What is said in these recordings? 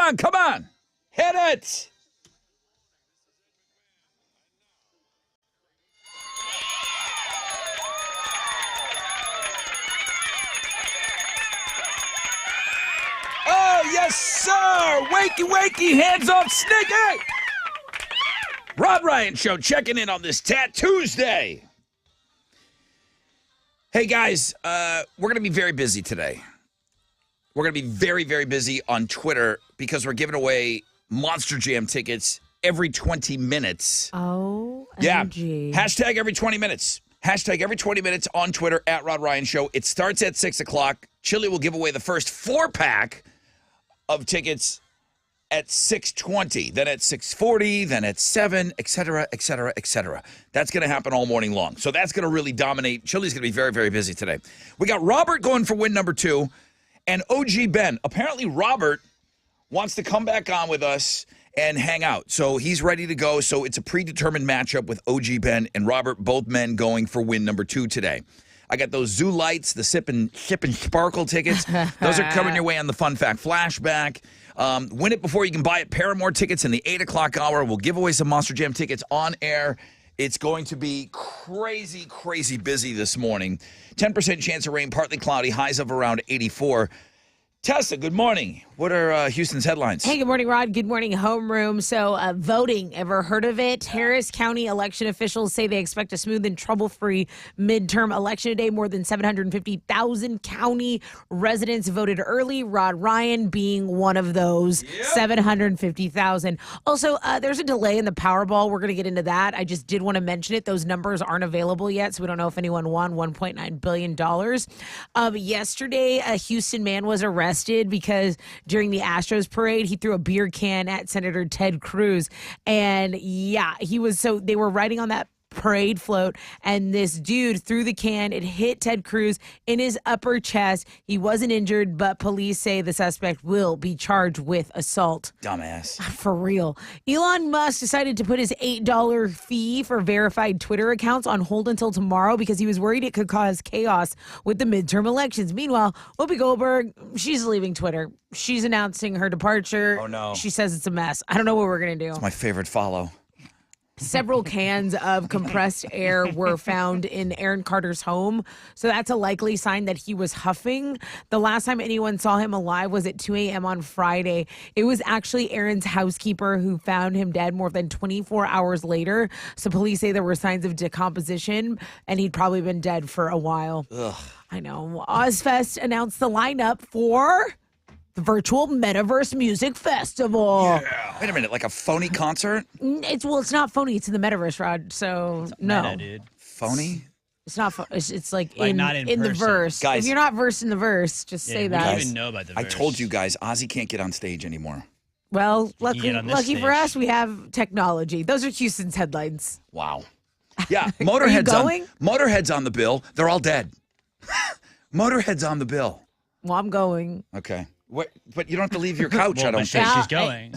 on, come on. Hit it. Oh, yes, sir. Wakey, wakey, hands off, Sneaky. Rod Ryan Show checking in on this Tuesday. Hey, guys, we're going to be very busy today. We're going to be very, very busy on Twitter because we're giving away Monster Jam tickets every 20 minutes. Oh, yeah. MG. Hashtag every 20 minutes. Hashtag every 20 minutes on Twitter at Rod Ryan Show. It starts at 6 o'clock. Chili will give away the first 4-pack of tickets at 6:20, then at 6:40, then at 7, et cetera, et cetera, et cetera. That's going to happen all morning long. So that's going to really dominate. Chili's going to be very, very busy today. We got Robert going for win number 2 and OG Ben. Apparently Robert wants to come back on with us and hang out. So he's ready to go. So it's a predetermined matchup with OG Ben and Robert, both men going for win number 2 today. I got those Zoo Lights, the Sip and Sparkle tickets. Those are coming your way on the Fun Fact Flashback. Win it before you can buy it. Paramore tickets in the 8 o'clock hour. We'll give away some Monster Jam tickets on air. It's going to be crazy, crazy busy this morning. 10% chance of rain, partly cloudy, highs of around 84. Tessa, good morning. What are Houston's headlines? Hey, good morning, Rod. Good morning, homeroom. So voting, ever heard of it? Harris County election officials say they expect a smooth and trouble-free midterm election today. More than 750,000 county residents voted early, Rod Ryan being one of those 750,000. Also, there's a delay in the Powerball. We're going to get into that. I just did want to mention it. Those numbers aren't available yet, so we don't know if anyone won $1.9 billion. Yesterday, a Houston man was arrested because during the Astros parade, he threw a beer can at Senator Ted Cruz. And yeah, they were riding on that parade float, and this dude threw the can. It hit Ted Cruz in his upper chest. He wasn't injured, but police say the suspect will be charged with assault. Dumbass. For real. Elon Musk decided to put his $8 fee for verified Twitter accounts on hold until tomorrow because he was worried it could cause chaos with the midterm elections. Meanwhile, Whoopi Goldberg, she's leaving Twitter. She's announcing her departure. Oh, no. She says it's a mess. I don't know what we're going to do. It's my favorite follow. Several cans of compressed air were found in Aaron Carter's home. So that's a likely sign that he was huffing. The last time anyone saw him alive was at 2 a.m. on Friday. It was actually Aaron's housekeeper who found him dead more than 24 hours later. So police say there were signs of decomposition and he'd probably been dead for a while. Ugh. I know. Ozfest announced the lineup for the virtual Metaverse Music Festival. Yeah. Wait a minute, like a phony concert? It's not phony. It's in the Metaverse, Rod. So no, meta, dude. Phony? It's not. It's like not in the person. verse. Guys. If you're not versed in the verse, just say we that. don't even know about the verse. I told you guys, Ozzy can't get on stage anymore. Well, lucky get on this for stage. us, we have technology. Those are Houston's headlines. Wow. Yeah, Motorhead's going? Motorhead's on the bill. They're all dead. Motorhead's on the bill. Well, I'm going. Okay. What? But you don't have to leave your couch, I Well, don't but think. she's going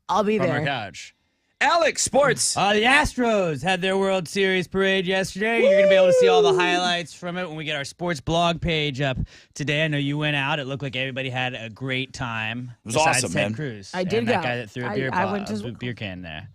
I'll be from her there. couch. Alex, sports. The Astros had their World Series parade yesterday. You're going to be able to see all the highlights from it when we get our sports blog page up today. I know you went out. It looked like everybody had a great time. It was besides awesome, Ted man. Cruz. I did and that go. guy that threw a I went to- beer can there.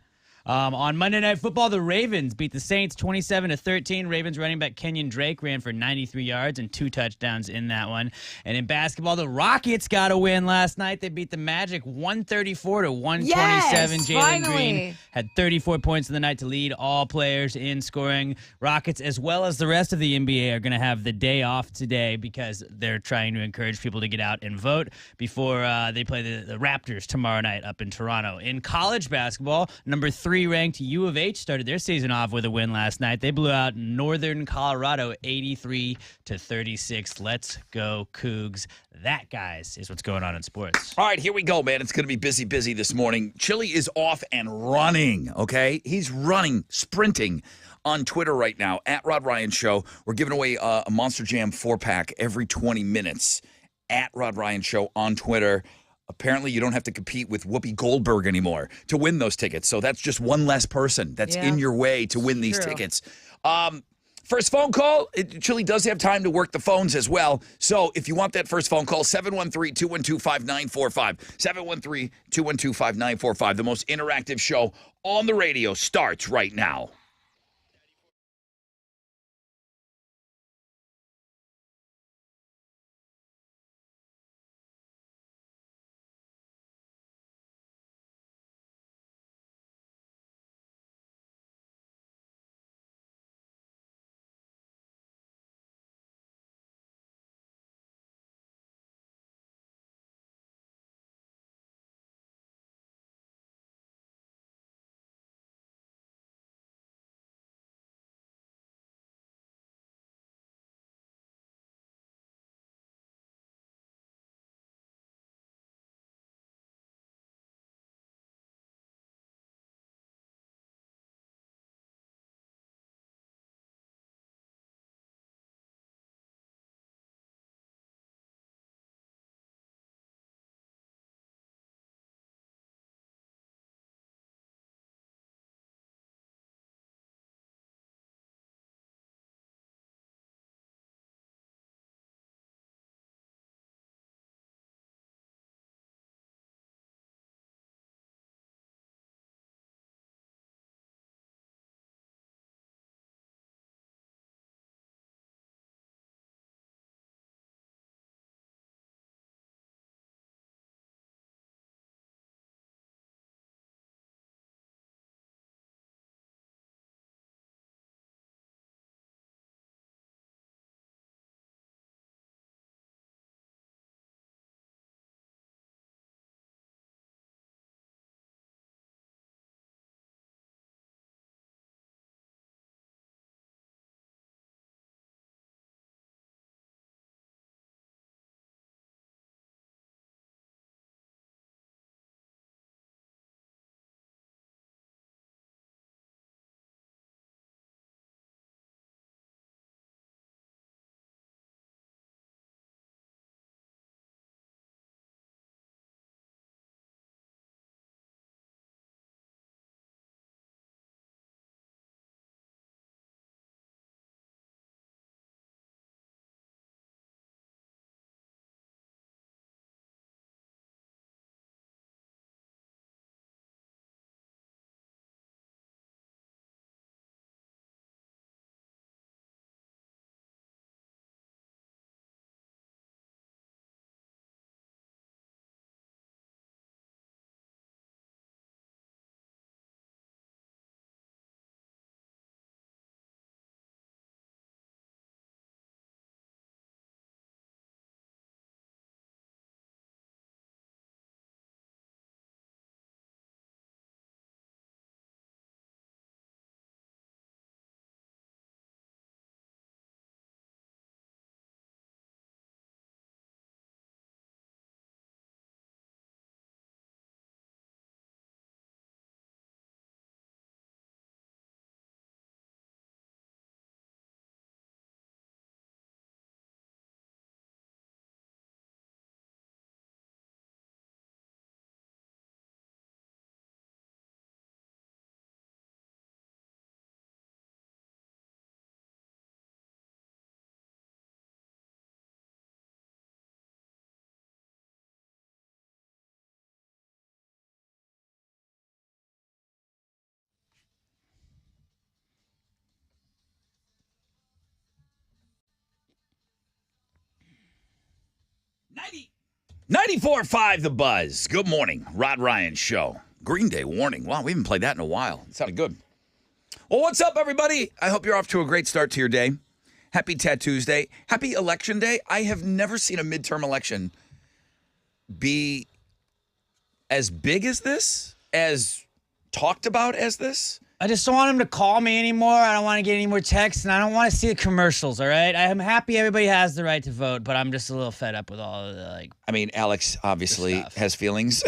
On Monday Night Football, the Ravens beat the Saints 27-13. Ravens running back Kenyon Drake ran for 93 yards and 2 touchdowns in that one. And in basketball, the Rockets got a win last night. They beat the Magic 134-127. Yes, Jalen finally. Green had 34 points in the night to lead all players in scoring. Rockets, as well as the rest of the NBA, are going to have the day off today because they're trying to encourage people to get out and vote before they play the Raptors tomorrow night up in Toronto. In college basketball, number 3 ranked U of H started their season off with a win last night. They blew out Northern Colorado 83-36. Let's go Cougs. That, guys, is what's going on in sports. All right, here we go, man. It's going to be busy this morning. Chili is off and running, okay? He's running, sprinting on Twitter right now, at Rod Ryan Show. We're giving away a Monster Jam 4-pack every 20 minutes, at Rod Ryan Show on Twitter. Apparently, you don't have to compete with Whoopi Goldberg anymore to win those tickets. So that's just one less person that's in your way to win these tickets. First phone call, Chili does have time to work the phones as well. So if you want that first phone call, 713-212-5945. 713-212-5945. The most interactive show on the radio starts right now. Ninety 94.5 The Buzz. Good morning. Rod Ryan Show. Green Day warning. Wow, we haven't played that in a while. It sounded good. Well, what's up, everybody? I hope you're off to a great start to your day. Happy Tattoos Day. Happy Election Day. I have never seen a midterm election be as big as this, as talked about as this. I just don't want him to call me anymore. I don't want to get any more texts, and I don't want to see the commercials, all right? I am happy everybody has the right to vote, but I'm just a little fed up with all of the, like... I mean, Alex obviously has feelings.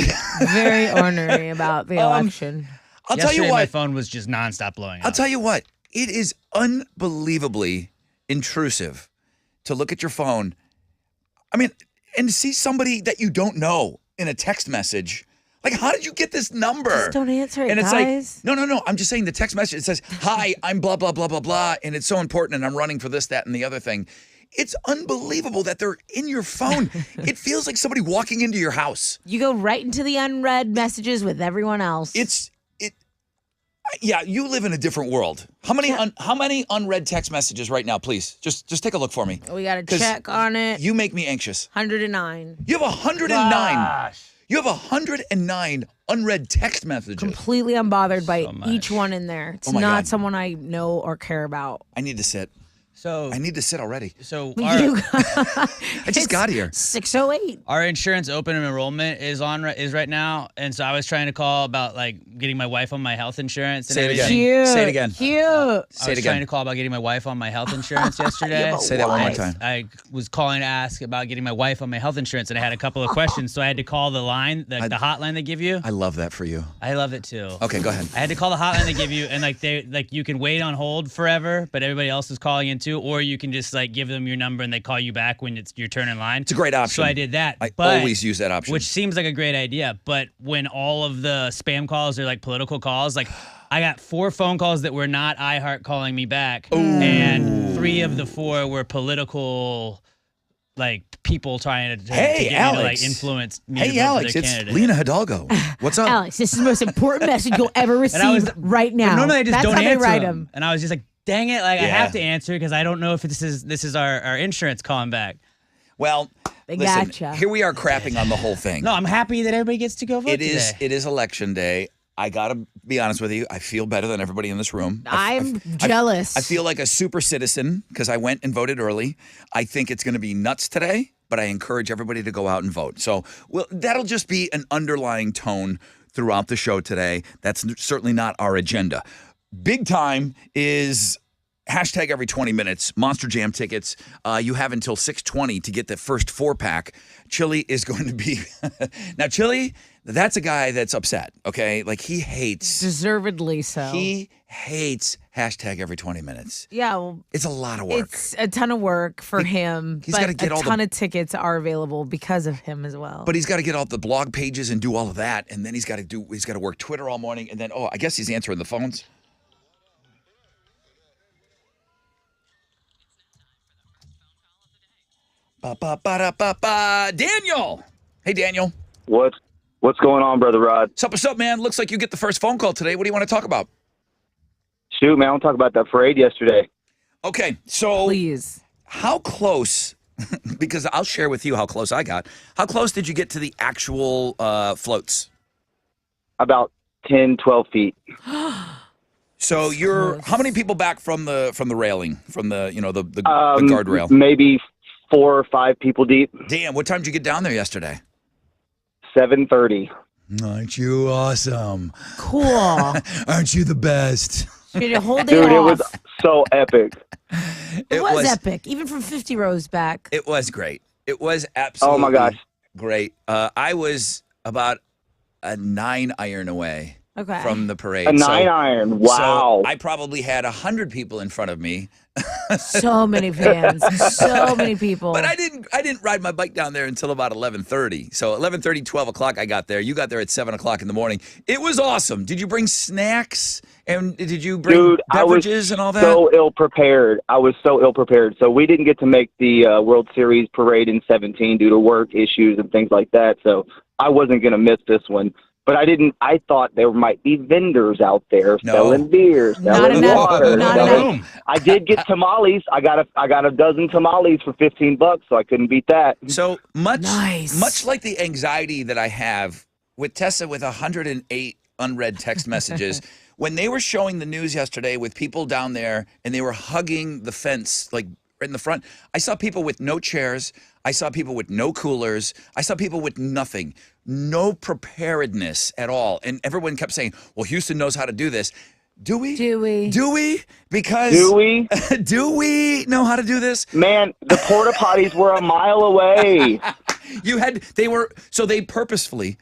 Very ornery about the election. I'll tell you Yesterday, what. my phone was just nonstop blowing up. I'll tell you what. It is unbelievably intrusive to look at your phone. I mean, and see somebody that you don't know in a text message. Like, how did you get this number? Just don't answer it, and it's guys. like, no. I'm just saying the text message. It says, "Hi, I'm blah blah blah blah blah," and it's so important, and I'm running for this, that, and the other thing. It's unbelievable that they're in your phone. It feels like somebody walking into your house. You go right into the unread messages with everyone else. Yeah, you live in a different world. How many unread text messages right now, please? Just take a look for me. We got to check on it. You make me anxious. 109. You have 109. You have 109 unread text messages. Completely unbothered by much. each one in there. It's my not God. someone I know or care about. I need to sit. So I need to sit already. So You I just got here. 6:08. our insurance open enrollment is right now, and so I was trying to call about like getting my wife on my health insurance. And Say it again. everything. Cute. Say it again. Cute. I Say it was trying again. to call about getting my wife on my health insurance yesterday. but Say that one more why? time. I was calling to ask about getting my wife on my health insurance, and I had a couple of questions, so I had to call the line, the hotline they give you. I love that for you. I love it too. Okay, go ahead. I had to call the hotline they give you, and you can wait on hold forever, but everybody else is calling in too, or you can just like give them your number and they call you back when it's your turn in line. It's a great option. So I did that. I but- always use that option. Which seems like a great idea, but when all of the spam calls are like political calls, like I got 4 phone calls that were not iHeart calling me back, and 3 of the 4 were political, like people trying to Hey, get me to Alex. like influence me Hey, to vote for Alex, their it's candidate. Lena Hidalgo. What's up? Alex, this is the most important message you'll ever receive was- right now. But normally I just That's don't how they answer write them. And I was just like, dang it, like I Yeah. have to answer because I don't know if this is our insurance calling back. Well, They listen, gotcha. here we are crapping on the whole thing. No, I'm happy that everybody gets to go vote It is today. election day. I gotta be honest with you. I feel better than everybody in this room. I'm jealous. I feel like a super citizen because I went and voted early. I think it's going to be nuts today, but I encourage everybody to go out and vote. So, well, that'll just be an underlying tone throughout the show today. That's certainly not our agenda. Big time is hashtag every 20 minutes, Monster Jam tickets. You have until 6:20 to get the first 4-pack. Chili is going to be now. Chili, that's a guy that's upset. Okay, like he hates. Deservedly so. He hates hashtag every 20 minutes. Yeah, well, It's a lot of work. it's a ton of work for him, he's but gotta get a all the- ton of tickets are available because of him as well. But he's got to get all the blog pages and do all of that, and then he's got to work Twitter all morning, and then I guess he's answering the phones. Ba-ba-ba-da-ba-ba. Daniel. Hey, Daniel. What's going on, Brother Rod? What's up, man? Looks like you get the first phone call today. What do you want to talk about? Shoot, man, I want to talk about that parade yesterday. Okay, so Please. how close, because I'll share with you how close I got. How close did you get to the actual floats? About 10, 12 feet. So you're close. how many people back from the railing, from the the guardrail? Maybe 4 or 5 people deep. Damn, what time did you get down there yesterday? 7:30. Aren't you awesome? Cool. Aren't you the best? Did a whole day Dude, it off. was so epic. It was epic, even from 50 rows back. It was great. It was absolutely Oh my gosh. great. I was about a 9 iron away Okay. from the parade. A 9-iron. Wow. So I probably had 100 people in front of me. So many fans, so many people. But I didn't ride my bike down there until about 11:30. So 11:30, 12 o'clock I got there. You got there at 7 o'clock in the morning. It was awesome. Did you bring snacks? And did you bring Dude, beverages and all that? so ill prepared. I was so ill prepared. So we didn't get to make the World Series parade in 17 due to work issues and things like that. So I wasn't going to miss this one. But I thought there might be vendors out there No. selling beer, Not selling enough. water. Not selling- enough. I did get tamales. I got a dozen tamales for $15, so I couldn't beat that. So Nice. much like the anxiety that I have with Tessa with 108 unread text messages, when they were showing the news yesterday with people down there and they were hugging the fence like right in the front, I saw people with no chairs. I saw people with no coolers. I saw people with nothing, no preparedness at all. And everyone kept saying, well, Houston knows how to do this. Do we? Do we? Do we? Because Do we? do we know how to do this? Man, the porta potties were a mile away. They purposefully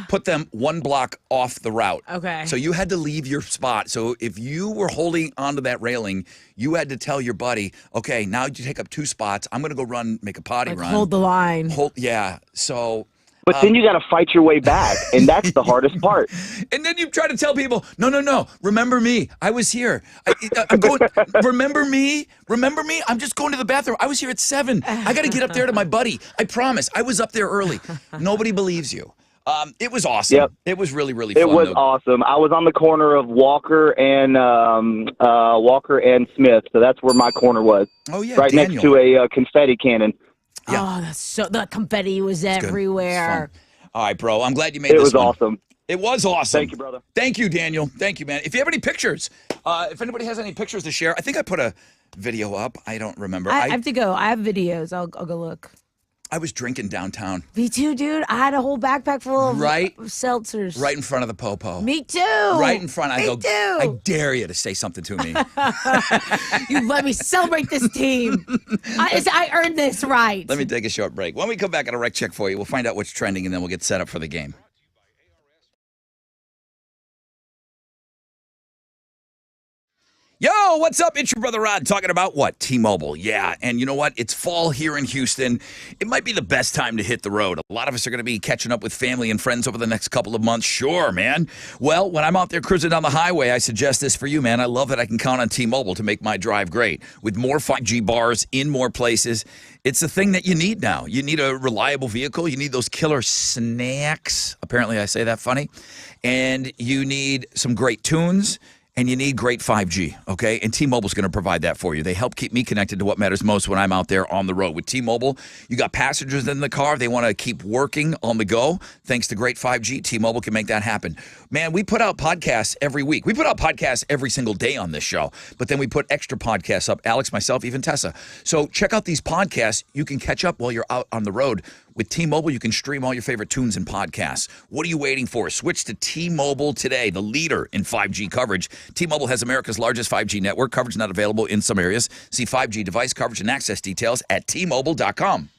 put them 1 block off the route. Okay. So you had to leave your spot. So if you were holding onto that railing, you had to tell your buddy, okay, now you take up 2 spots. I'm going to go make a potty Like, run. hold the line. Yeah. So But then you got to fight your way back, and that's the hardest part. And then you try to tell people, no. Remember me? I was here. I'm going. Remember me? Remember me? I'm just going to the bathroom. I was here at 7. I got to get up there to my buddy. I promise. I was up there early. Nobody believes you. It was awesome. Yep. It was really, really fun. It was awesome. I was on the corner of Walker and Smith, so that's where my corner was. Oh yeah, right Daniel. next to a confetti cannon. Yeah. Oh, the confetti was Good. everywhere. It's fun. All right, bro. I'm glad you made It this was one. awesome. It was awesome. Thank you, brother. Thank you, Daniel. Thank you, man. If you have any pictures, if anybody has any pictures to share, I think I put a video up. I don't remember. I have to go. I have videos. I'll go look. I was drinking downtown. Me too, dude. I had a whole backpack full of Right? seltzers. Right in front of the Popo. Me too. Right in front. I Me go, too. I dare you to say something to me. You let me celebrate this team. I earned this right. Let me take a short break. When we come back at a rec check for you, we'll find out what's trending and then we'll get set up for the game. Yo, what's up? It's your brother Rod talking about what? T-Mobile. Yeah, and you know what? It's fall here in Houston. It might be the best time to hit the road. A lot of us are going to be catching up with family and friends over the next couple of months. Sure, man. Well, when I'm out there cruising down the highway, I suggest this for you, man. I love that I can count on T-Mobile to make my drive great. With more 5G bars in more places, it's the thing that you need now. You need a reliable vehicle. You need those killer snacks. Apparently, I say that funny. And you need some great tunes. And you need great 5G, okay? And T-Mobile's going to provide that for you. They help keep me connected to what matters most when I'm out there on the road. With T-Mobile, you got passengers in the car. They want to keep working on the go. Thanks to great 5G, T-Mobile can make that happen. Man, we put out podcasts every week. We put out podcasts every single day on this show. But then we put extra podcasts up, Alex, myself, even Tessa. So check out these podcasts. You can catch up while you're out on the road. With T-Mobile, you can stream all your favorite tunes and podcasts. What are you waiting for? Switch to T-Mobile today, the leader in 5G coverage. T-Mobile has America's largest 5G network. Coverage not available in some areas. See 5G device coverage and access details at T-Mobile.com.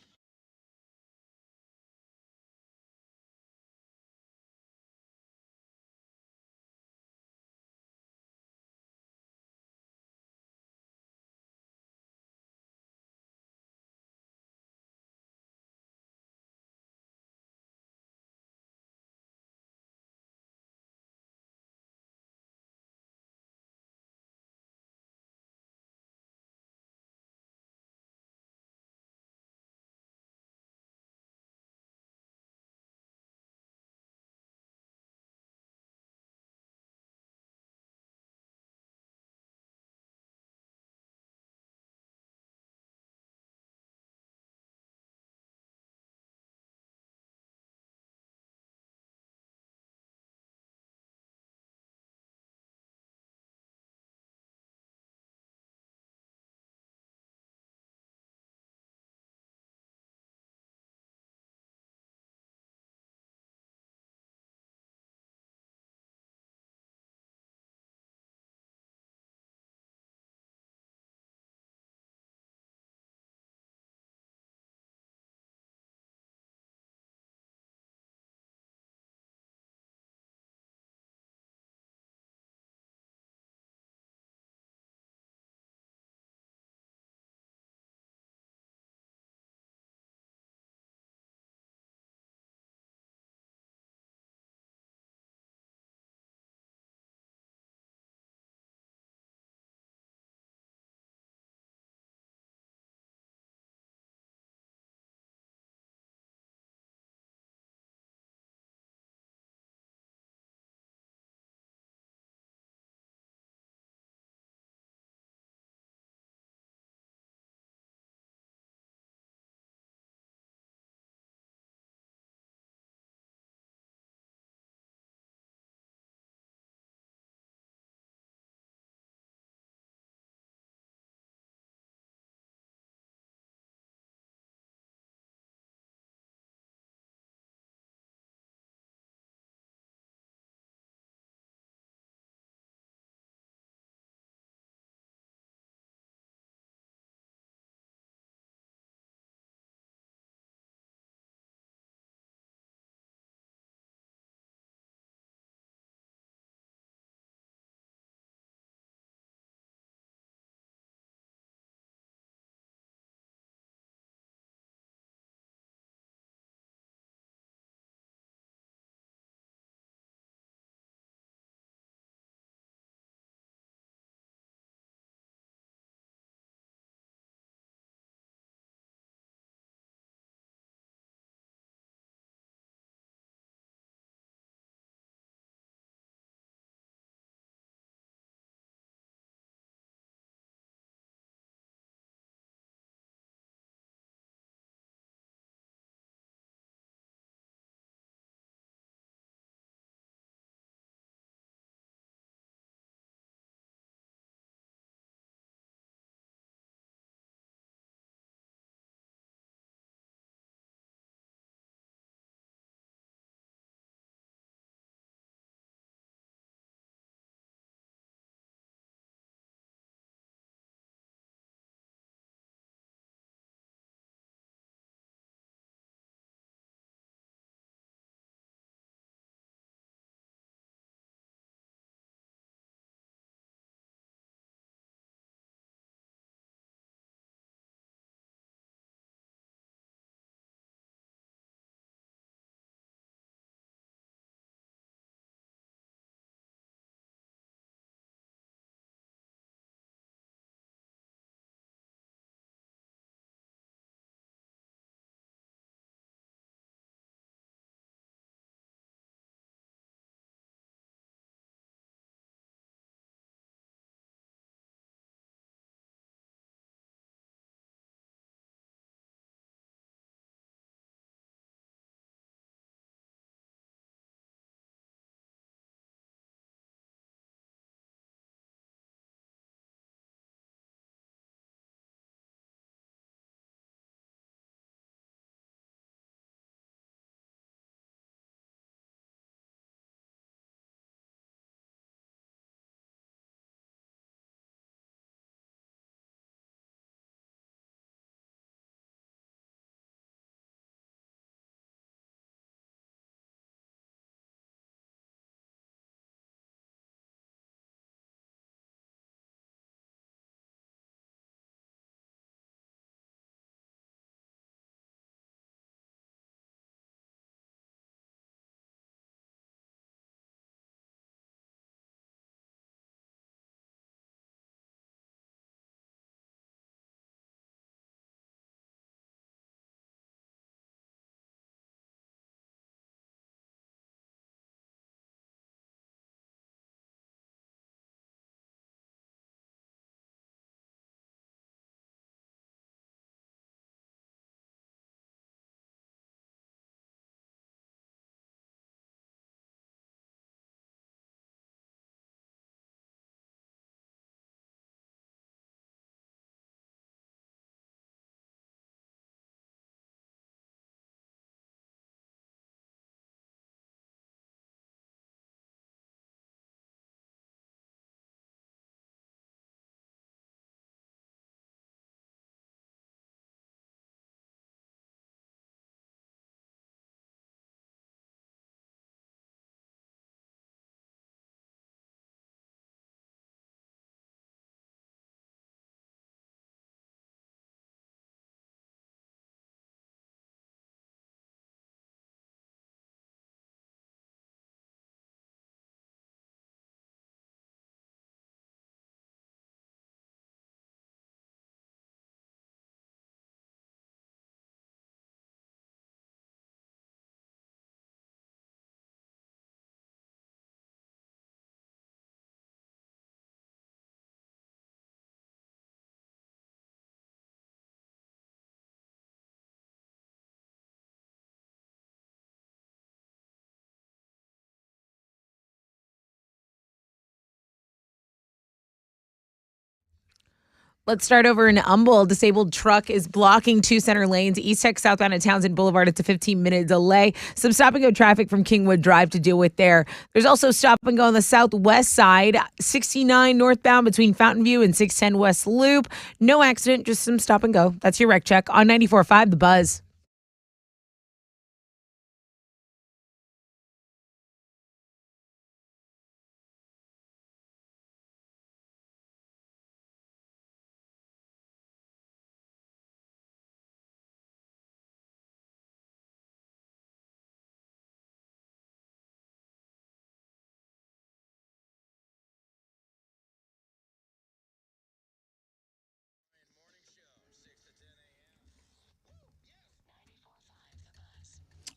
Let's start over in Humble. Disabled truck is blocking 2 center lanes, east tech southbound at Townsend Boulevard. It's a 15-minute delay. Some stop and go traffic from Kingwood Drive to deal with there. There's also stop and go on the southwest side, 69 northbound between Fountain View and 610 West Loop. No accident, just some stop and go. That's your wreck check on 94.5 The Buzz.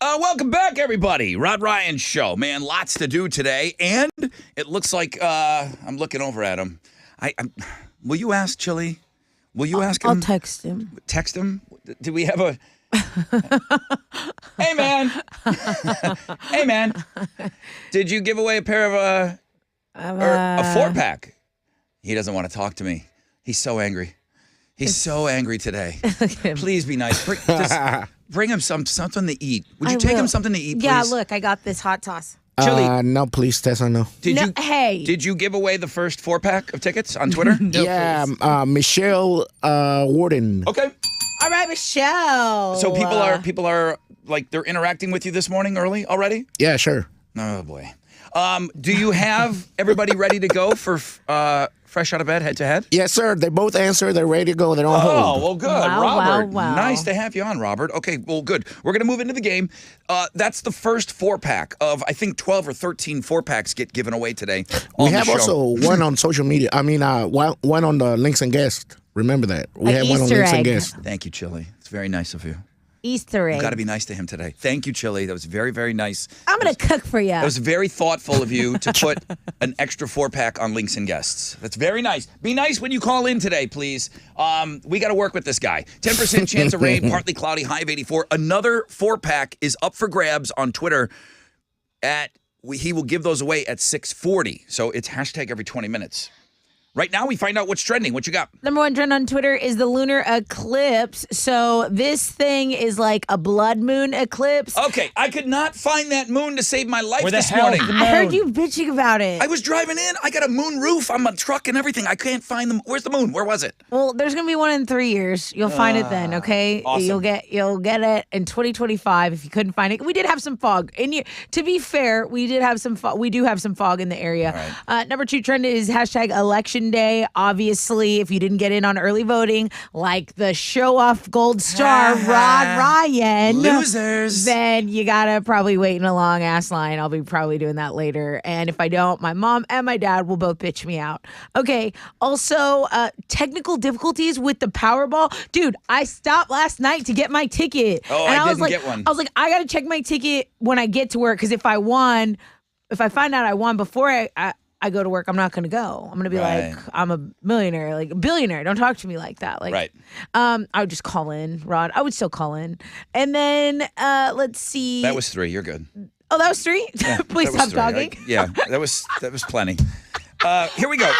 Welcome back, everybody. Rod Ryan Show. Man, lots to do today. And it looks like I'm looking over at him. Will you ask Chili? Will you ask him? I'll text him. Text him? Do we have a... Hey, man. Hey, man. Did you give away a pair of a 4-pack? He doesn't want to talk to me. He's so angry. He's so angry today. Please be nice. Bring him something to eat. Would you take him something to eat, please? Yeah, look, I got this hot toss. Chili. No, please, Tessa, no. Did you give away the first 4-pack of tickets on Twitter? No, Michelle Warden. Okay. All right, Michelle. So people are like they're interacting with you this morning early already? Yeah, sure. Oh boy. Do you have everybody ready to go for fresh out of bed, head to head? Yes, sir. They both answered. They're ready to go. They're on Oh, hold. well, good. Wow, Robert, wow. Nice to have you on, Robert. Okay, well, good. We're going to move into the game. That's the first 4-pack of, I think, 12 or 13 4-packs get given away today on We the have show. also one on social media. I mean, one on the links and guests. Remember that. We An have one on Easter links and egg. guests. Thank you, Chili. It's very nice of you. Easter egg. You've got to be nice to him today. Thank you, Chili. That was very, very nice. I'm going to cook for you. That was very thoughtful of you to put an extra 4-pack on links and guests. That's very nice. Be nice when you call in today, please. We got to work with this guy. 10% chance of rain, partly cloudy, high of 84. Another 4-pack is up for grabs on Twitter. He will give those away at 6:40. So it's hashtag every 20 minutes. Right now, we find out what's trending. What you got? Number one trend on Twitter is the lunar eclipse. So this thing is like a blood moon eclipse. Okay, I could not find that moon to save my life Where the this hell morning. is the I heard moon? you bitching about it. I was driving in. I got a moon roof on my truck and everything. I can't find them. Where's the moon? Where was it? Well, there's gonna be one in 3 years. You'll find it then, okay? awesome. You'll get it in 2025 if you couldn't find it. We did have some fog. To be fair, we did have some fog. We do have some fog in the area. Number two trend is hashtag election day. Obviously, if you didn't get in on early voting, like the show off gold star Rod Ryan, Losers. then you gotta probably wait in a long ass line. I'll be probably doing that later. And if I don't, my mom and my dad will both bitch me out. Okay. Also, technical difficulties with the Powerball. Dude, I stopped last night to get my ticket. Oh, and I was didn't like, get one. I was like, I gotta check my ticket when I get to work, because if I find out I won before I go to work, I'm not going to go. I'm going to be Right. like, I'm a millionaire, like a billionaire. Don't talk to me like that. Like, Right. I would just call in, Rod. I would still call in. And then let's see. That was 3. You're good. Oh, that was 3? Please That was stop 3. talking. Yeah, that was plenty. Here we go.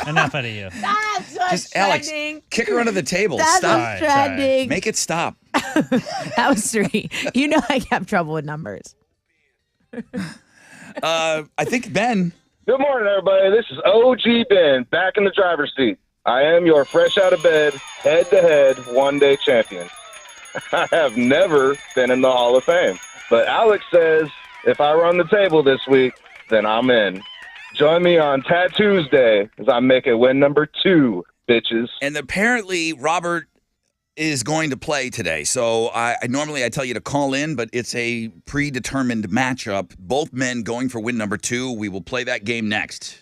Enough out of you. That's what's Just Alex, trending. kick her under the table. That's Stop. what's Sorry, sorry. trending. Make it stop. That was 3. You know I have trouble with numbers. I think Ben. Good morning, everybody. This is OG Ben, back in the driver's seat. I am your fresh out of bed, head-to-head, one-day champion. I have never been in the Hall of Fame. But Alex says if I run the table this week, then I'm in. Join me on Tattoos Day as I make it win number 2, bitches. And apparently Robert is going to play today. So I normally tell you to call in, but it's a predetermined matchup. Both men going for win number 2. We will play that game next.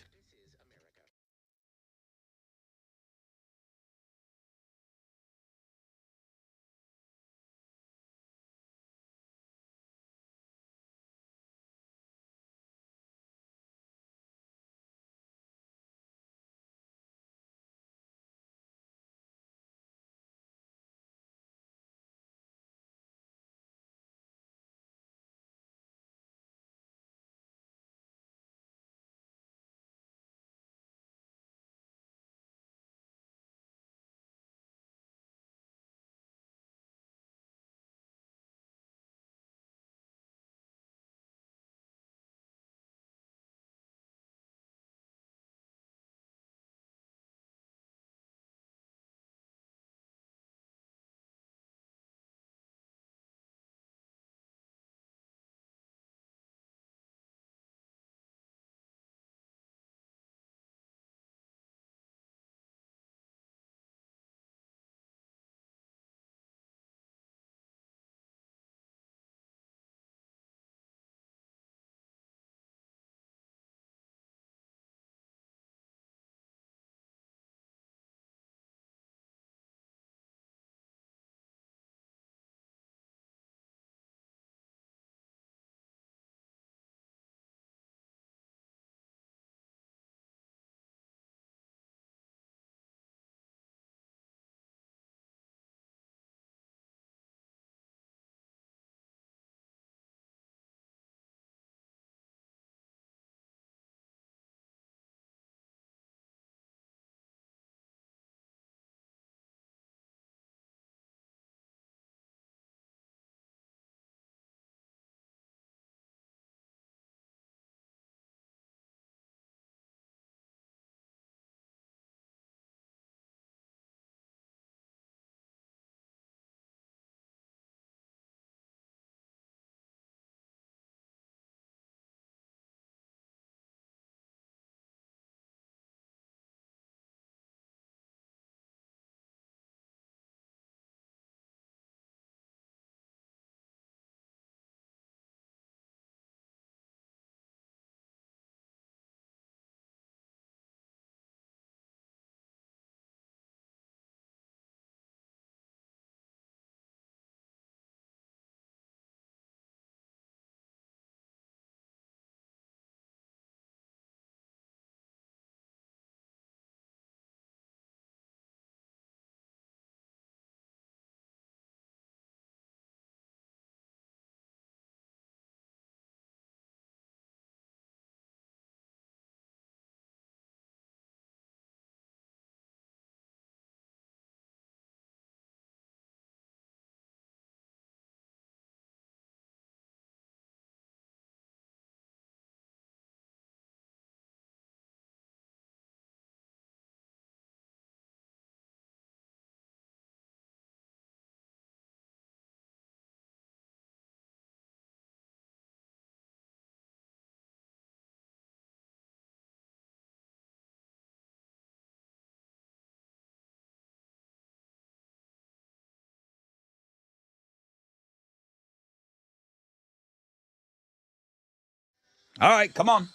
All right, come on.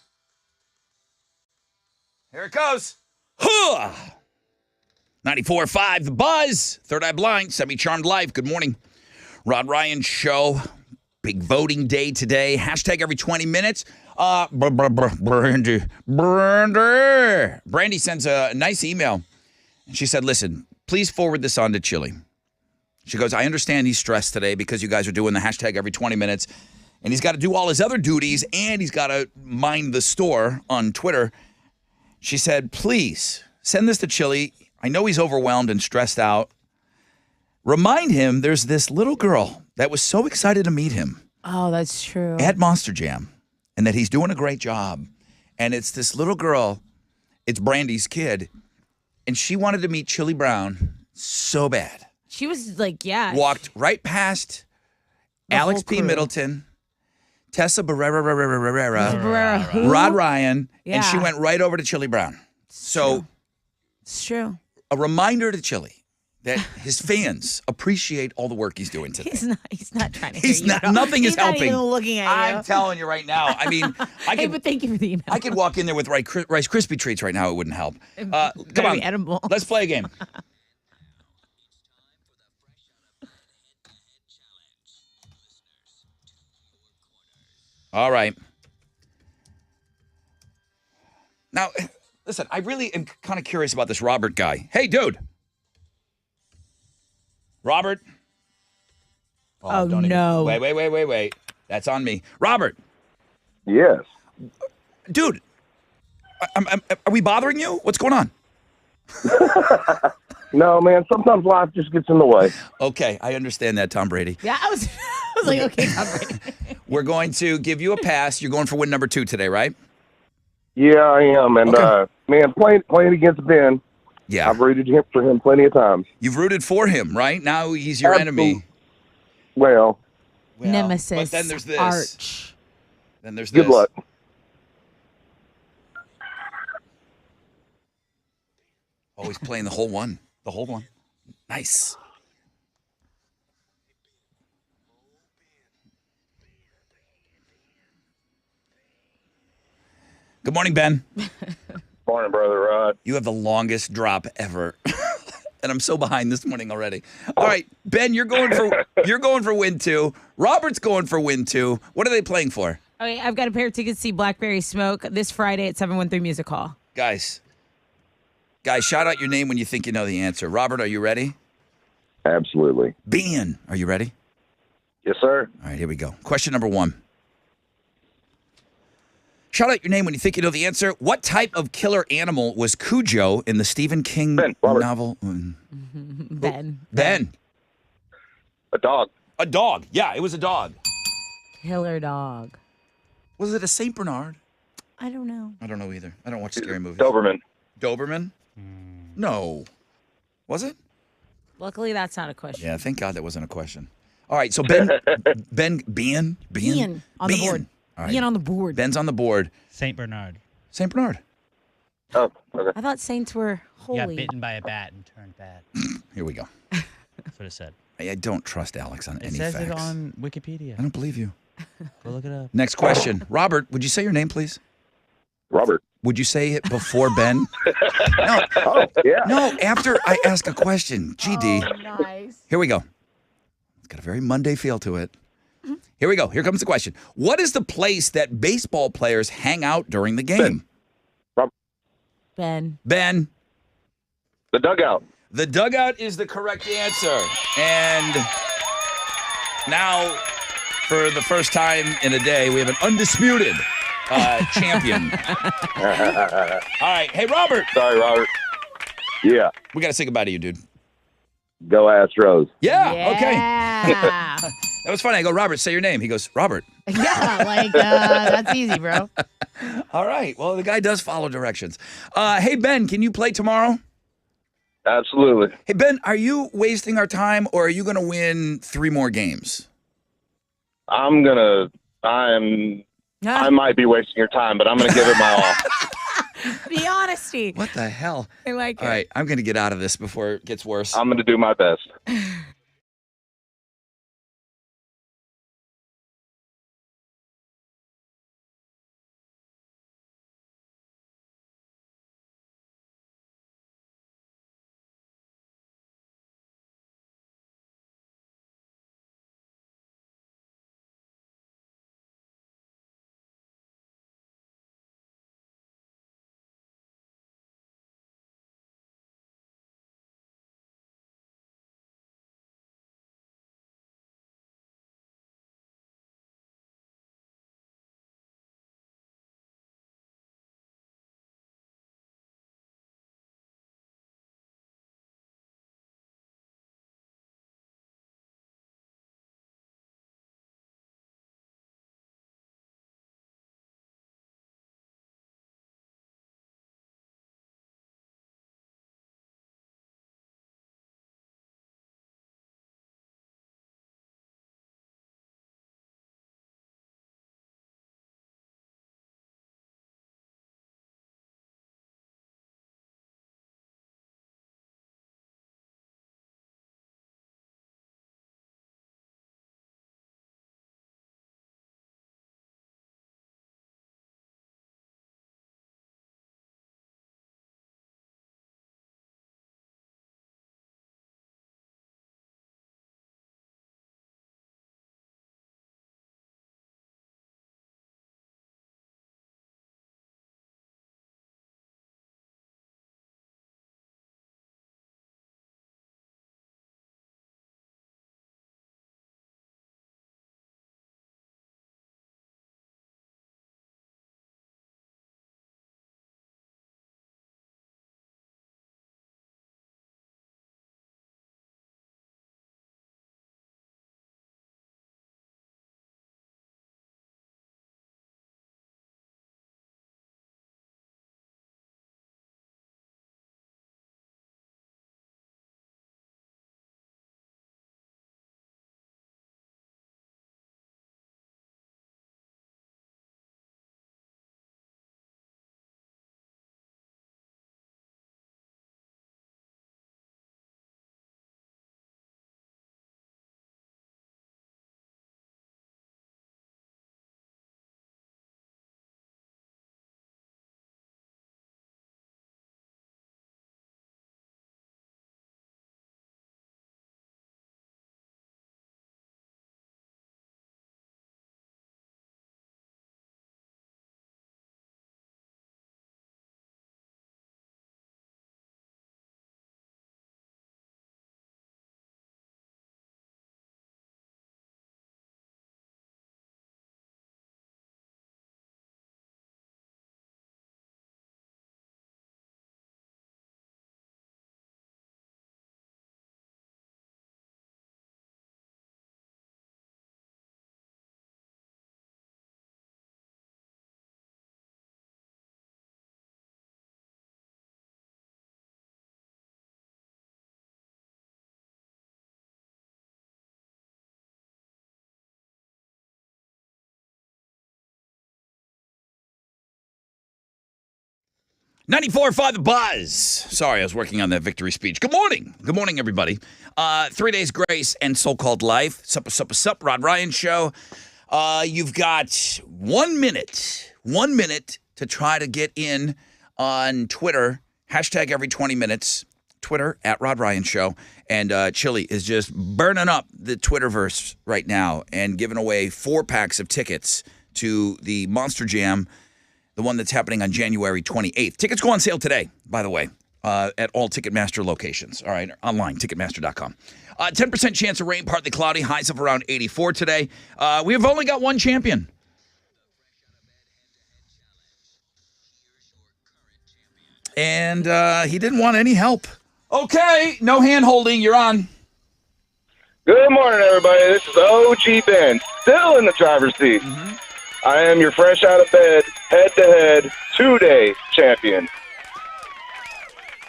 Here it goes. Huh. 94.5 The Buzz. Third Eye Blind. Semi-Charmed Life. Good morning. Rod Ryan Show. Big voting day today. Hashtag every 20 minutes. Brandy sends a nice email. She said, listen, please forward this on to Chili. She goes, I understand he's stressed today because you guys are doing the hashtag every 20 minutes. And he's got to do all his other duties, and he's got to mind the store on Twitter. She said, please send this to Chili. I know he's overwhelmed and stressed out. Remind him there's this little girl that was so excited to meet him Oh, that's true. at Monster Jam, and that he's doing a great job. And it's this little girl, it's Brandy's kid, and she wanted to meet Chili Brown so bad. She was like, yeah. Walked right past The Alex whole P. crew. Middleton, Tessa Barrera, Barrera, who? Rod Ryan, and she Yeah. went right over to Chili Brown. So It's true. a reminder to Chili that his fans appreciate all the work he's doing today. He's not trying to He's hear you not- at all. nothing is He's not helping. even looking at I'm you. telling you right now. I mean, I Hey, could but thank you for the email. I could walk in there with Rice Krispie treats right now. It wouldn't help. Come Better on, be edible. let's play a game. All right. Now, listen, I really am kind of curious about this Robert guy. Hey, dude. Robert. Oh, don't even- no. Wait. That's on me. Robert, Yes. dude, are we bothering you? What's going on? No, man. Sometimes life just gets in the way. Okay, I understand that, Tom Brady. Yeah, I was like, okay, Tom Brady. We're going to give you a pass. You're going for win number 2 today, right? Yeah, I am. And Okay. man, playing against Ben, Yeah. I've rooted for him plenty of times. You've rooted for him, right? Now he's your enemy. Well, Well, Nemesis. But then there's this. Arch. Then there's this. good luck. Oh, he's playing the whole one. The whole one. Nice. Good morning, Ben. Morning, brother Rod. You have the longest drop ever. And I'm so behind this morning already. All right, Ben, you're going for win 2. Robert's going for win 2. What are they playing for? Okay, I've got a pair of tickets to see Blackberry Smoke this Friday at 713 Music Hall. Guys, shout out your name when you think you know the answer. Robert, are you ready? Absolutely. Ben, are you ready? Yes, sir. All right, here we go. Question number 1. Shout out your name when you think you know the answer. What type of killer animal was Cujo in the Stephen King Ben, Robert. novel? Ben. Ben. A dog. A dog. Yeah, it was a dog. Killer dog. Was it a St. Bernard? I don't know. I don't know either. I don't watch scary movies. Doberman. Doberman? No. Was it? Luckily, that's not a question. Yeah, thank God that wasn't a question. All right, so Ben Ian on the board. All right. Ian on the board. Ben's on the board. St. Bernard. St. Bernard. Oh, okay. I thought saints were He got holy. bitten by a bat and turned bad. Here we go. That's what it said. I don't trust Alex on It any says facts. it on I Wikipedia. don't believe you. Go look it up. Next question. Robert, would you say your name, please? Robert. Would you say it before Ben? No, Oh, yeah. no, after I ask a question. GD. Oh, nice. Here we go. It's got a very Monday feel to it. Here we go. Here comes the question. What is the place that baseball players hang out during the game? Ben. Ben. The dugout. The dugout is the correct answer. And now, for the first time in a day, we have an undisputed champion. All right. Hey, Robert. Sorry, Robert. Yeah. We got to say goodbye to you, dude. Go Astros. Yeah. Okay. Yeah. That was funny. I go, Robert, say your name. He goes, Robert. Yeah, like, that's easy, bro. All right. Well, the guy does follow directions. Hey, Ben, can you play tomorrow? Absolutely. Hey, Ben, are you wasting our time or are you going to win 3 more games? I might be wasting your time, but I'm going to give it my all. The honesty. What the hell? I like All it. right. I'm going to get out of this before it gets worse. I'm going to do my best. 94.5 The Buzz. Sorry, I was working on that victory speech. Good morning. Good morning, everybody. 3 Days Grace and So-Called Life. Sup, Rod Ryan Show. You've got 1 minute to try to get in on Twitter. Hashtag every 20 minutes. Twitter, at Rod Ryan Show. And Chili is just burning up the Twitterverse right now and giving away 4 packs of tickets to the Monster Jam, the one that's happening on January 28th. Tickets go on sale today, by the way, at all Ticketmaster locations. All right, online, Ticketmaster.com. 10% chance of rain, partly cloudy, highs of around 84 today. We've only got one champion. And he didn't want any help. Okay, no hand-holding. You're on. Good morning, everybody. This is OG Ben, still in the driver's seat. I am your fresh out of bed, head-to-head, 2-day champion.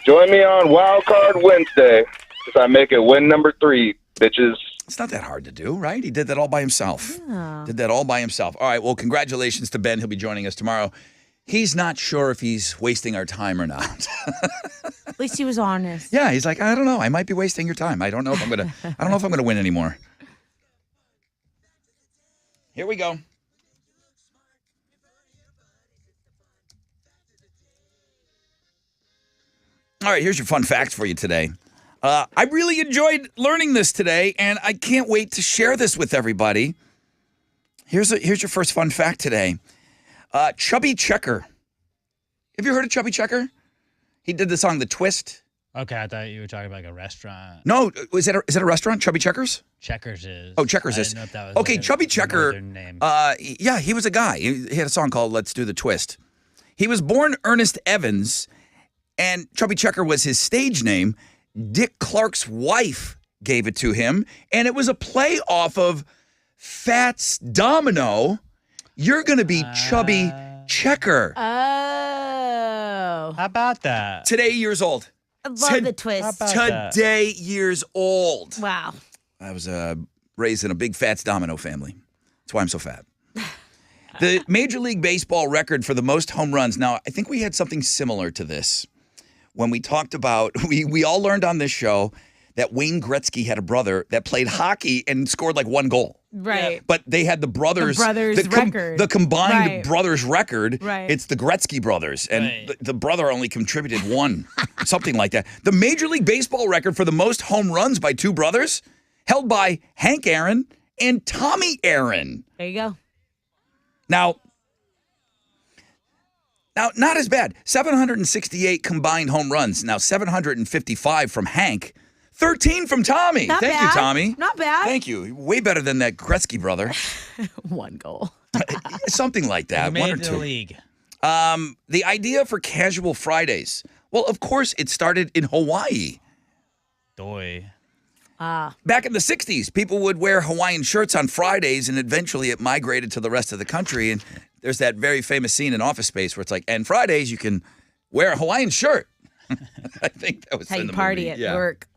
Join me on Wild Card Wednesday as I make it win number 3, bitches. It's not that hard to do, right? He did that all by himself. Did that all by himself. All right, well, congratulations to Ben. He'll be joining us tomorrow. He's not sure if he's wasting our time or not. At least he was honest. Yeah, he's like, I don't know. I might be wasting your time. I don't know if I'm gonna win anymore. Here we go. All right, here's your fun fact for you today. I really enjoyed learning this today, and I can't wait to share this with everybody. Here's your first fun fact today. Chubby Checker. Have you heard of Chubby Checker? He did the song The Twist. Okay, I thought you were talking about like a restaurant. No, is it a restaurant? Chubby Checkers? Checkers is. Oh, Checkers I is. didn't know if that was Okay, like a Chubby Checker. northern name. Yeah, he was a guy. He had a song called Let's Do the Twist. He was born Ernest Evans, and Chubby Checker was his stage name. Dick Clark's wife gave it to him, and it was a play off of Fats Domino. You're going to be Chubby Checker. Oh. How about that? Today, years old. I love the twist. How about that? Today, years old. Wow. I was raised in a big Fats Domino family. That's why I'm so fat. The Major League Baseball record for the most home runs. Now, I think we had something similar to this when we talked about, we all learned on this show that Wayne Gretzky had a brother that played hockey and scored like 1 goal. Right. But they had the brothers. record. The combined Right. brothers record. Right. It's the Gretzky brothers. And Right. the brother only contributed 1. Something like that. The Major League Baseball record for the most home runs by 2 brothers held by Hank Aaron and Tommy Aaron. There you go. Now, not as bad. 768 combined home runs. Now, 755 from Hank. 13 from Tommy. Not Thank bad. you, Tommy. Not bad. Thank you. Way better than that Gretzky brother. 1 goal. Something like that. Who made 1 or it to 2. the league? The idea for Casual Fridays. Well, of course, it started in Hawaii. Doy. Back in the 60s, people would wear Hawaiian shirts on Fridays, and eventually it migrated to the rest of the country. And there's that very famous scene in Office Space where it's like, and Fridays you can wear a Hawaiian shirt. I think that was How in you the party movie. at Yeah. work.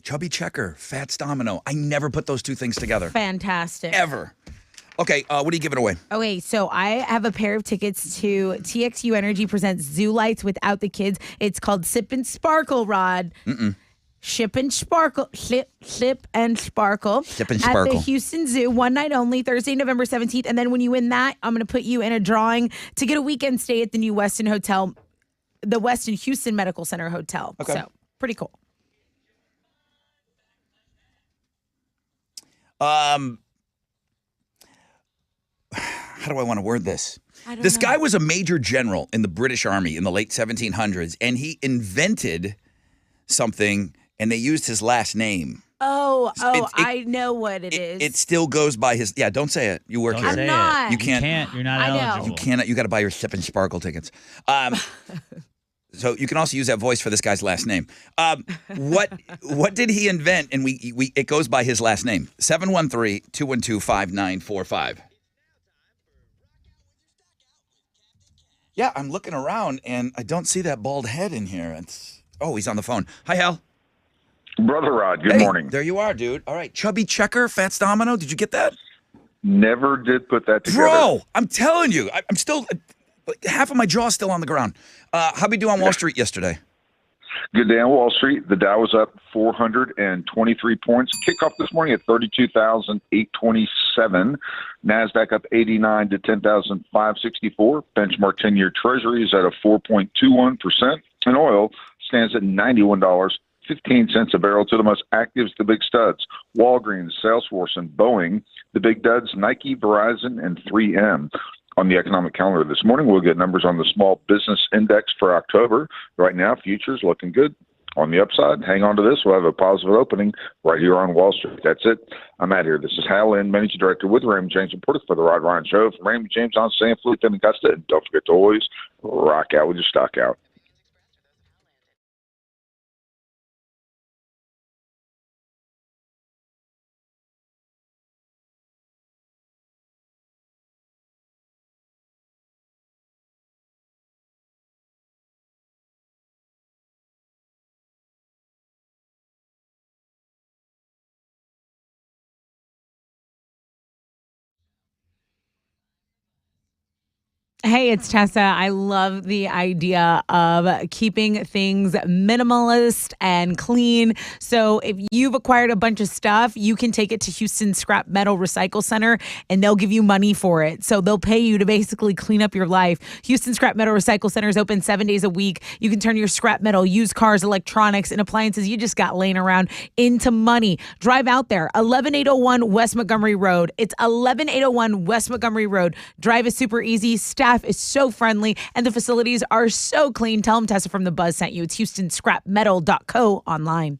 Chubby Checker, Fats Domino. I never put those 2 things together. Fantastic. Ever. Okay, what are you giving away? Okay, so I have a pair of tickets to TXU Energy presents Zoo Lights without the kids. It's called Sip and Sparkle, Rod. Sip and Sparkle. Sip and Sparkle. Sip and At Sparkle. the Houston Zoo, 1 night only, Thursday, November 17th. And then when you win that, I'm going to put you in a drawing to get a weekend stay at the new Westin Hotel, the Westin Houston Medical Center Hotel. Okay. So, pretty cool. How do I want to word this? This guy was a major general in the British Army in the late 1700s, and he invented something, and they used his last name. I know what it is. It still goes by his. Yeah, don't say it. You work Don't here. say not. it. You can't. You're not I know. eligible. You cannot. You got to buy your Sip and Sparkle tickets. So you can also use that voice for this guy's last name. What did he invent? And we it goes by his last name. 713-212-5945. Yeah, I'm looking around and I don't see that bald head in here. He's on the phone. Hi, Hal. Brother Rod, good Hey, morning. there you are, dude. All right, Chubby Checker, Fats Domino. Did you get that? Never did put that together. Bro, I'm telling you, I'm still, half of my jaw's still on the ground. How'd we do on Wall Street yesterday? Good day on Wall Street. The Dow was up 423 points. Kickoff this morning at 32,827. NASDAQ up 89 to 10,564. Benchmark 10-year Treasury is at a 4.21%. And oil stands at $91.15 a barrel. To the most active is the big studs: Walgreens, Salesforce, and Boeing. The big duds: Nike, Verizon, and 3M. On the economic calendar this morning, we'll get numbers on the small business index for October. Right now, futures looking good. On the upside, hang on to this. We'll have a positive opening right here on Wall Street. That's it. I'm out here. This is Hal Lynn, Managing Director with Raymond James, reporter for the Rod Ryan Show. From Raymond James on San Felipe and Augusta. And don't forget to always rock out with your stock out. Hey, it's Tessa. I love the idea of keeping things minimalist and clean. So if you've acquired a bunch of stuff, you can take it to Houston Scrap Metal Recycle Center and they'll give you money for it. So they'll pay you to basically clean up your life. Houston Scrap Metal Recycle Center is open 7 days a week. You can turn your scrap metal, used cars, electronics, and appliances you just got laying around into money. Drive out there. 11801 West Montgomery Road. It's 11801 West Montgomery Road. Drive is super easy. Staff is so friendly, and the facilities are so clean. Tell them Tessa from The Buzz sent you. It's HoustonScrapMetal.co online.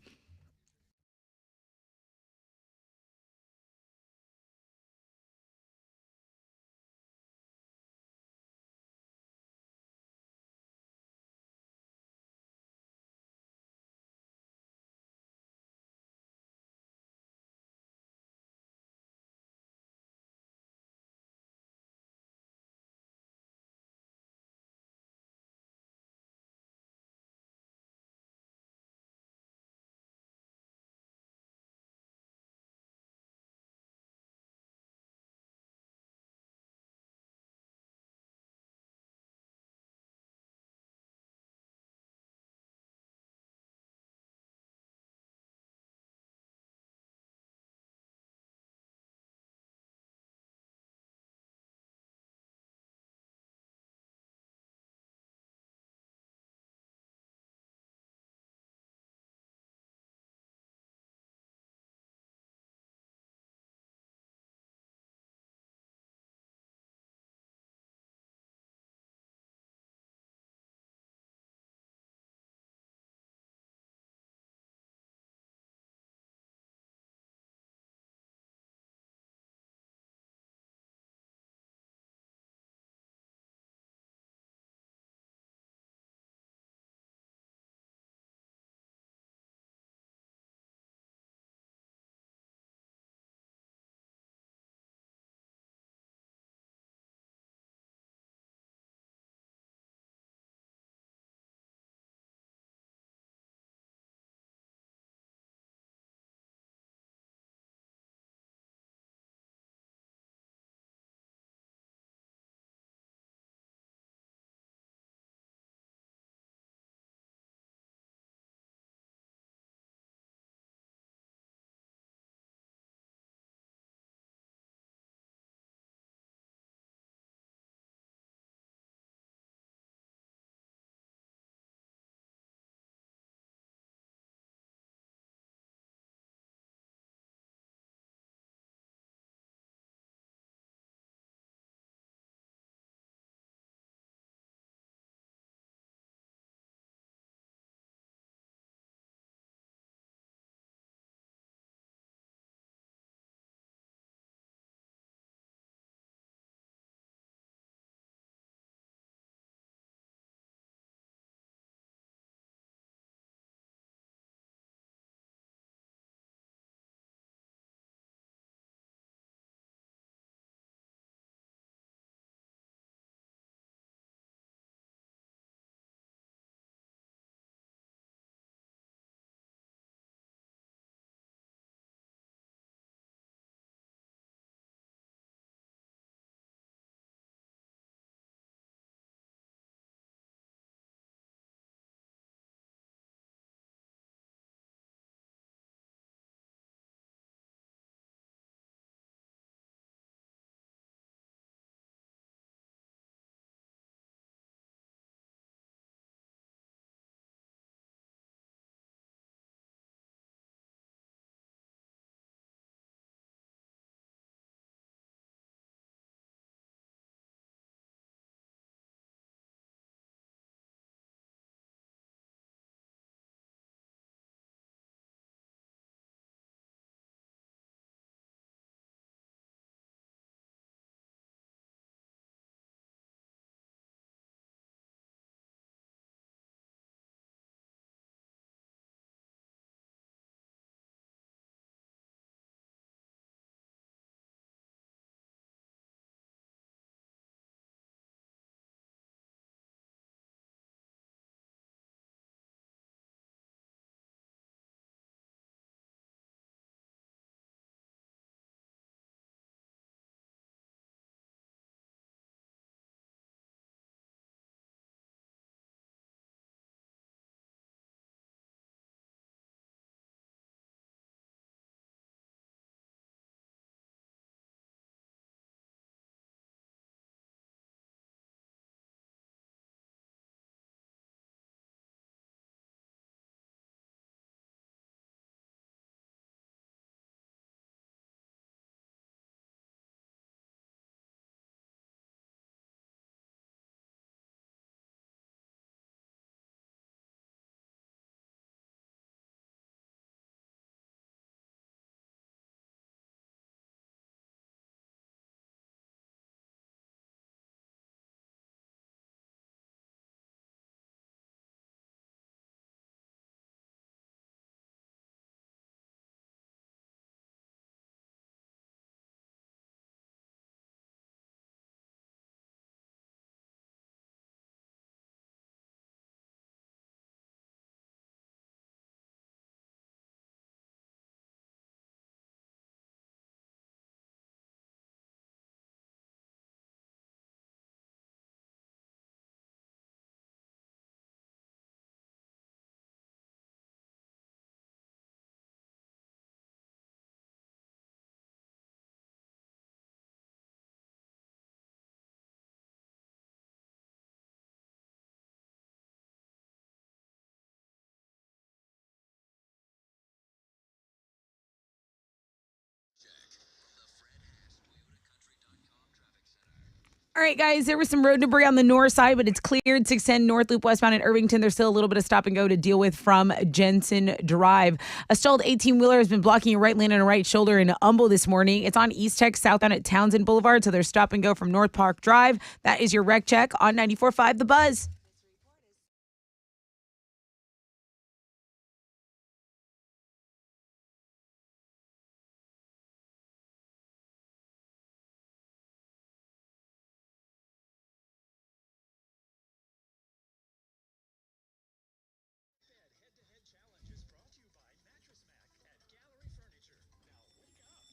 All right, guys, there was some road debris on the north side, but it's cleared. 610 North Loop westbound in Irvington. There's still a little bit of stop and go to deal with from Jensen Drive. A stalled 18-wheeler has been blocking a right lane and a right shoulder in Humble this morning. It's on East Tech southbound at Townsend Boulevard, so there's stop and go from North Park Drive. That is your wreck check on 94.5 The Buzz.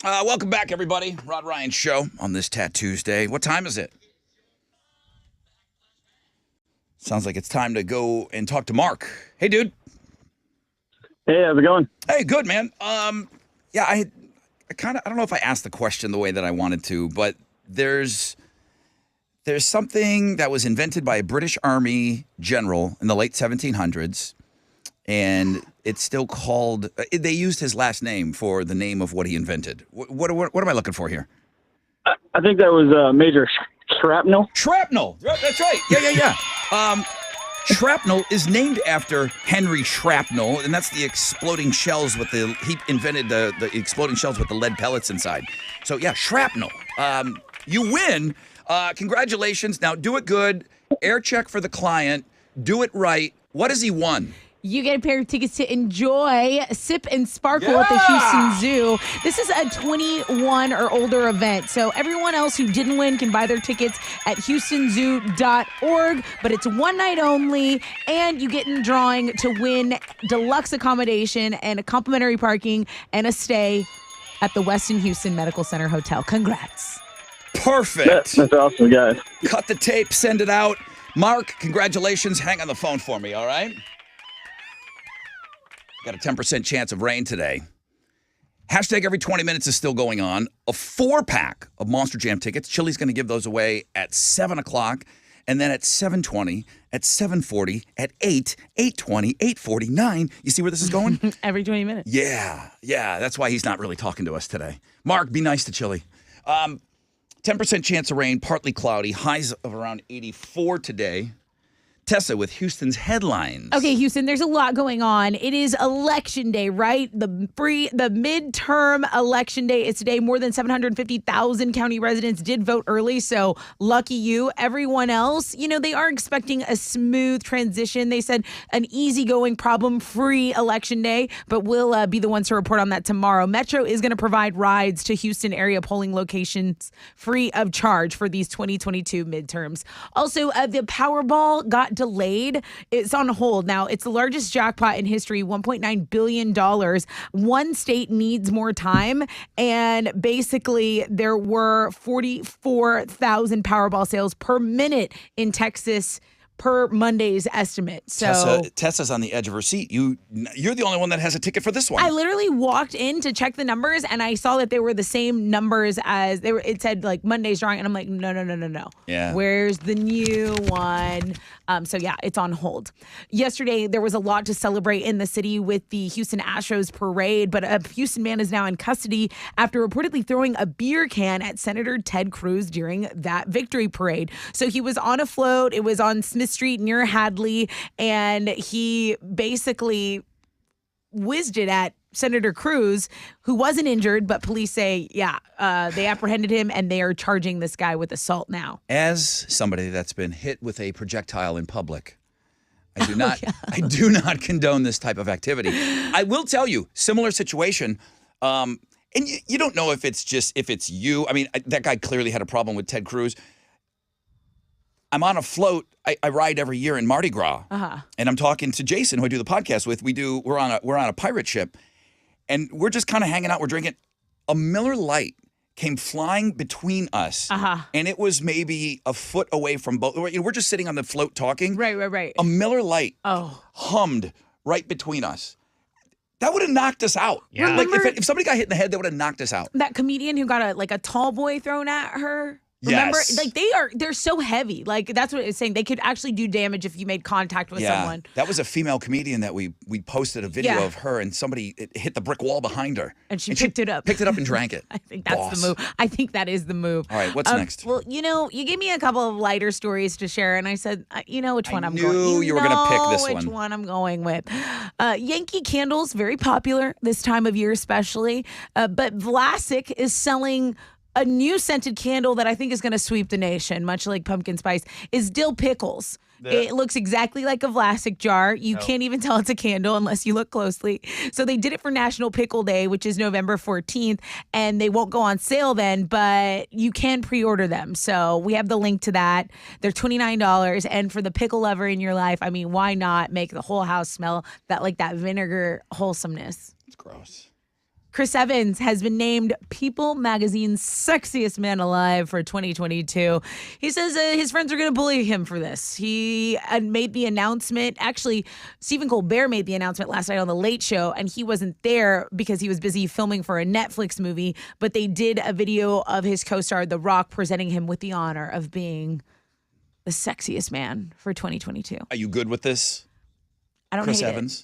Welcome back, everybody. Rod Ryan Show on this Tuesday. What time is it? Sounds like it's time to go and talk to Mark. Hey, dude. Hey, how's it going? Hey, good, man. Yeah, I don't know if I asked the question the way that I wanted to, but there's something that was invented by a British Army general in the late 1700s, and it's still called. They used his last name for the name of what he invented. What am I looking for here? I think that was Major Shrapnel. Shrapnel. That's right. Yeah. Shrapnel is named after Henry Shrapnel, and that's the exploding shells with the. He invented the exploding shells with the lead pellets inside. So yeah, shrapnel. You win. Congratulations. Now do it good. Air check for the client. Do it right. What has he won? You get a pair of tickets to enjoy Sip and Sparkle at the Houston Zoo. This is a 21 or older event, so everyone else who didn't win can buy their tickets at houstonzoo.org, but it's one night only, and you get in drawing to win deluxe accommodation and a complimentary parking and a stay at the Westin Houston Medical Center Hotel. Congrats. Perfect. That's awesome, guys. Cut the tape, send it out. Mark, congratulations. Hang on the phone for me, all right? Got a 10% chance of rain today. Hashtag every 20 minutes is still going on. A 4-pack of Monster Jam tickets. Chili's going to give those away at 7 o'clock, and then at 7:20, at 7:40, at 8, 8:20, 8:49. You see where this is going? Every 20 minutes. Yeah. That's why he's not really talking to us today. Mark, be nice to Chili. 10% chance of rain, partly cloudy. Highs of around 84 today. Tessa with Houston's headlines. Okay, Houston, there's a lot going on. It is election day, right? The midterm election day is today. More than 750,000 county residents did vote early, so lucky you. Everyone else, they are expecting a smooth transition. They said an easygoing, problem-free election day, but we'll be the ones to report on that tomorrow. Metro is going to provide rides to Houston area polling locations free of charge for these 2022 midterms. Also, the Powerball got delayed. It's on hold now. It's the largest jackpot in history, $1.9 billion. One state needs more time, and basically there were 44,000 Powerball sales per minute in Texas per Monday's estimate. So Tessa's on the edge of her seat. You're the only one that has a ticket for this one. I literally walked in to check the numbers, and I saw that they were the same numbers as they were. It said like Monday's drawing, and I'm like, no. Yeah. Where's the new one? So yeah, it's on hold. Yesterday, there was a lot to celebrate in the city with the Houston Astros parade, but a Houston man is now in custody after reportedly throwing a beer can at Senator Ted Cruz during that victory parade. So he was on a float. It was on Smith Street near Hadley, and he basically whizzed it at Senator Cruz, who wasn't injured, but police say, they apprehended him, and they are charging this guy with assault now. As somebody that's been hit with a projectile in public, I do not condone this type of activity. I will tell you, similar situation, and you don't know if it's you. I mean, that guy clearly had a problem with Ted Cruz. I'm on a float. I ride every year in Mardi Gras, and I'm talking to Jason, who I do the podcast with. We're on a pirate ship, and we're just kind of hanging out. We're drinking. A Miller Lite came flying between us, and it was maybe a foot away from both. We're just sitting on the float talking. Right. A Miller Lite hummed right between us. That would have knocked us out. Yeah. Like if somebody got hit in the head, that would have knocked us out. That comedian who got a tall boy thrown at her. Remember, Yes. like they're so heavy. Like that's what it's saying. They could actually do damage if you made contact with someone. That was a female comedian that we posted a video Yeah. of her, and somebody hit the brick wall behind her. And she picked it up. Picked it up and drank it. I think that's Boss. the move. I think that is the move. All right, what's next? Well, you gave me a couple of lighter stories to share, and I said, you know which one I'm knew going. you were gonna pick this which one. one I'm going with. Yankee candles, very popular this time of year, especially. But Vlasic is selling a new scented candle that I think is going to sweep the nation, much like pumpkin spice, is dill pickles. It looks exactly like a Vlasic jar. You can't even tell it's a candle unless you look closely. So they did it for National Pickle Day, which is November 14th, and they won't go on sale then, but you can pre-order them. So we have the link to that. They're $29, and for the pickle lover in your life, I mean, why not make the whole house smell that vinegar wholesomeness? It's gross. Chris Evans has been named People Magazine's sexiest man alive for 2022. He says his friends are going to bully him for this. He made the announcement. Actually, Stephen Colbert made the announcement last night on The Late Show, and he wasn't there because he was busy filming for a Netflix movie. But they did a video of his co-star, The Rock, presenting him with the honor of being the sexiest man for 2022. Are you good with this, I don't Chris hate Evans?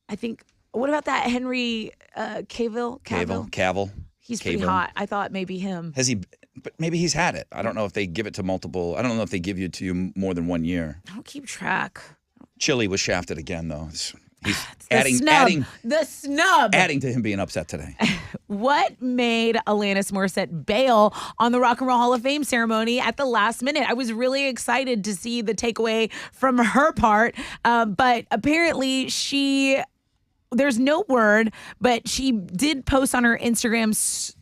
it. I think. What about that Henry Cavill? Cavill. He's pretty Cavill. hot. I thought maybe him. Has he? But maybe he's had it. I don't know if they give it to multiple. I don't know if they give it to you more than 1 year. I don't keep track. Chili was shafted again, though. He's The snub. adding to him being upset today. What made Alanis Morissette bail on the Rock and Roll Hall of Fame ceremony at the last minute? I was really excited to see the takeaway from her part, but apparently there's no word, but she did post on her Instagram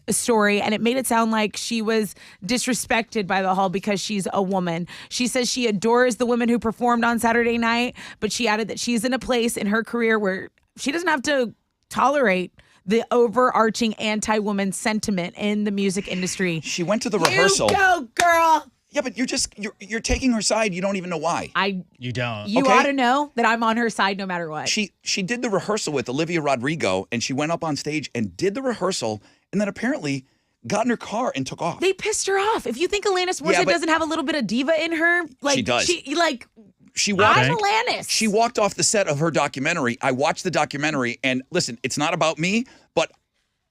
story, and it made it sound like she was disrespected by the hall because she's a woman. She says she adores the women who performed on Saturday night, but she added that she's in a place in her career where she doesn't have to tolerate the overarching anti-woman sentiment in the music industry. She went to the rehearsal. You go, girl. Yeah, but you're taking her side. You don't even know why. You don't. You Okay. ought to know that I'm on her side no matter what. She did the rehearsal with Olivia Rodrigo, and she went up on stage and did the rehearsal, and then apparently got in her car and took off. They pissed her off. If you think Alanis Morissette Yeah, but- doesn't have a little bit of diva in her, like She does. She walked. I'm Alanis. She walked off the set of her documentary. I watched the documentary, and listen, it's not about me, but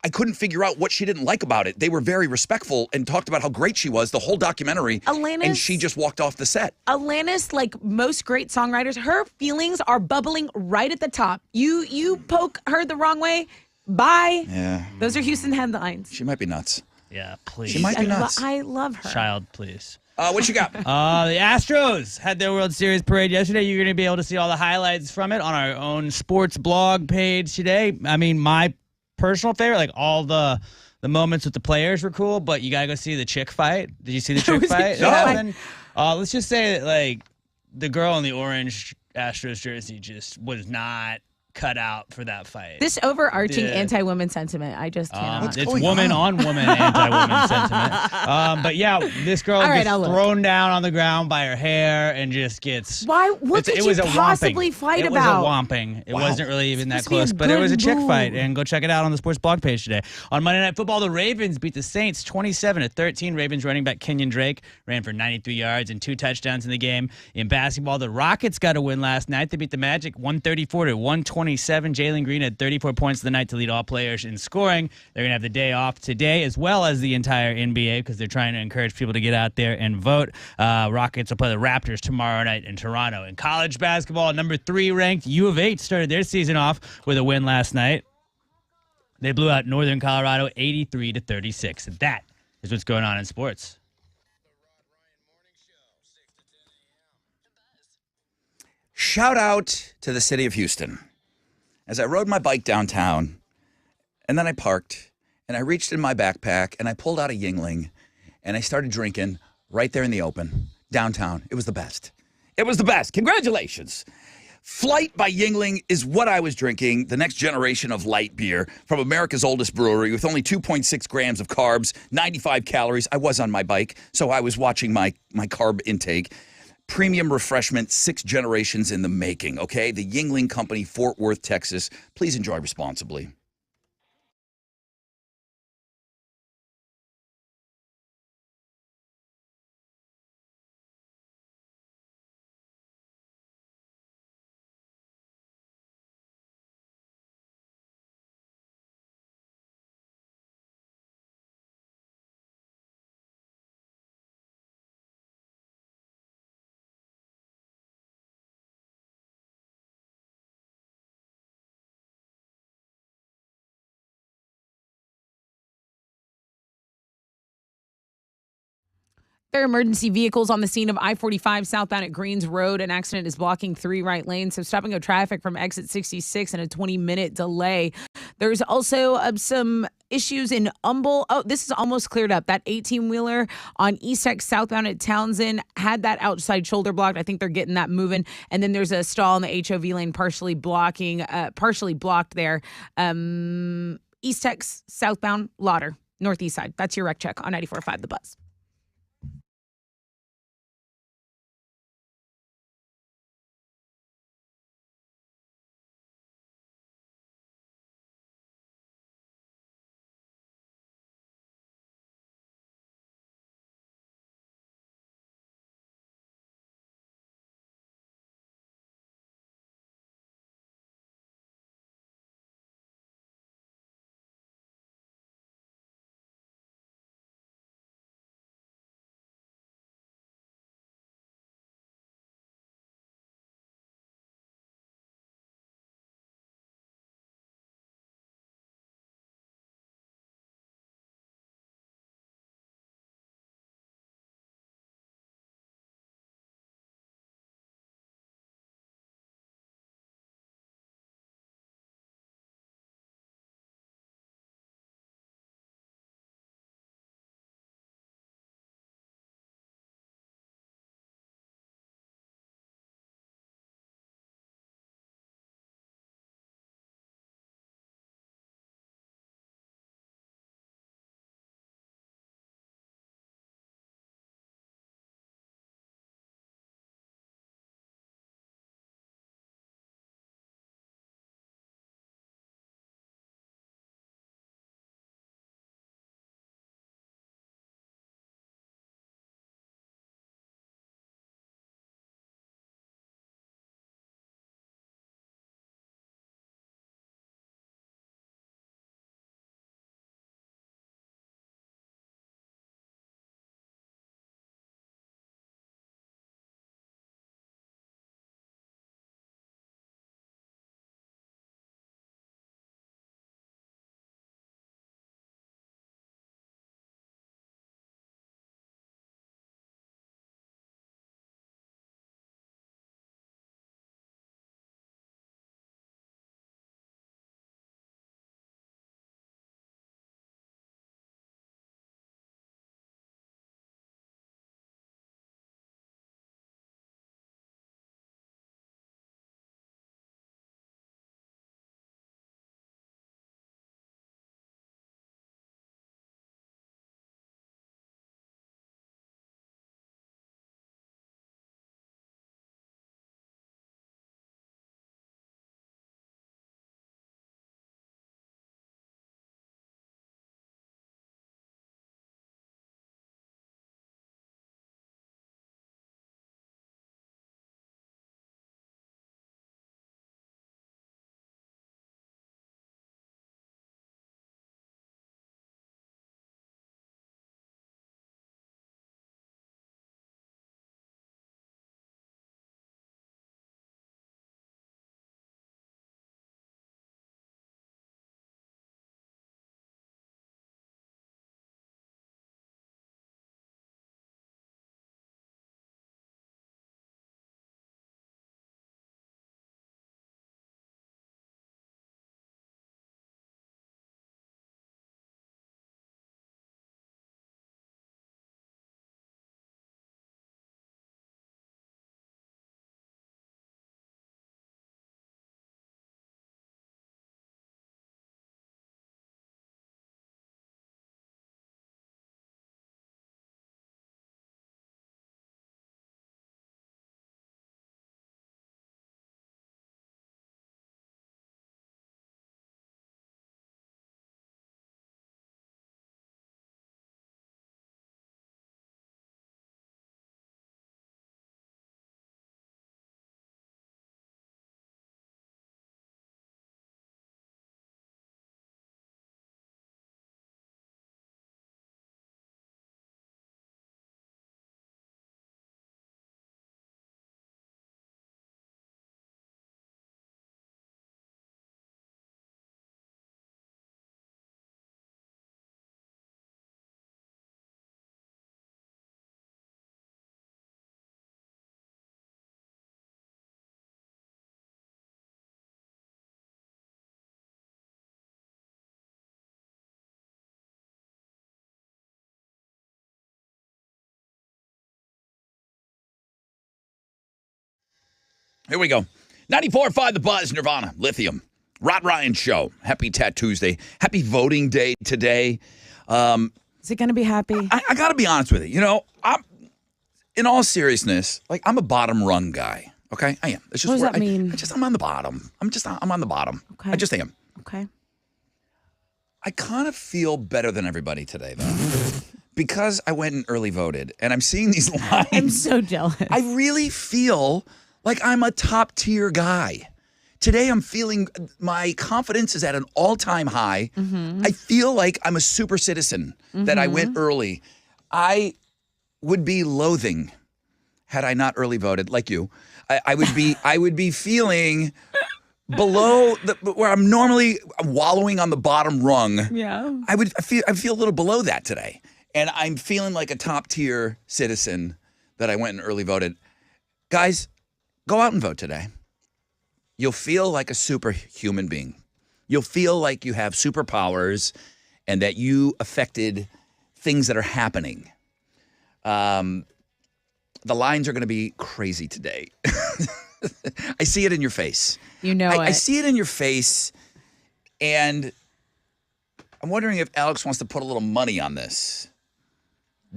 I couldn't figure out what she didn't like about it. They were very respectful and talked about how great she was the whole documentary. And she just walked off the set. Alanis, like most great songwriters, her feelings are bubbling right at the top. You poke her the wrong way, bye. Yeah. Those are Houston headlines. She might be nuts. Yeah, please. She might be nuts. I love her. Child, please. What you got? The Astros had their World Series parade yesterday. You're going to be able to see all the highlights from it on our own sports blog page today. I mean, my personal favorite, like all the moments with the players were cool, but you got to go see the chick fight. Did you see the chick fight? No. that happened? Let's just say that, like, the girl in the orange Astros jersey just was not cut out for that fight. This overarching Yeah. anti-woman sentiment, I just cannot. It's going woman on? woman anti-woman sentiment. But yeah, this girl All right, gets I'll look. thrown down on the ground by her hair and just gets. Why? What could you possibly fight about? It was a whomping. It wasn't really even that supposed to be close, a but it was a good chick boo. fight. And go check it out on the sports blog page today. On Monday Night Football, the Ravens beat the Saints 27-13. Ravens running back Kenyon Drake ran for 93 yards and 2 touchdowns in the game. In basketball, the Rockets got a win last night. They beat the Magic 134-127. Jalen Green had 34 points of the night to lead all players in scoring. They're going to have the day off today, as well as the entire NBA, because they're trying to encourage people to get out there and vote. Rockets will play the Raptors tomorrow night in Toronto. In college basketball, number 3 ranked U of H started their season off with a win last night. They blew out Northern Colorado 83-36. And that is what's going on in sports. Shout out to the city of Houston. As I rode my bike downtown, and then I parked, and I reached in my backpack, and I pulled out a Yingling, and I started drinking right there in the open, downtown. It was the best. It was the best. Congratulations. Flight by Yingling is what I was drinking, the next generation of light beer from America's oldest brewery with only 2.6 grams of carbs, 95 calories. I was on my bike, so I was watching my carb intake. Premium refreshment, 6 generations in the making, okay? The Yingling Company, Fort Worth, Texas. Please enjoy responsibly. There are emergency vehicles on the scene of I-45 southbound at Greens Road. An accident is blocking 3 right lanes, so stopping of traffic from exit 66 and a 20-minute delay. There's also some issues in Humble. Oh, this is almost cleared up. That 18-wheeler on East X southbound at Townsend had that outside shoulder blocked. I think they're getting that moving. And then there's a stall in the HOV lane partially blocked there. East X southbound Lauder, northeast side. That's your wreck check on 94.5 The Buzz. Here we go. 94.5 The Buzz, Nirvana, Lithium. Rod Ryan Show. Happy Tat Tuesday. Happy voting day today. Is it going to be happy? I got to be honest with you. You know, in all seriousness, like I'm a bottom rung guy. Okay, I am. It's just What does where that mean? I'm on the bottom. I'm on the bottom. Okay. I just am. Okay. I kind of feel better than everybody today, though, because I went and early voted, and I'm seeing these lines. I'm so jealous. I really feel like I'm a top tier guy. Today, I'm feeling my confidence is at an all-time high. I feel like I'm a super citizen that I went early. I would be loathing had I not early voted, like you. I would be feeling below where I'm normally wallowing on the bottom rung. Yeah. I feel a little below that today, and I'm feeling like a top tier citizen that I went and early voted. Guys, go out and vote today. You'll feel like a superhuman being. You'll feel like you have superpowers and that you affected things that are happening. The lines are going to be crazy today. I see it in your face. You know I see it in your face, and I'm wondering if Alex wants to put a little money on this.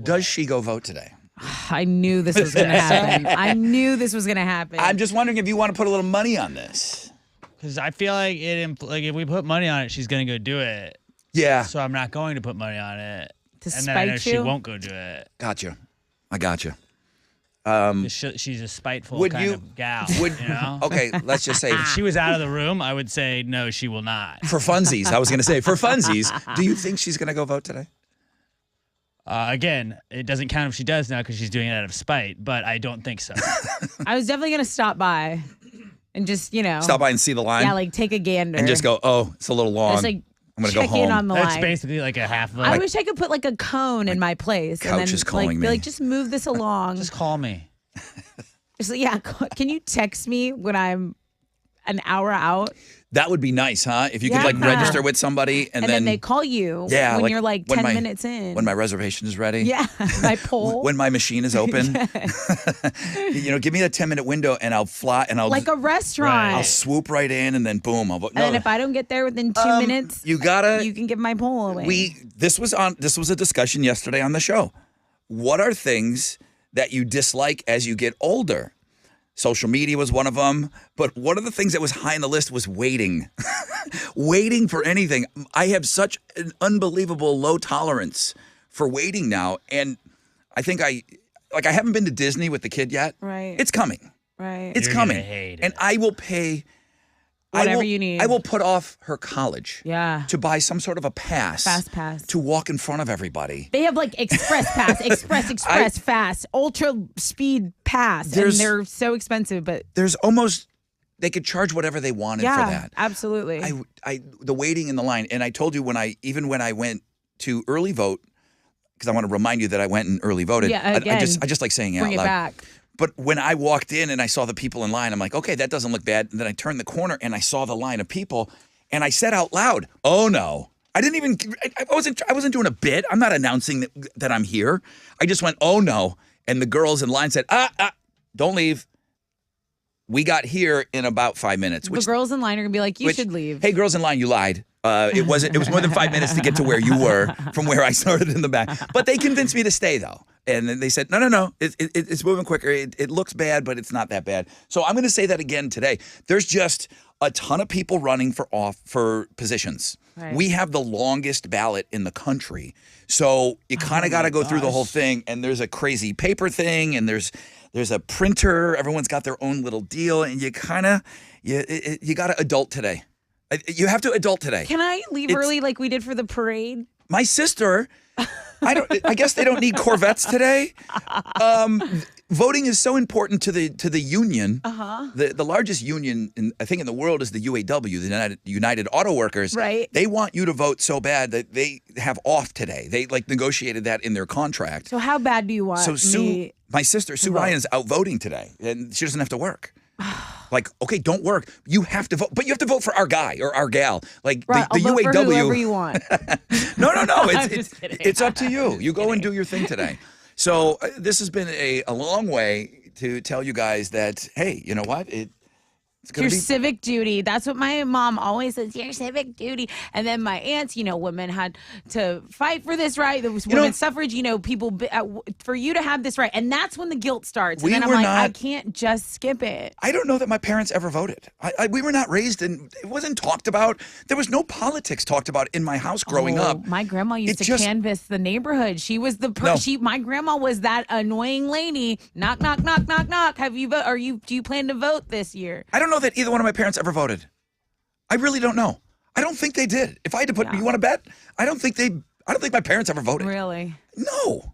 Does she go vote today? I knew this was going to happen. I knew this was going to happen. I'm just wondering if you want to put a little money on this. Because I feel like if we put money on it, she's gonna go do it. Yeah. So I'm not going to put money on it. To and then I know spite she you? won't go do it. Gotcha. I gotcha. She's a spiteful would kind you- of gal. would- you know? Okay, let's just say If she was out of the room, I would say no, she will not. for funsies. I was going to say for funsies. Do you think she's going to go vote today? Again, it doesn't count if she does now because she's doing it out of spite, but I don't think so. I was definitely going to stop by and just, Stop by and see the line Yeah, like take a gander. and just go, oh, it's a little long. Just like I'm going to go check in home. on the That's line. basically like a half of I wish I could put like a cone in my place and couch then is calling like me. be like, just move this along. Just call me. Just like, yeah, can you text me when I'm an hour out? That would be nice, huh? If you could like Yeah. register with somebody and, And then they call you Yeah, when you're like when 10 minutes in. when my reservation is ready. yeah, my poll. When my machine is open. Give me that 10-minute window and I'll fly and I'll like a restaurant. I'll swoop right in and then boom, I'll vote. and then if I don't get there within 2 minutes, you gotta you can give my poll away. this was a discussion yesterday on the show. What are things that you dislike as you get older? Social media was one of them, but one of the things that was high on the list was waiting. Waiting for anything. I have such an unbelievable low tolerance for waiting now, and I think I haven't been to Disney with the kid yet. Right. It's coming. right. It's You're coming. gonna hate it. And I will pay Whatever will- you need. I will put off her college. Yeah. To buy some sort of a pass. Fast pass. To walk in front of everybody. They have like express pass, express, fast, ultra speed pass, and There's- they're so expensive. But There's almost they could charge whatever they wanted yeah, for that. absolutely. The waiting in the line, and I told you when I went to early vote, because I want to remind you that I went and early voted. Yeah, I again, just like saying it bring out it loud. back. But when I walked in and I saw the people in line, I'm like, okay, that doesn't look bad. And then I turned the corner and I saw the line of people, and I said out loud, "Oh no!" I didn't even. I wasn't doing a bit. I'm not announcing that I'm here. I just went, "Oh no!" And the girls in line said, don't leave. We got here in about 5 minutes. The girls in line are gonna be like, "You should leave." Hey, girls in line, you lied. It was more than 5 minutes to get to where you were from where I started in the back. But they convinced me to stay though, and then they said, no, it's moving quicker. It looks bad, but it's not that bad. So I'm going to say that again today. There's just a ton of people running for positions. Right. We have the longest ballot in the country, so you kind of got to go through the whole thing. And there's a crazy paper thing, and there's a printer. Everyone's got their own little deal, and you got to adult today. You have to adult today. Can I leave early like we did for the parade? My sister, I guess they don't need Corvettes today. Voting is so important to the union. The largest union I think in the world is the UAW, the United Auto Workers. Right. They want you to vote so bad that they have off today. They negotiated that in their contract. So how bad do you want So me? my sister, Sue vote? Ryan, is out voting today, and she doesn't have to work. Like, okay, don't work. You have to vote, but you have to vote for our guy or our gal. Like Right, the I'll vote for UAW. whoever you want. No. I'm just kidding. It's up to you. You go and do your thing today. So this has been a long way to tell you guys that, hey, you know what? Your civic duty. That's what my mom always says, your civic duty. And then my aunts, women had to fight for this right. There was women's suffrage, people, for you to have this right. And that's when the guilt starts. And then I'm like, I can't just skip it. I don't know that my parents ever voted. We were not raised in, it wasn't talked about. There was no politics talked about in my house growing up. My grandma used to canvass the neighborhood. She was my grandma was that annoying lady. Knock, knock, knock, knock, knock. Have you do you plan to vote this year? I don't know that either one of my parents ever voted. I really don't know. I don't think they did. If I had to put, you want to bet? I don't think my parents ever voted. Really? No.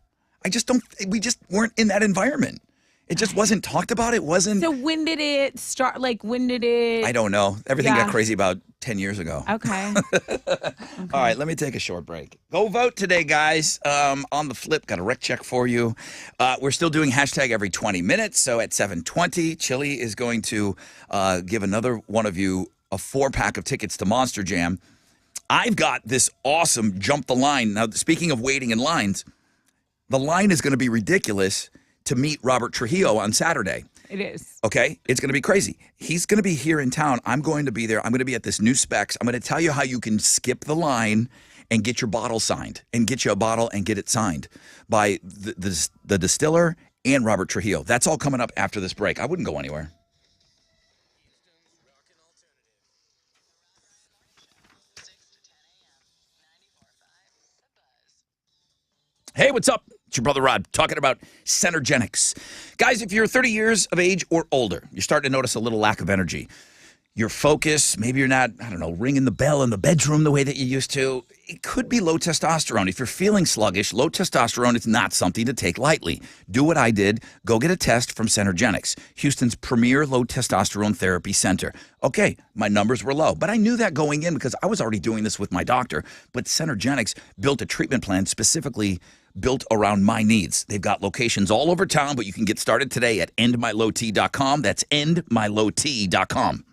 We just weren't in that environment. It just wasn't talked about. It wasn't. So when did it start? When did it? I don't know. Everything got crazy about 10 years ago. Okay. All right, let me take a short break. Go vote today, guys. On the flip, got a rec check for you. We're still doing hashtag every 20 minutes. So at 7:20, Chili is going to give another one of you a 4-pack of tickets to Monster Jam. I've got this awesome jump the line. Now, speaking of waiting in lines, the line is going to be ridiculous to meet Robert Trujillo on Saturday. It is. Okay? It's going to be crazy. He's going to be here in town. I'm going to be there. I'm going to be at this new Specs. I'm going to tell you how you can skip the line and get your bottle signed and get you a bottle and get it signed by the distiller and Robert Trujillo. That's all coming up after this break. I wouldn't go anywhere. Hey, what's up? It's your brother Rod talking about Centergenics. Guys, if you're 30 years of age or older, you're starting to notice a little lack of energy. Your focus, maybe you're not, ringing the bell in the bedroom the way that you used to. It could be low testosterone. If you're feeling sluggish, low testosterone is not something to take lightly. Do what I did. Go get a test from Centergenics, Houston's premier low testosterone therapy center. Okay, my numbers were low, but I knew that going in because I was already doing this with my doctor. But Centergenics built a treatment plan specifically built around my needs. They've got locations all over town, but you can get started today at endmylowt.com. That's endmylowt.com.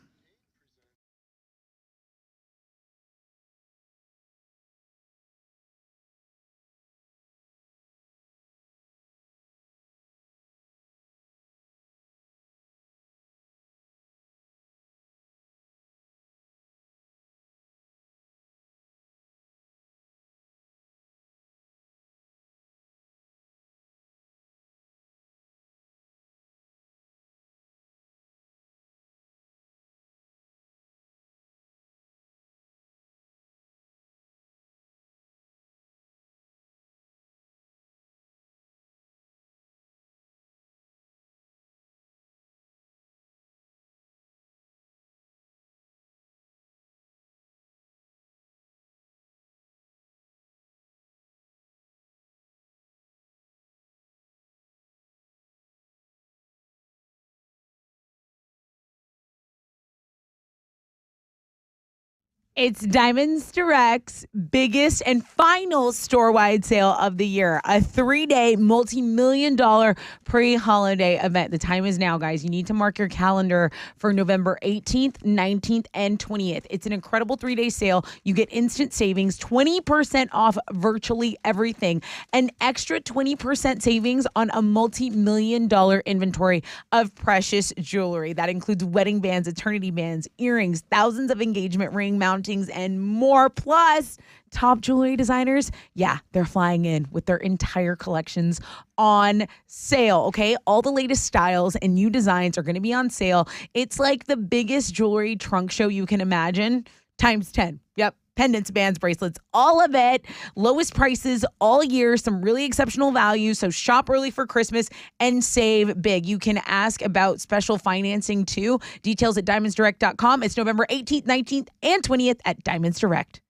It's Diamonds Direct's biggest and final store-wide sale of the year, a 3-day multi-million-dollar pre-holiday event. The time is now, guys. You need to mark your calendar for November 18th, 19th, and 20th. It's an incredible 3-day sale. You get instant savings, 20% off virtually everything, an extra 20% savings on a multi-million-dollar inventory of precious jewelry. That includes wedding bands, eternity bands, earrings, thousands of engagement ring mountings, and more. Plus, top jewelry designers, they're flying in with their entire collections on sale, okay? All the latest styles and new designs are going to be on sale. It's like the biggest jewelry trunk show you can imagine, times 10. Yep. Pendants, bands, bracelets, all of it. Lowest prices all year, some really exceptional value. So shop early for Christmas and save big. You can ask about special financing too. Details at diamondsdirect.com. It's November 18th, 19th, and 20th at Diamonds Direct.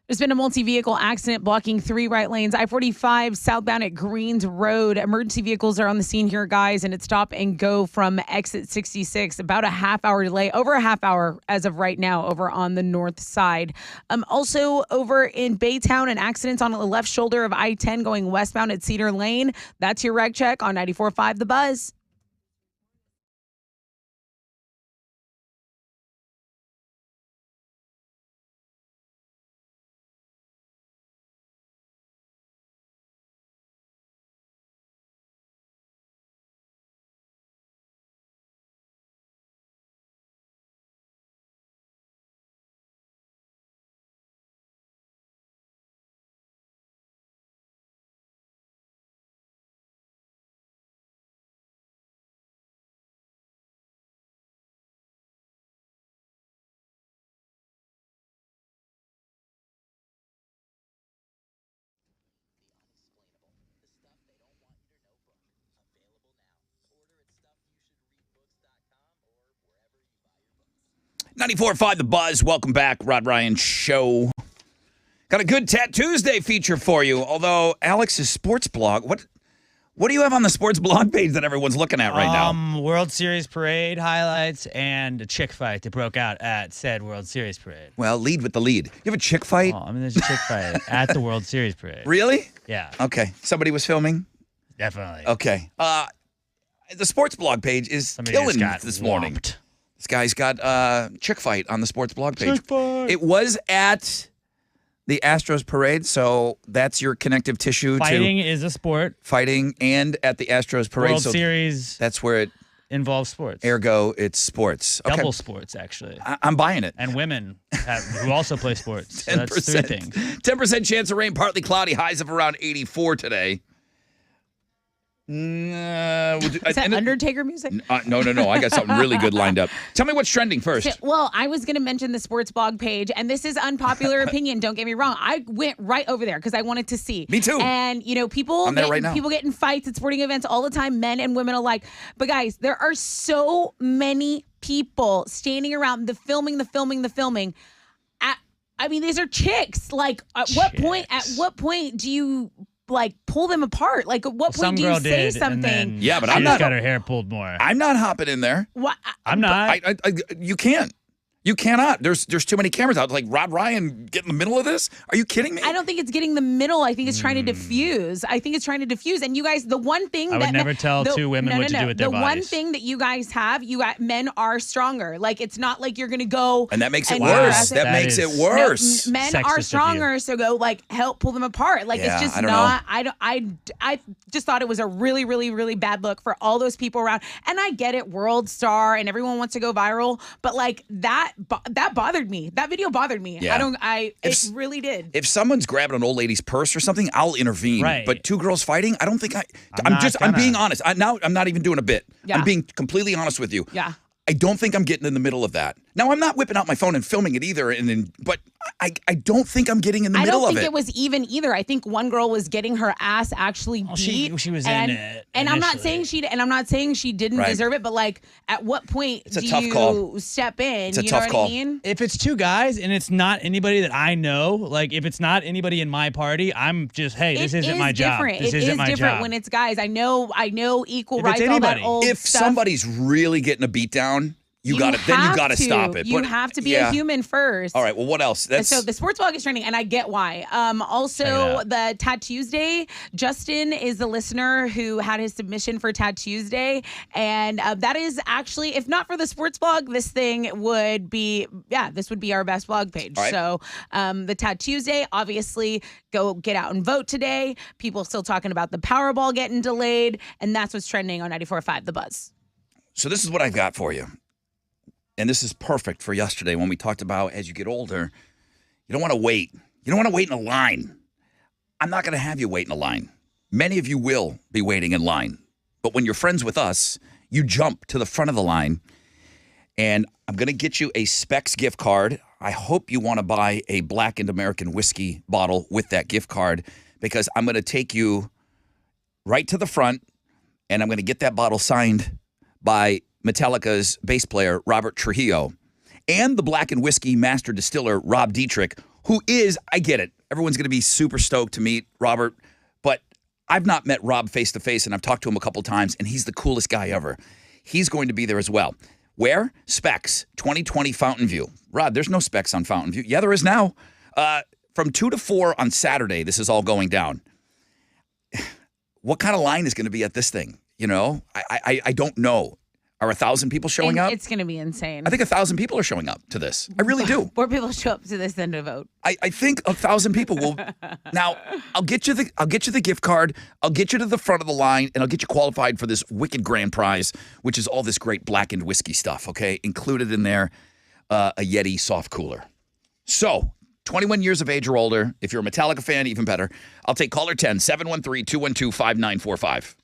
There's been a multi-vehicle accident blocking 3 right lanes. I-45 southbound at Greens Road. Emergency vehicles are on the scene here, guys, and it's stop and go from exit 66. About a half-hour delay, over a half hour as of right now, over on the north side. Also, over in Baytown, an accident on the left shoulder of I-10 going westbound at Cedar Lane. That's your wreck check on 94.5 The Buzz. .94.5 The Buzz. Welcome back, Rod Ryan Show. Got a good Tattoos Day feature for you. Although Alex's sports blog, what do you have on the sports blog page that everyone's looking at right now? World Series parade highlights and a chick fight that broke out at said World Series parade. Well, lead with the lead. You have a chick fight? Oh, I mean, there's a chick fight at the World Series parade. Really? Yeah, Okay. Somebody was filming? definitely. Okay. The sports blog page is Somebody just killing got this morning. whomped. This guy's got chick fight on the sports blog page. Chick fight. It was at the Astros parade, so that's your connective tissue Fighting to is a sport. fighting and at the Astros parade. World so Series that's where it, involves sports. ergo, it's sports. Okay. Double sports, actually. I'm buying it. And women who also play sports. So that's 3 things. 10% chance of rain, partly cloudy, highs of around 84 today. Is that Undertaker music? No. I got something really good lined up. Tell me what's trending first. Well, I was going to mention the sports blog page, and this is unpopular opinion. Don't get me wrong. I went right over there because I wanted to see. Me too. And people I'm there right now. people get in fights at sporting events all the time, men and women alike. But guys, there are so many people standing around the filming. These are chicks. Like, at what point do you pull them apart? Like, at what point do you say something? Yeah, but she I'm just not. got her hair pulled more. I'm not hopping in there. What? I'm not. You can't. You cannot. There's too many cameras out. Like Rod Ryan get in the middle of this? Are you kidding me? I don't think it's getting the middle. I think it's trying to diffuse. And you guys, the one thing I would never tell two women what to do with their bodies. The one thing that you guys have, men are stronger. Like, it's not like you're going to go. And that makes it worse. That makes it worse. Men are stronger, so go help pull them apart. Like, it's just I don't not. know. I just thought it was a really, really, really bad look for all those people around. And I get it, World Star, and everyone wants to go viral, but that bothered me. That video bothered me. Yeah. It really did. If someone's grabbing an old lady's purse or something, I'll intervene. Right. But two girls fighting, I don't think I'm I'm being honest. I'm not even doing a bit. Yeah. I'm being completely honest with you. Yeah. I don't think I'm getting in the middle of that. Now, I'm not whipping out my phone and filming it either, but I don't think I'm getting in the middle of it. I don't think it was even either. I think one girl was getting her ass actually beat. She was in it. And I'm not saying she didn't deserve it, but at what point do you step in? It's a you tough know call. what I mean? If it's two guys and it's not anybody that I know, like if it's not anybody in my party, I'm just, hey, this isn't my job. This isn't my job. It is different when it's guys. I know equal If rights, it's all that anybody. old If stuff. somebody's really getting a beat down, you got to stop it. You have to be a human first. All right. Well, what else? So the sports blog is trending, and I get why. Also, the Tattoos Day. Justin is the listener who had his submission for Tattoos Day, and that is actually, if not for the sports blog, this would be our best blog page. Right. So the Tattoos Day, obviously, go get out and vote today. People still talking about the Powerball getting delayed, and that's what's trending on 94.5 The Buzz. So this is what I've got for you. And this is perfect for yesterday when we talked about as you get older, you don't want to wait. You don't want to wait in a line. I'm not going to have you wait in a line. Many of you will be waiting in line. But when you're friends with us, you jump to the front of the line. And I'm going to get you a Specs gift card. I hope you want to buy a Blackened American whiskey bottle with that gift card, because I'm going to take you right to the front and I'm going to get that bottle signed by Metallica's bass player, Robert Trujillo, and the Blackened Whiskey master distiller, Rob Dietrich, who is, I get it. Everyone's going to be super stoked to meet Robert, but I've not met Rob face to face, and I've talked to him a couple times, and he's the coolest guy ever. He's going to be there as well. Where? Specs, 2020 Fountain View. Rod, there's no Specs on Fountain View. Yeah, there is now. From 2 to 4 on Saturday, this is all going down. What kind of line is going to be at this thing? You know, I don't know. Are 1,000 people showing up? It's going to be insane. I think 1,000 people are showing up to this. I really do. More people show up to this than to vote. I think 1,000 people will. Now, I'll get you the gift card. I'll get you to the front of the line, and I'll get you qualified for this wicked grand prize, which is all this great blackened whiskey stuff. Okay, included in there, a Yeti soft cooler. So, 21 years of age or older. If you're a Metallica fan, even better. I'll take caller 10, 713-212-5945.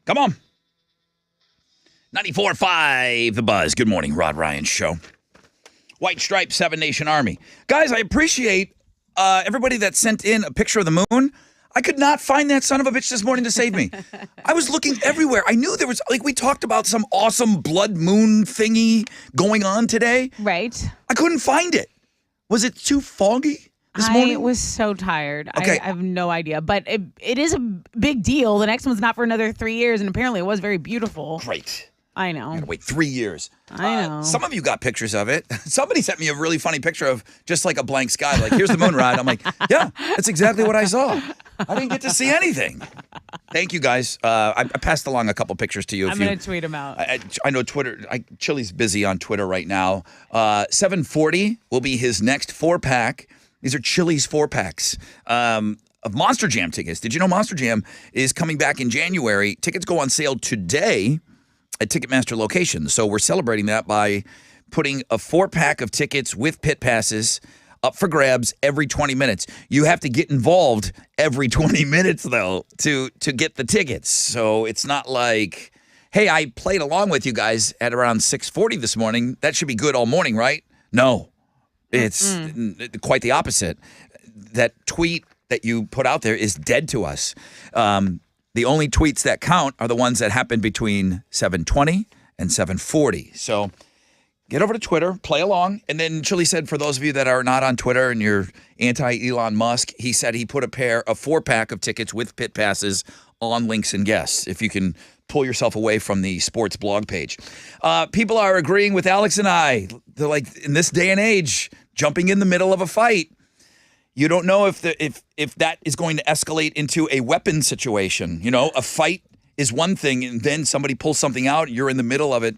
Come on. 94.5 The Buzz. Good morning, Rod Ryan Show. White Stripe, 7 Nation Army. Guys, I appreciate everybody that sent in a picture of the moon. I could not find that son of a bitch this morning to save me. I was looking everywhere. I knew there was, like, we talked about some awesome blood moon thingy going on today. Right. I couldn't find it. Was it too foggy this morning? I was so tired. Okay. I have no idea. But it is a big deal. The next one's not for another 3 years, and apparently it was very beautiful. Great. I know. Gotta wait 3 years. I know. Some of you got pictures of it. Somebody sent me a really funny picture of just like a blank sky. Like, here's the moon ride. I'm like, yeah, that's exactly what I saw. I didn't get to see anything. Thank you, guys. I passed along a couple pictures to you. I'm going to tweet them out. I know Twitter. Chili's busy on Twitter right now. 740 will be his next 4-pack. These are Chili's 4-packs. Of Monster Jam tickets. Did you know Monster Jam is coming back in January? Tickets go on sale today at Ticketmaster locations. So we're celebrating that by putting a 4-pack of tickets with pit passes up for grabs every 20 minutes. You have to get involved every 20 minutes, though, to get the tickets. So it's not like, hey, I played along with you guys at around 6:40 this morning. That should be good all morning, right? No. It's quite the opposite. That tweet that you put out there is dead to us. The only tweets that count are the ones that happen between 7:20 and 7:40. So get over to Twitter, play along. And then Chili said, for those of you that are not on Twitter and you're anti-Elon Musk, he said he put a 4-pack of tickets with pit passes on Links and Guests, if you can pull yourself away from the sports blog page. People are agreeing with Alex and I. They're like, in this day and age, jumping in the middle of a fight, you don't know if that is going to escalate into a weapon situation. You know, a fight is one thing, and then somebody pulls something out, you're in the middle of it.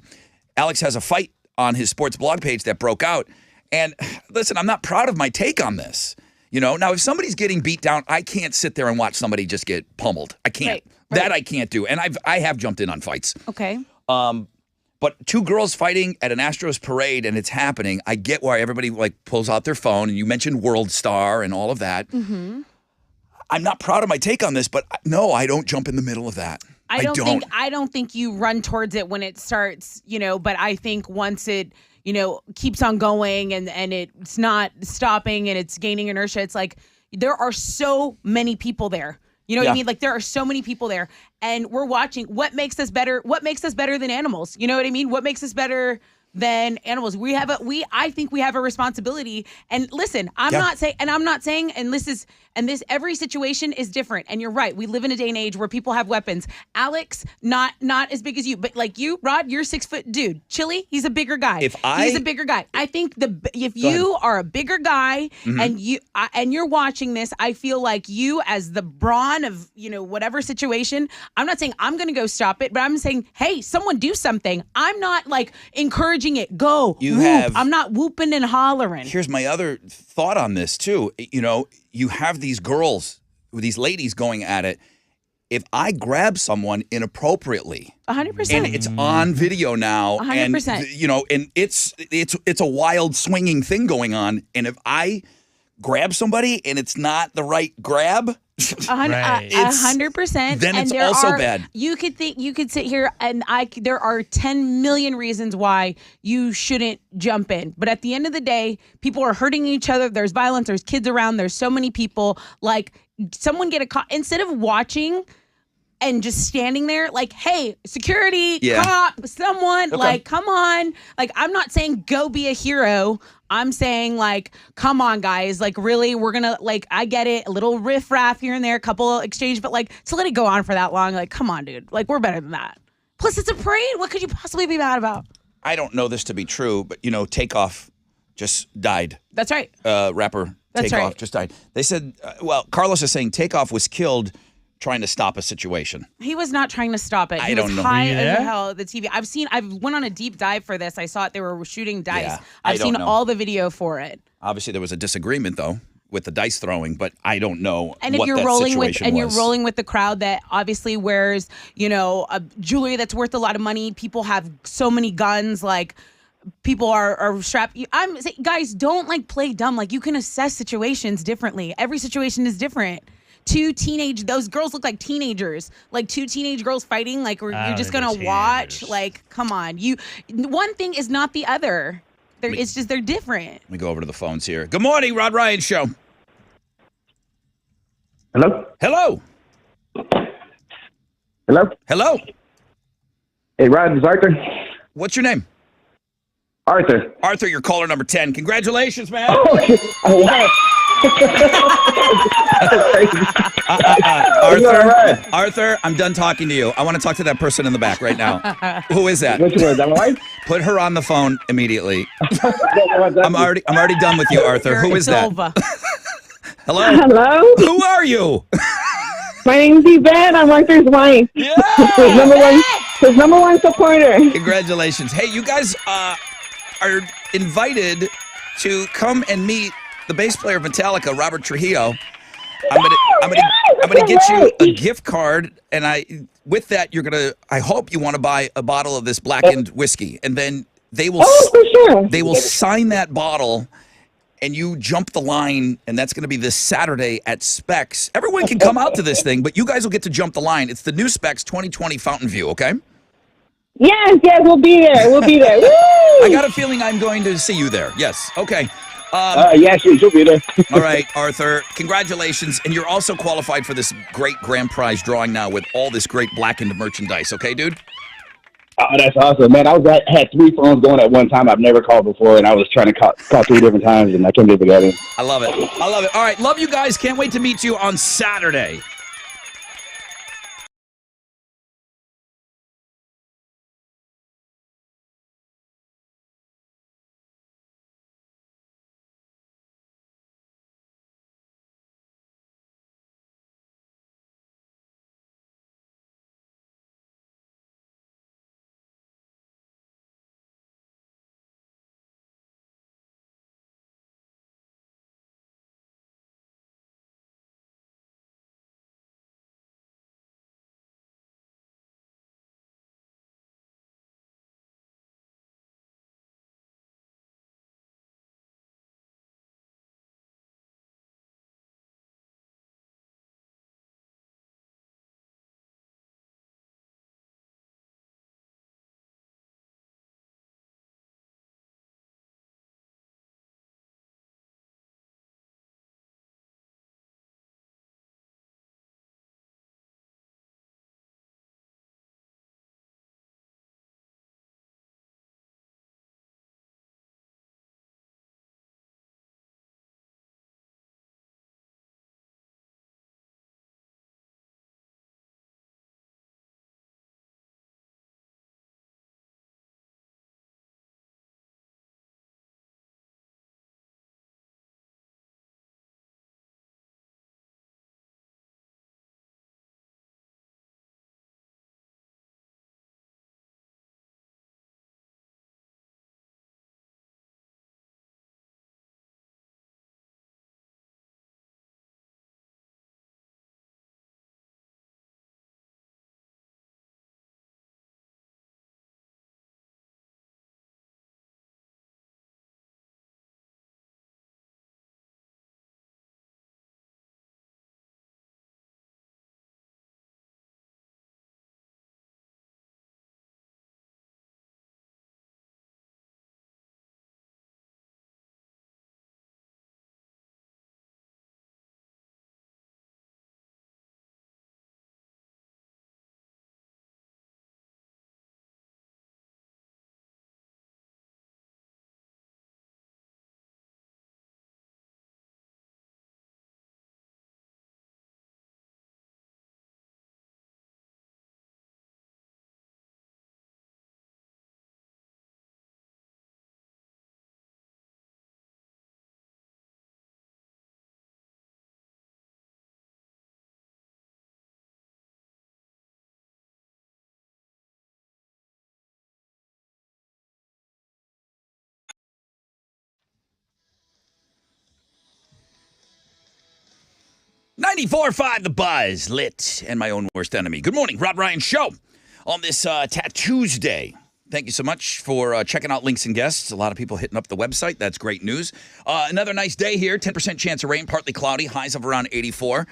Alex has a fight on his sports blog page that broke out. And listen, I'm not proud of my take on this. You know, now if somebody's getting beat down, I can't sit there and watch somebody just get pummeled. I can't. Right. That I can't do. And I have jumped in on fights. Okay. But two girls fighting at an Astros parade and it's happening, I get why everybody like pulls out their phone, and you mentioned World Star and all of that. Mm-hmm. I'm not proud of my take on this, but no, I don't jump in the middle of that. I don't think you run towards it when it starts, you know, but I think once it, you know, keeps on going and it's not stopping and it's gaining inertia, it's like there are so many people there. You know what I mean? Like there are so many people there, and we're watching. What makes us better? What makes us better than animals? You know what I mean? What makes us better than animals? I think we have a responsibility. And listen, I'm not saying, every situation is different. And you're right. We live in a day and age where people have weapons. Alex, not as big as you, but like you, Rod, you're 6-foot dude. Chili, he's a bigger guy. He's a bigger guy. I think if you are a bigger guy and you're watching this, I feel like you as the brawn of, you know, whatever situation, I'm not saying I'm going to go stop it, but I'm saying, hey, someone do something. I'm not like encouraging it. Go. I'm not whooping and hollering. Here's my other thought on this too. You know, you have these girls, these ladies going at it. If I grab someone inappropriately, 100%, and it's on video now, 100%, and you know, and it's a wild swinging thing going on, and if I grab somebody and it's not the right grab, 100%. Then it's also bad. You could sit here and there are 10 million reasons why you shouldn't jump in. But at the end of the day, people are hurting each other. There's violence. There's kids around. There's so many people. Like, someone get a call instead of watching and just standing there like, hey, security, cop, someone, like, come on. Like, I'm not saying go be a hero. I'm saying, like, come on, guys. Like, really, we're going to, like, I get it. A little riff-raff here and there, a couple exchange, but, like, to let it go on for that long, like, come on, dude. Like, we're better than that. Plus, it's a parade. What could you possibly be mad about? I don't know this to be true, but, you know, Takeoff just died. That's right. Rapper Takeoff just died. They said, Carlos is saying Takeoff was killed trying to stop a situation. He was not trying to stop it. I don't know. High as hell, the TV. I've went on a deep dive for this. I saw it. They were shooting dice. Yeah, I've seen all the video for it. Obviously, there was a disagreement though with the dice throwing, but I don't know. And if you're rolling with the crowd that obviously wears, you know, a jewelry that's worth a lot of money. People have so many guns. Like, people are strapped. I'm saying, guys, don't like play dumb. Like, you can assess situations differently. Every situation is different. Those girls look like teenagers, like two teenage girls fighting. Like, you're just gonna watch. Like, come on, one thing is not the other. It's just they're different. Let me go over to the phones here. Good morning, Rod Ryan Show. Hello? Hello. Hello? Hello. Hey, Rod, this is Arthur. What's your name? Arthur. Arthur, you're caller number 10. Congratulations, man. Oh, wow. Arthur, I'm done talking to you. I want to talk to that person in the back right now. Who is that? Which one? Is that my wife? Put her on the phone immediately. I'm already done with you, Arthur. Who is that? Hello? Hello? Who are you? My name's Yvette. I'm Arthur's wife. Yeah! His number one supporter. Congratulations. Hey, you guys are invited to come and meet the bass player of Metallica, Robert Trujillo. I'm gonna get you a gift card, and with that I hope you want to buy a bottle of this blackened whiskey, and then they will for sure. they will sign that bottle, and you jump the line, and that's going to be this Saturday at Specs. Everyone can come out to this thing, but you guys will get to jump the line. It's the new Specs 2020 Fountain View, okay? Yes, we'll be there. Woo! I got a feeling I'm going to see you there. Yes, okay. Yes, she'll be there. All right, Arthur, congratulations. And you're also qualified for this great grand prize drawing now with all this great blackened merchandise, okay, dude? Oh, that's awesome, man. Had 3 phones going at one time. I've never called before, and I was trying to call 3 different times, and I couldn't get together. I love it. All right, love you guys. Can't wait to meet you on Saturday. .94.5 The Buzz, lit, and my own worst enemy. Good morning, Rob Ryan Show on this Tattoos Day. Thank you so much for checking out Links and Guests. A lot of people hitting up the website. That's great news. Another nice day here. 10% chance of rain, partly cloudy, highs of around 84.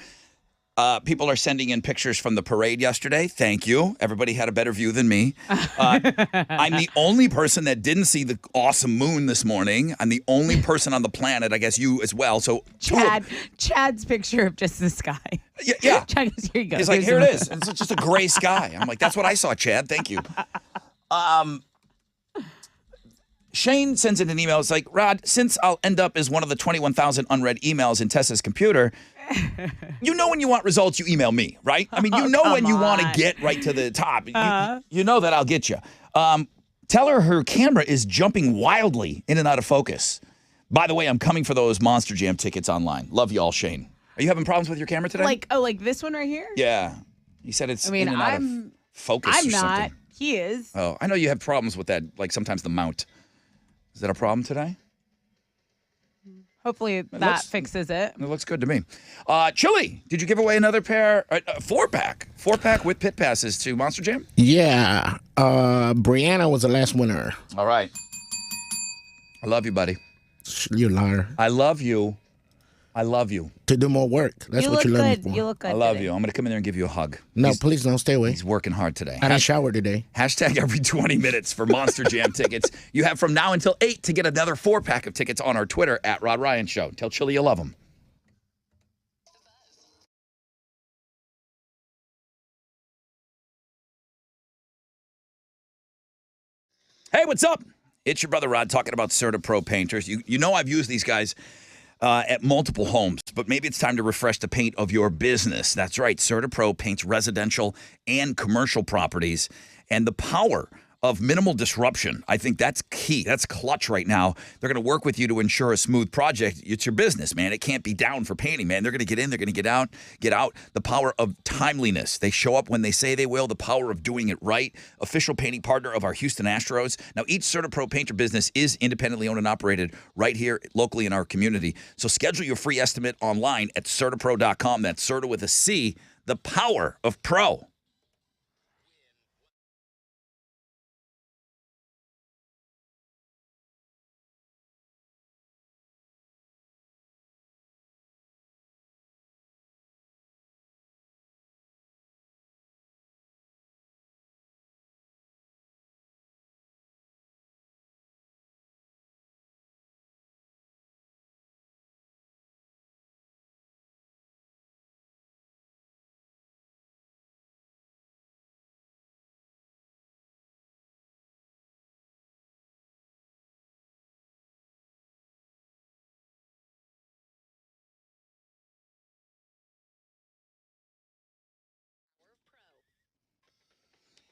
People are sending in pictures from the parade yesterday. Thank you. Everybody had a better view than me. I'm the only person that didn't see the awesome moon this morning. I'm the only person on the planet, I guess you as well. So Chad's picture of just the sky. Yeah. Chad goes, here you go. He's like, here it is. It's just a gray sky. I'm like, that's what I saw, Chad. Thank you. Shane sends in an email. It's like, Rod, since I'll end up as one of the 21,000 unread emails in Tessa's computer, you know when you want results, you email me, right? I mean, you know when you want to get right to the top. You know that I'll get you. Tell her camera is jumping wildly in and out of focus. By the way, I'm coming for those Monster Jam tickets online. Love you all, Shane. Are you having problems with your camera today? Like this one right here? Yeah. He said it's in and out of focus I'm or not. something. He is. Oh, I know you have problems with that, like sometimes the mount. Is that a problem today? Hopefully that fixes it. It looks good to me. Chili, did you give away another pair, 4-pack? 4-pack with pit passes to Monster Jam? Yeah. Brianna was the last winner. All right. I love you, buddy. You liar. I love you. I love you. To do more work. That's what you love me for. You look good. I love today. you. I'm going to come in there and give you a hug. No, please don't stay away. He's working hard today. I didn't shower today. Hashtag every 20 minutes for Monster Jam tickets. You have from now until 8 to get another 4-pack of tickets on our Twitter at Rod Ryan Show. Tell Chili you love him. Hey, what's up? It's your brother Rod talking about CertaPro painters. You know I've used these guys at multiple homes, but maybe it's time to refresh the paint of your business. That's right. CertaPro paints residential and commercial properties, and the power of minimal disruption, I think that's key. That's clutch right now. They're going to work with you to ensure a smooth project. It's your business, man. It can't be down for painting, man. They're going to get in, they're going to get out. The power of timeliness. They show up when they say they will. The power of doing it right. Official painting partner of our Houston Astros. Now, each CertaPro painter business is independently owned and operated right here locally in our community. So schedule your free estimate online at CertaPro.com. That's Certa with a C. The power of pro.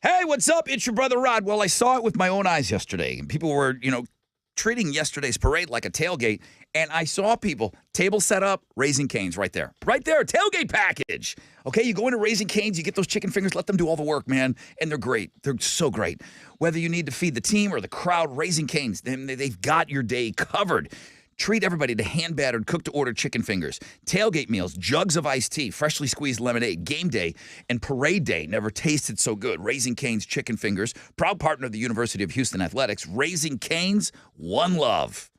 Hey, what's up? It's your brother Rod. Well, I saw it with my own eyes yesterday. People were, treating yesterday's parade like a tailgate. And I saw people, table set up, Raising Cane's right there. Right there, tailgate package. Okay, you go into Raising Cane's, you get those chicken fingers, let them do all the work, man. And they're great. They're so great. Whether you need to feed the team or the crowd, Raising Cane's, they've got your day covered. Treat everybody to hand-battered, cooked-to-order chicken fingers, tailgate meals, jugs of iced tea, freshly squeezed lemonade, game day, and parade day never tasted so good. Raising Cane's Chicken Fingers, proud partner of the University of Houston Athletics. Raising Cane's, one love.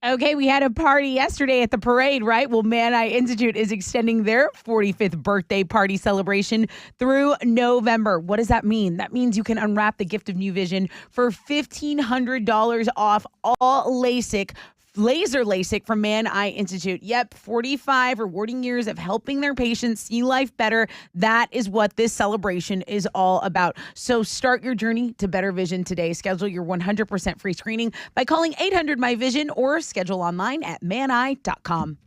Okay, we had a party yesterday at the parade, right? Well, Man Eye Institute is extending their 45th birthday party celebration through November. What does that mean? That means you can unwrap the gift of new vision for $1,500 off all LASIK laser LASIK from Man Eye Institute. Yep, 45 rewarding years of helping their patients see life better. That is what this celebration is all about. So start your journey to better vision today. Schedule your 100% free screening by calling 800 My Vision or schedule online at maneye.com.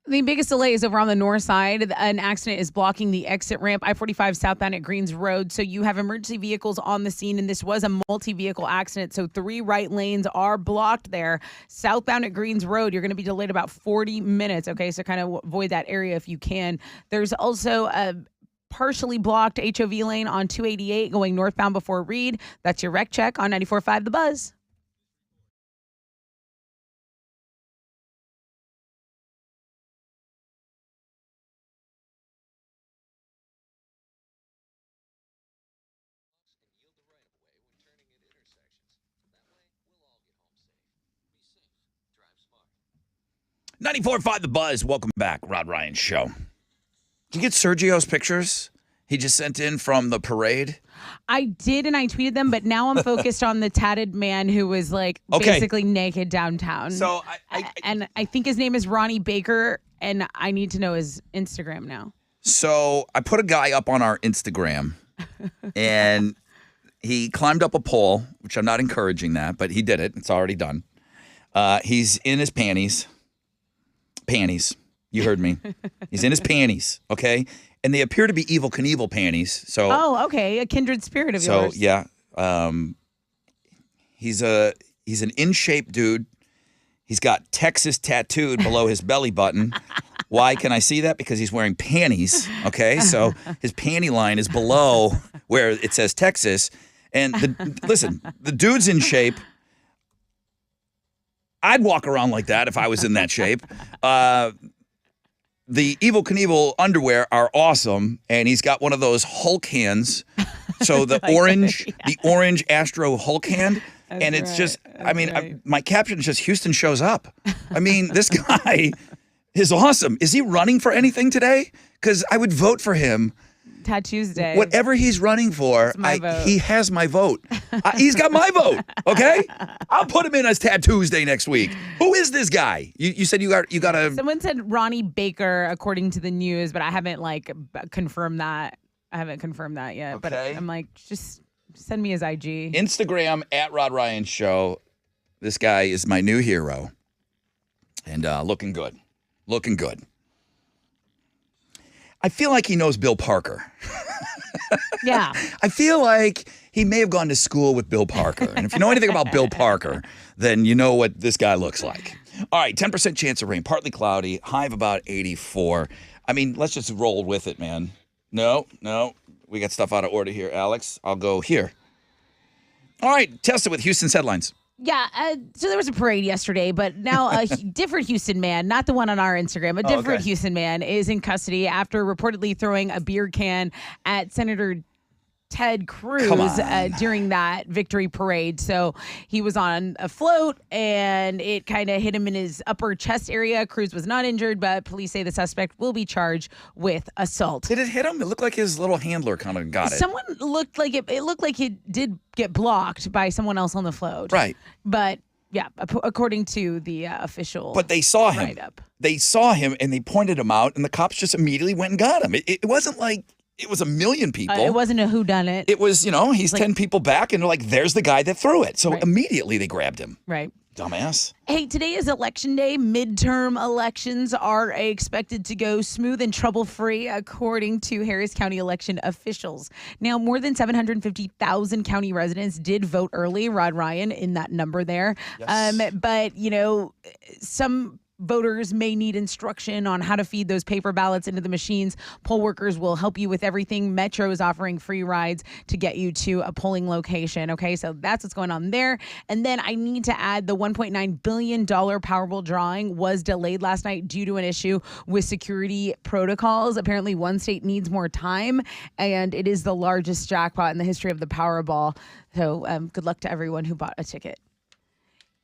The biggest delay is over on the north side. An accident is blocking the exit ramp, I-45 southbound at Greens Road. So you have emergency vehicles on the scene, and this was a multi-vehicle accident. So 3 right lanes are blocked there. Southbound at Greens Road, you're going to be delayed about 40 minutes. Okay, so kind of avoid that area if you can. There's also a partially blocked HOV lane on 288 going northbound before Reed. That's your wreck check on 94.5 The Buzz. 94.5 The Buzz. Welcome back, Rod Ryan Show. Did you get Sergio's pictures he just sent in from the parade? I did, and I tweeted them, but now I'm focused on the tatted man who was like basically naked downtown. So I think his name is Ronnie Baker, and I need to know his Instagram now. So I put a guy up on our Instagram, and he climbed up a pole, which I'm not encouraging that, but he did it. It's already done. He's in his panties. Panties. You heard me. He's in his panties, okay? And they appear to be Evel Knievel panties. So Oh, okay. A kindred spirit of yours. So yeah, he's an in shape dude. He's got Texas tattooed below his belly button. Why can I see that? Because he's wearing panties. Okay, so his panty line is below where it says Texas. And listen, the dude's in shape. I'd walk around like that if I was in that shape. The Evel Knievel underwear are awesome, and he's got one of those Hulk hands. So the orange Astro Hulk hand. And it's just, my caption is just Houston shows up. I mean, this guy is awesome. Is he running for anything today? Because I would vote for him. Tattoos Day. Whatever he's running for, he has my vote. He's got my vote. Okay, I'll put him in as Tattoos Day next week. Who is this guy? You said you got a. Someone said Ronnie Baker, according to the news, but I haven't confirmed that. I haven't confirmed that yet. Okay. But I'm like, just send me his IG. Instagram at Rod Ryan Show. This guy is my new hero, and looking good. Looking good. I feel like he knows Bill Parker. Yeah. I feel like he may have gone to school with Bill Parker. And if you know anything about Bill Parker, then you know what this guy looks like. All right, 10% chance of rain, partly cloudy, high of about 84. I mean, let's just roll with it, man. No. We got stuff out of order here, Alex. I'll go here. All right, test it with Houston's headlines. Yeah, so there was a parade yesterday, but now a different Houston man, not the one on our Instagram, a different Houston man is in custody after reportedly throwing a beer can at Senator Ted Cruz during that victory parade. So he was on a float and it kind of hit him in his upper chest area. Cruz was not injured, but police say the suspect will be charged with assault. Did it hit him? It looked like his little handler kind of got it. Someone looked like it looked like he did get blocked by someone else on the float. Right. But yeah, according to the official. But they saw him. Write-up. They saw him and they pointed him out, and the cops just immediately went and got him. It wasn't like it was a million people. It wasn't a whodunit. It was, he's 10 people back, and they're like, there's the guy that threw it. So immediately they grabbed him. Right. Dumbass. Hey, today is election day. Midterm elections are expected to go smooth and trouble-free, according to Harris County election officials. Now, more than 750,000 county residents did vote early, Rod Ryan, in that number there. Yes. But, some voters may need instruction on how to feed those paper ballots into the machines. Poll workers will help you with everything. Metro is offering free rides to get you to a polling location. Okay, so that's what's going on there. And then I need to add the $1.9 billion Powerball drawing was delayed last night due to an issue with security protocols. Apparently, one state needs more time, and it is the largest jackpot in the history of the Powerball. So good luck to everyone who bought a ticket.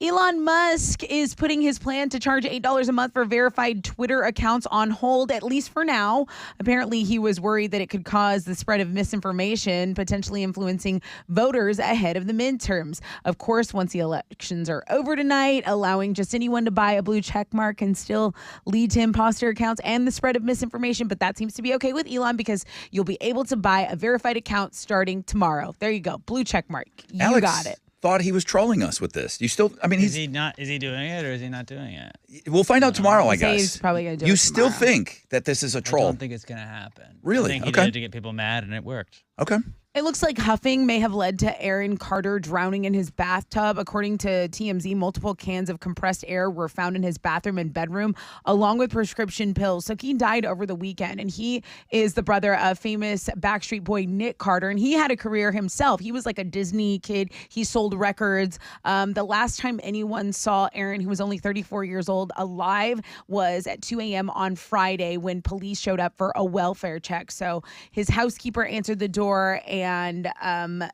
Elon Musk is putting his plan to charge $8 a month for verified Twitter accounts on hold, at least for now. Apparently, he was worried that it could cause the spread of misinformation, potentially influencing voters ahead of the midterms. Of course, once the elections are over tonight, allowing just anyone to buy a blue check mark can still lead to imposter accounts and the spread of misinformation. But that seems to be okay with Elon because you'll be able to buy a verified account starting tomorrow. There you go. Blue check mark. You Alex got it. Thought he was trolling us with this. You still, Is he doing it or is he not doing it? We'll find out tomorrow, I Say guess. he's probably gonna do You it still tomorrow. think that this is a I troll? don't think it's going to happen. Really? I think he Okay. did it to get people mad and it worked. Okay. It looks like huffing may have led to Aaron Carter drowning in his bathtub. According to TMZ, multiple cans of compressed air were found in his bathroom and bedroom, along with prescription pills. So he died over the weekend, and he is the brother of famous Backstreet Boy Nick Carter, and he had a career himself. He was like a Disney kid. He sold records. The last time anyone saw Aaron, who was only 34 years old, alive was at 2 a.m. on Friday when police showed up for a welfare check. So his housekeeper answered the door, and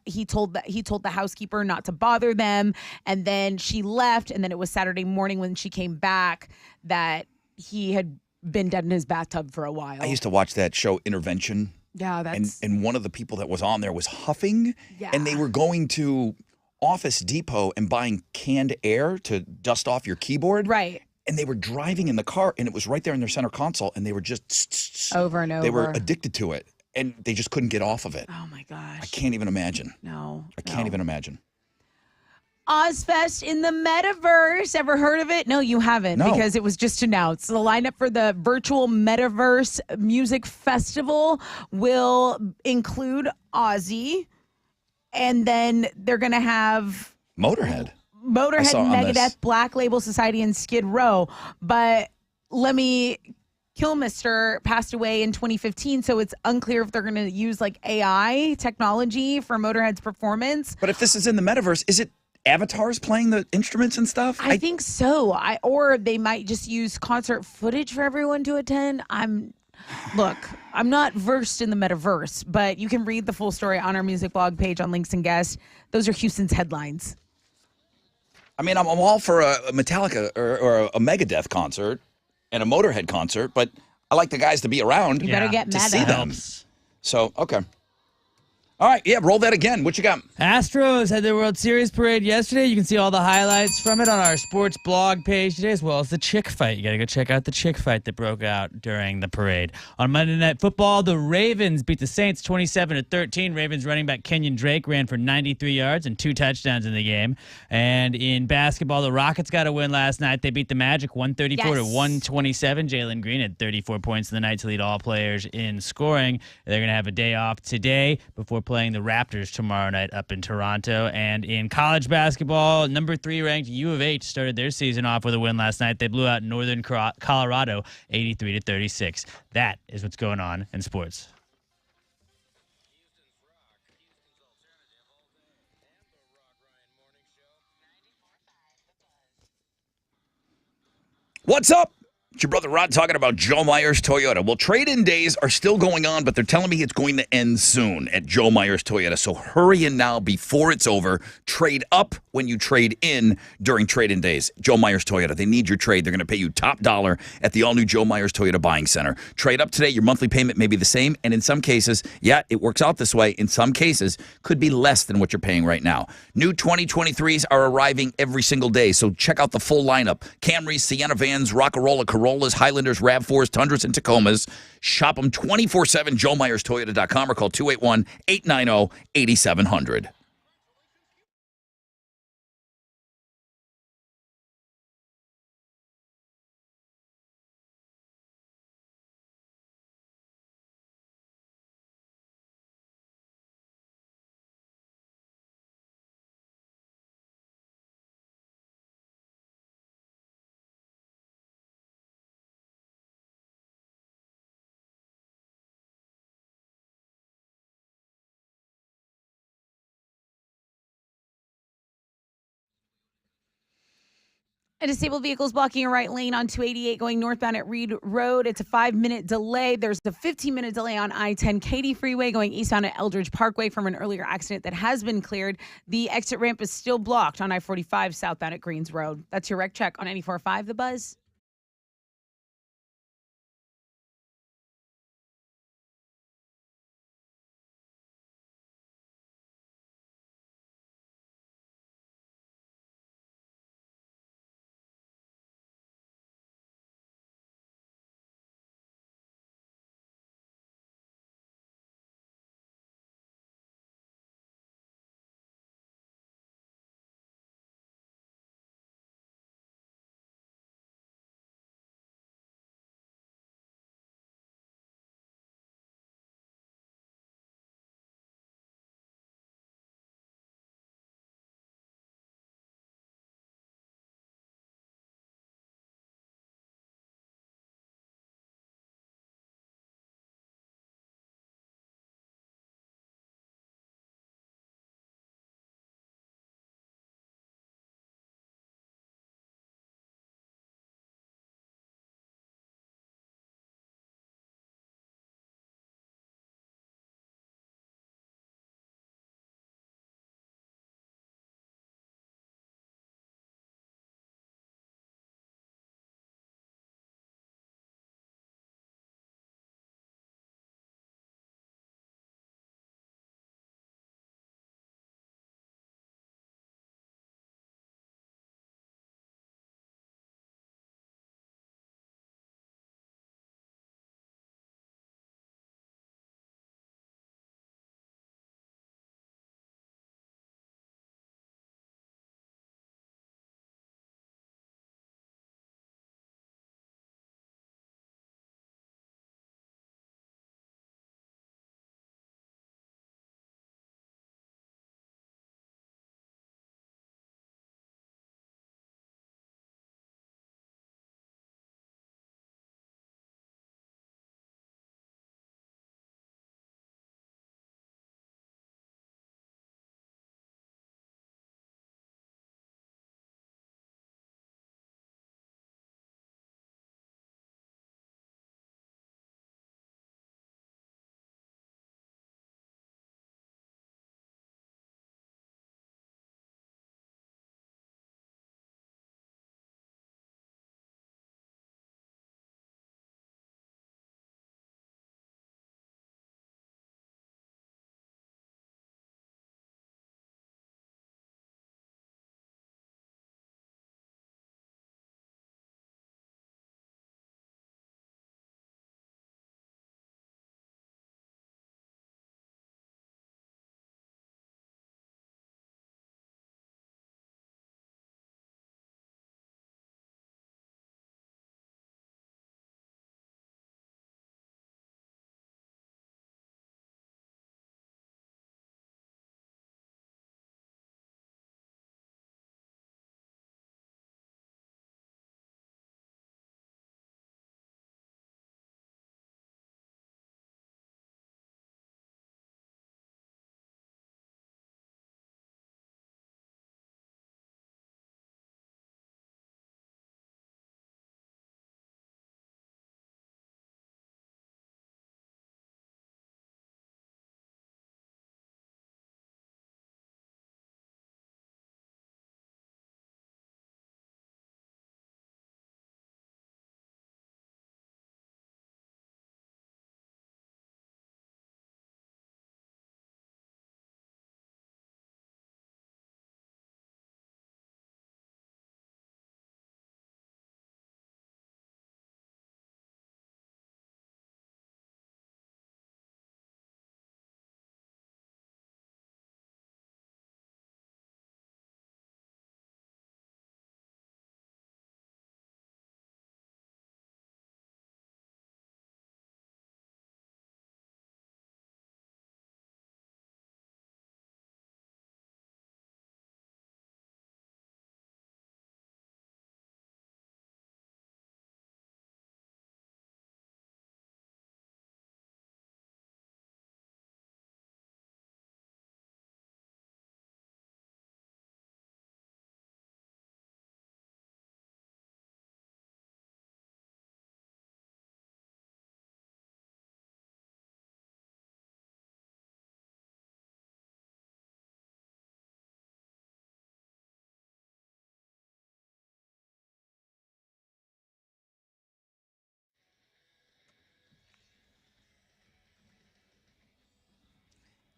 he told the housekeeper not to bother them, and then she left, and then it was Saturday morning when she came back that he had been dead in his bathtub for a while. I used to watch that show Intervention. Yeah, that's and one of the people that was on there was huffing, Yeah. and they were going to Office Depot and buying canned air to dust off your keyboard. right. And they were driving in the car, and it was right there in their center console, and they were just Over and over. They were addicted to it, and they just couldn't get off of it. Oh my gosh. I can't even imagine. No. I can't even imagine. Ozfest in the Metaverse. Ever heard of it? No, you haven't, No. because it was just announced. The lineup for the virtual Metaverse Music Festival will include Ozzy, and then they're going to have Motorhead. Motorhead, saw on Megadeth, this. Black Label Society, and Skid Row. But Lemmy Kilmister passed away in 2015, so it's unclear if they're going to use like AI technology for Motorhead's performance. But if this is in the metaverse, is it avatars playing the instruments and stuff? I think so. Or they might just use concert footage for everyone to attend. Look, I'm not versed in the metaverse, but you can read the full story on our music blog page on Links and Guests. Those are Houston's headlines. I mean, I'm all for a Metallica or a Megadeth concert and a Motorhead concert, but I like the guys to be around. You better get to meta. see them. So, okay. All right, yeah, roll that again. What you got? Astros had their World Series parade yesterday. You can see all the highlights from it on our sports blog page today, as well as the chick fight. You got to go check out the chick fight that broke out during the parade. On Monday Night Football, the Ravens beat the Saints 27-13. Ravens running back Kenyon Drake ran for 93 yards and 2 touchdowns in the game. And in basketball, the Rockets got a win last night. They beat the Magic 134-127. Jalen Green had 34 points in the night to lead all players in scoring. They're going to have a day off today before playing the Raptors tomorrow night up in Toronto. And in college basketball, number 3 ranked U of H started their season off with a win last night. They blew out Northern Colorado 83-36. That is what's going on in sports. What's up? It's your brother Rod talking about Joe Myers Toyota. Well, trade-in days are still going on, but they're telling me it's going to end soon at Joe Myers Toyota. So hurry in now before it's over. Trade up when you trade in during trade-in days. Joe Myers Toyota. They need your trade. They're going to pay you top dollar at the all-new Joe Myers Toyota Buying Center. Trade up today. Your monthly payment may be the same, and in some cases, yeah, it works out this way. In some cases, could be less than what you're paying right now. New 2023s are arriving every single day, so check out the full lineup. Camrys, Sienna vans, Rockarola, Corollas, Highlanders, RAV4s, Tundras, and Tacomas. Shop them 24/7, JoeMyersToyota.com, or call 281-890-8700. A disabled vehicle is blocking a right lane on 288 going northbound at Reed Road. It's a 5-minute delay. There's a 15-minute delay on I-10 Katy Freeway going eastbound at Eldridge Parkway from an earlier accident that has been cleared. The exit ramp is still blocked on I-45 southbound at Greens Road. That's your wreck check on 94.5 The Buzz.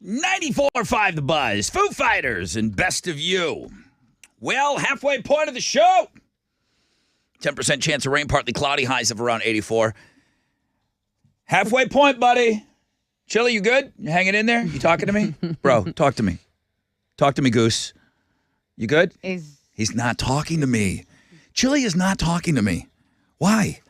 94.5 The Buzz, Foo Fighters, and Best of You. Well, halfway point of the show. 10% chance of rain, partly cloudy, highs of around 84. Halfway point, buddy. Chili, you good? You hanging in there? You talking to me? Bro, talk to me. Talk to me, Goose. You good? He's not talking to me. Chili is not talking to me. Why?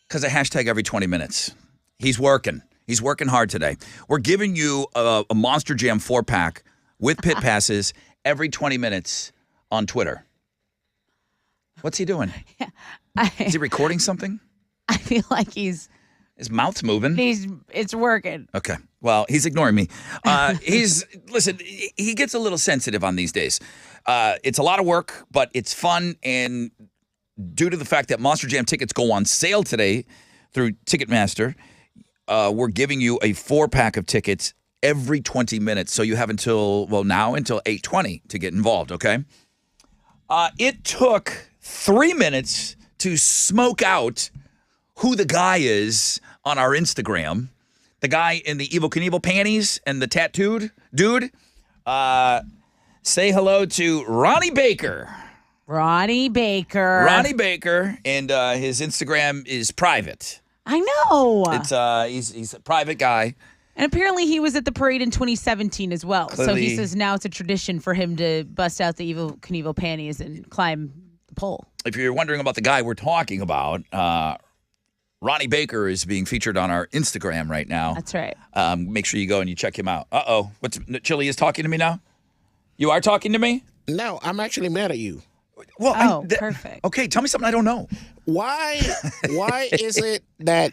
Because I hashtag every 20 minutes. He's working. He's working hard today. We're giving you a Monster Jam 4-pack with pit passes every 20 minutes on Twitter. What's he doing? Is he recording something? I feel like his mouth's moving. It's working. Okay. Well, he's ignoring me. Listen, he gets a little sensitive on these days. It's a lot of work, but it's fun. And due to the fact that Monster Jam tickets go on sale today through Ticketmaster, we're giving you a 4-pack of tickets every 20 minutes. So you have until 8:20 to get involved, okay? It took 3 minutes to smoke out who the guy is on our Instagram. The guy in the Evel Knievel panties and the tattooed dude. Say hello to Ronnie Baker. Ronnie Baker. Ronnie Baker, and his Instagram is private. I know. It's he's a private guy. And apparently he was at the parade in 2017 as well. So Clearly. he says now it's a tradition for him to bust out the Evel Knievel panties and climb the pole. If you're wondering about the guy we're talking about, Ronnie Baker is being featured on our Instagram right now. That's right. Make sure you go and you check him out. Uh-oh. Chili is talking to me now? You are talking to me? No, I'm actually mad at you. Well, perfect. Okay, tell me something I don't know. Why is it that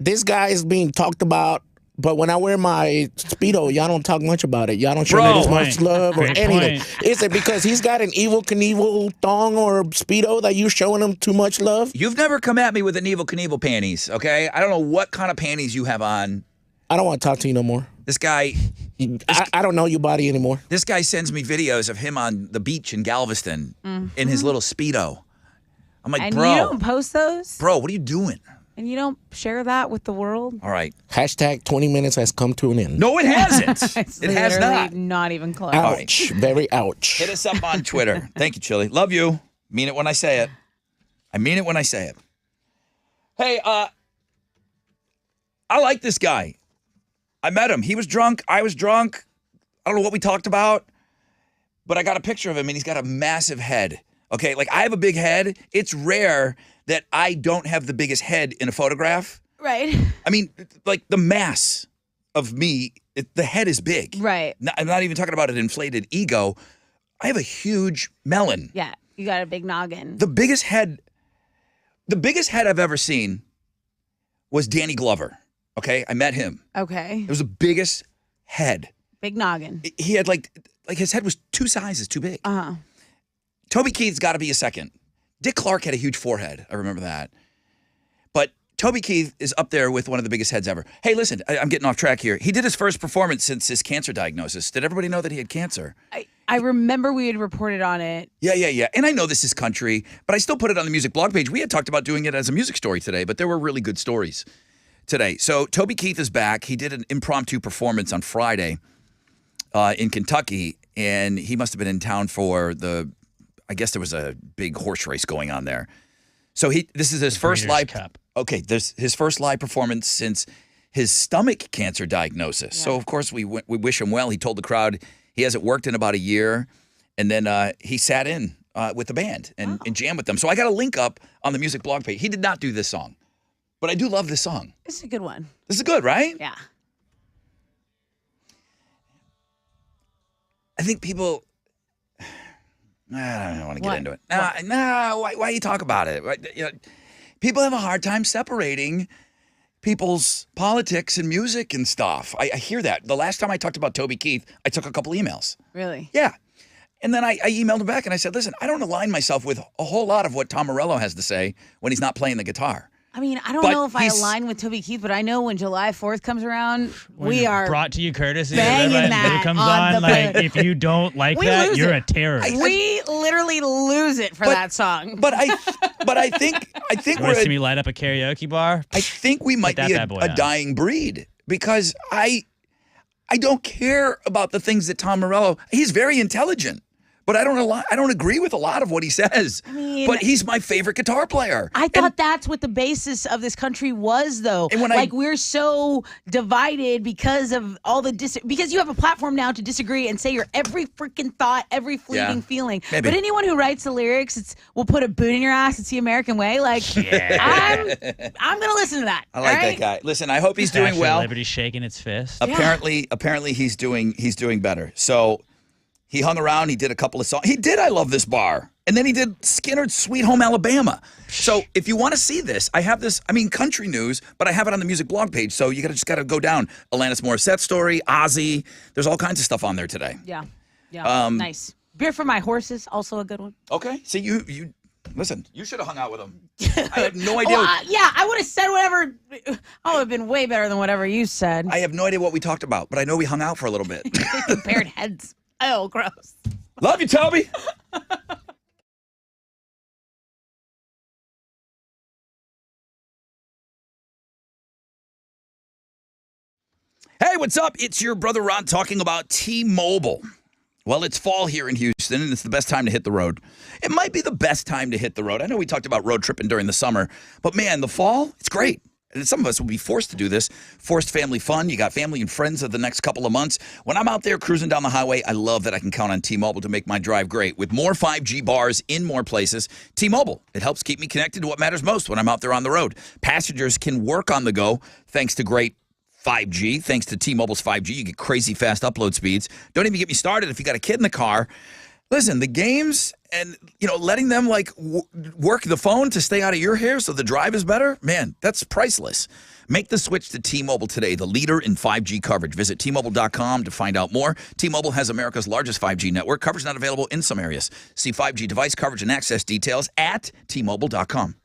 this guy is being talked about, but when I wear my Speedo, y'all don't talk much about it? Y'all don't show me this much love or Great anything. point. Is it because he's got an Evel Knievel thong or Speedo that you showing him too much love? You've never come at me with an Evel Knievel panties, okay? I don't know what kind of panties you have on. I don't want to talk to you no more. This guy... I don't know your body anymore. This guy sends me videos of him on the beach in Galveston in his little Speedo. I'm like, And bro. you don't post those? Bro, what are you doing? And you don't share that with the world? All right. Hashtag 20 minutes has come to an end. No, it hasn't. It's It has literally not. even close. Ouch. Very ouch. Hit us up on Twitter. Thank you, Chili. Love you. Mean it when I say it. I mean it when I say it. Hey, I like this guy. I met him. He was drunk. I was drunk. I don't know what we talked about, but I got a picture of him, and he's got a massive head. Okay, like I have a big head. It's rare that I don't have the biggest head in a photograph. Right. I mean, like the mass of me, the head is big. Right. I'm not even talking about an inflated ego. I have a huge melon. Yeah. You got a big noggin. The biggest head I've ever seen was Danny Glover. Okay, I met him. Okay. It was the biggest head. Big noggin. He had like his head was 2 sizes too big. Uh-huh. Toby Keith's got to be a second. Dick Clark had a huge forehead. I remember that. But Toby Keith is up there with one of the biggest heads ever. Hey, listen, I'm getting off track here. He did his first performance since his cancer diagnosis. Did everybody know that he had cancer? I remember we had reported on it. Yeah. And I know this is country, but I still put it on the music blog page. We had talked about doing it as a music story today, but there were really good stories today. So Toby Keith is back. He did an impromptu performance on Friday in Kentucky, and he must have been in town for I guess there was a big horse race going on there. So this is his first Breeders' live Cup. Okay, this his first live performance since his stomach cancer diagnosis. So of course we wish him well. He told the crowd he hasn't worked in about a year, and then he sat in with the band and jammed with them. So I got a link up on the music blog page. He did not do this song, but I do love this song. This is a good one. This is good, right? Yeah. I think people. I don't want to get What? into it. No. Why you talk about it? You know, people have a hard time separating people's politics and music and stuff. I hear that. The last time I talked about Toby Keith, I took a couple emails. Really? Yeah. And then I emailed him back and I said, listen, I don't align myself with a whole lot of what Tom Morello has to say when he's not playing the guitar. I mean, I don't But know if I he's- align with Toby Keith, but I know when July 4th comes around, we are brought to you courtesy banging of that it comes on on. the Like boat. if you don't like We that, lose you're it. a terrorist. we literally lose it for that song. But I think You want to see me light up a karaoke bar? I think we might that be bad boy a on. dying breed because I I don't care about the things that Tom Morello. He's very intelligent, but I don't agree with a lot of what he says. mean- but he's my favorite guitar player. I thought that's what the basis of this country was, though. And when we're so divided because of all the because you have a platform now to disagree and say your every freaking thought, every fleeting feeling. maybe. But anyone who writes the lyrics, will put a boot in your ass. It's the American way. Like, I'm gonna listen to that. I like that guy. Listen, I hope he's doing Statue of well. Liberty shaking its fist. Apparently he's doing better. So he hung around. He did a couple of songs. He did I Love This Bar. And then he did Skinner's Sweet Home Alabama. So if you want to see this, I have this, country news, but I have it on the music blog page. So you just got to go down. Alanis Morissette story, Ozzy. There's all kinds of stuff on there today. Yeah. Nice. Beer for My Horses, also a good one. Okay. See, you listen, you should have hung out with him. I have no idea. I would have said whatever. Oh, it would have been way better than whatever you said. I have no idea what we talked about, but I know we hung out for a little bit. Compared heads. Oh, gross. Love you, Toby. Hey, what's up? It's your brother Ron talking about T-Mobile. Well, it's fall here in Houston, and it's the best time to hit the road. It might be the best time to hit the road. I know we talked about road tripping during the summer, but man, the fall, it's great. And some of us will be forced to do this. Forced family fun. You got family and friends of the next couple of months. When I'm out there cruising down the highway, I love that I can count on T-Mobile to make my drive great. With more 5G bars in more places, T-Mobile, it helps keep me connected to what matters most when I'm out there on the road. Passengers can work on the go thanks to great 5G. Thanks to T-Mobile's 5G, you get crazy fast upload speeds. Don't even get me started if you got a kid in the car. Listen, the games and, letting them work the phone to stay out of your hair so the drive is better, man, that's priceless. Make the switch to T-Mobile today, the leader in 5G coverage. Visit T-Mobile.com to find out more. T-Mobile has America's largest 5G network. Coverage not available in some areas. See 5G device coverage and access details at T-Mobile.com.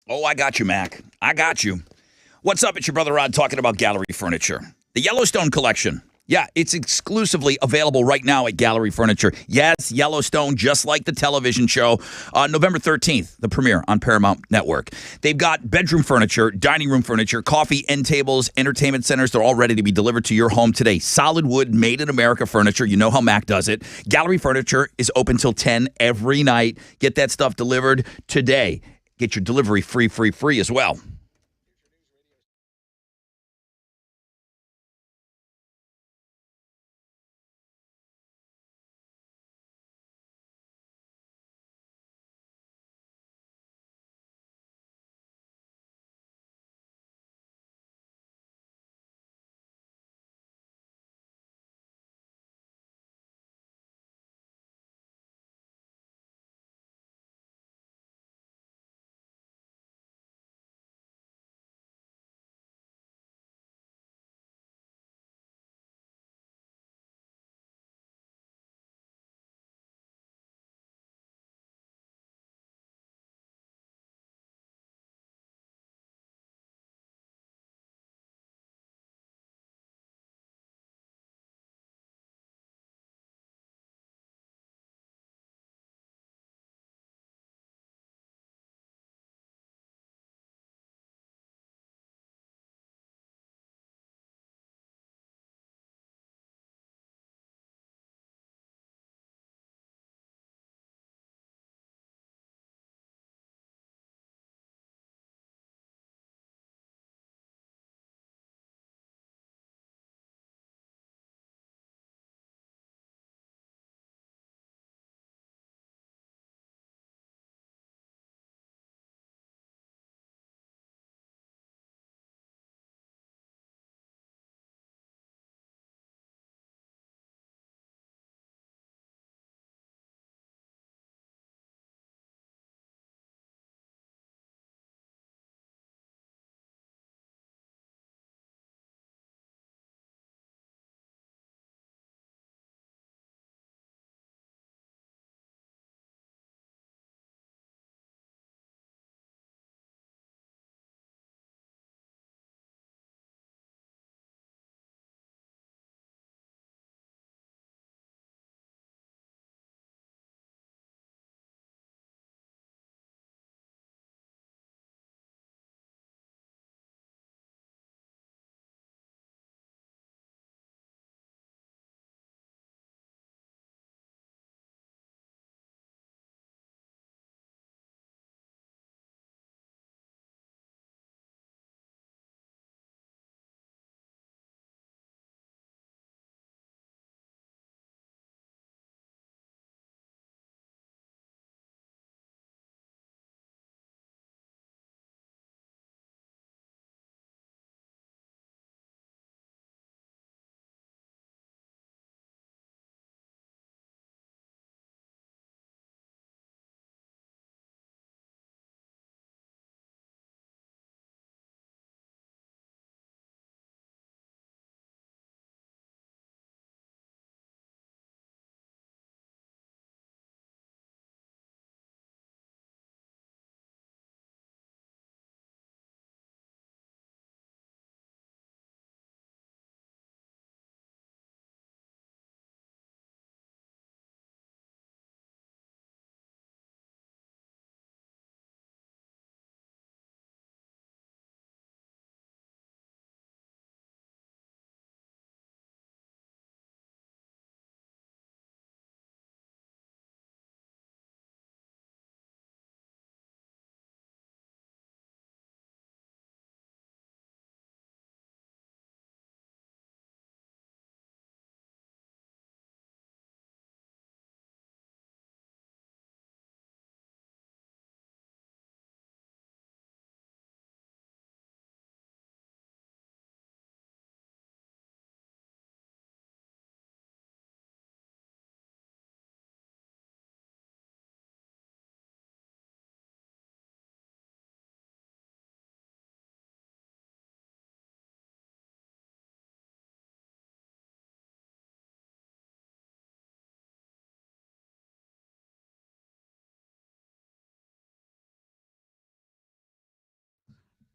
Oh, I got you, Mac. I got you. What's up? It's your brother Rod talking about Gallery Furniture. The Yellowstone Collection. Yeah, it's exclusively available right now at Gallery Furniture. Yes, Yellowstone, just like the television show. November 13th, the premiere on Paramount Network. They've got bedroom furniture, dining room furniture, coffee, end tables, entertainment centers. They're all ready to be delivered to your home today. Solid wood, made in America furniture. You know how Mac does it. Gallery Furniture is open till 10 every night. Get that stuff delivered today. Get your delivery free as well.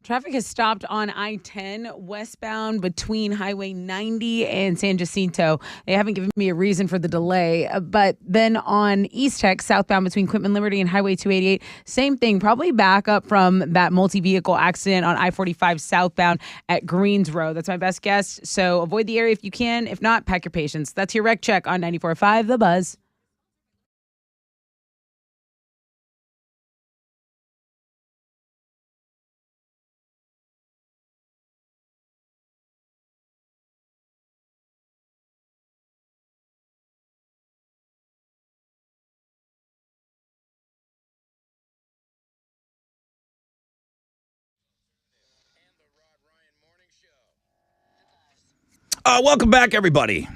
Traffic has stopped on I-10 westbound between Highway 90 and San Jacinto. They haven't given me a reason for the delay. But then on East Tech, southbound between Quitman Liberty and Highway 288, same thing. Probably back up from that multi-vehicle accident on I-45 southbound at Greens Road. That's my best guess. So avoid the area if you can. If not, pack your patience. That's your wreck check on 94.5 The Buzz. Welcome back, everybody.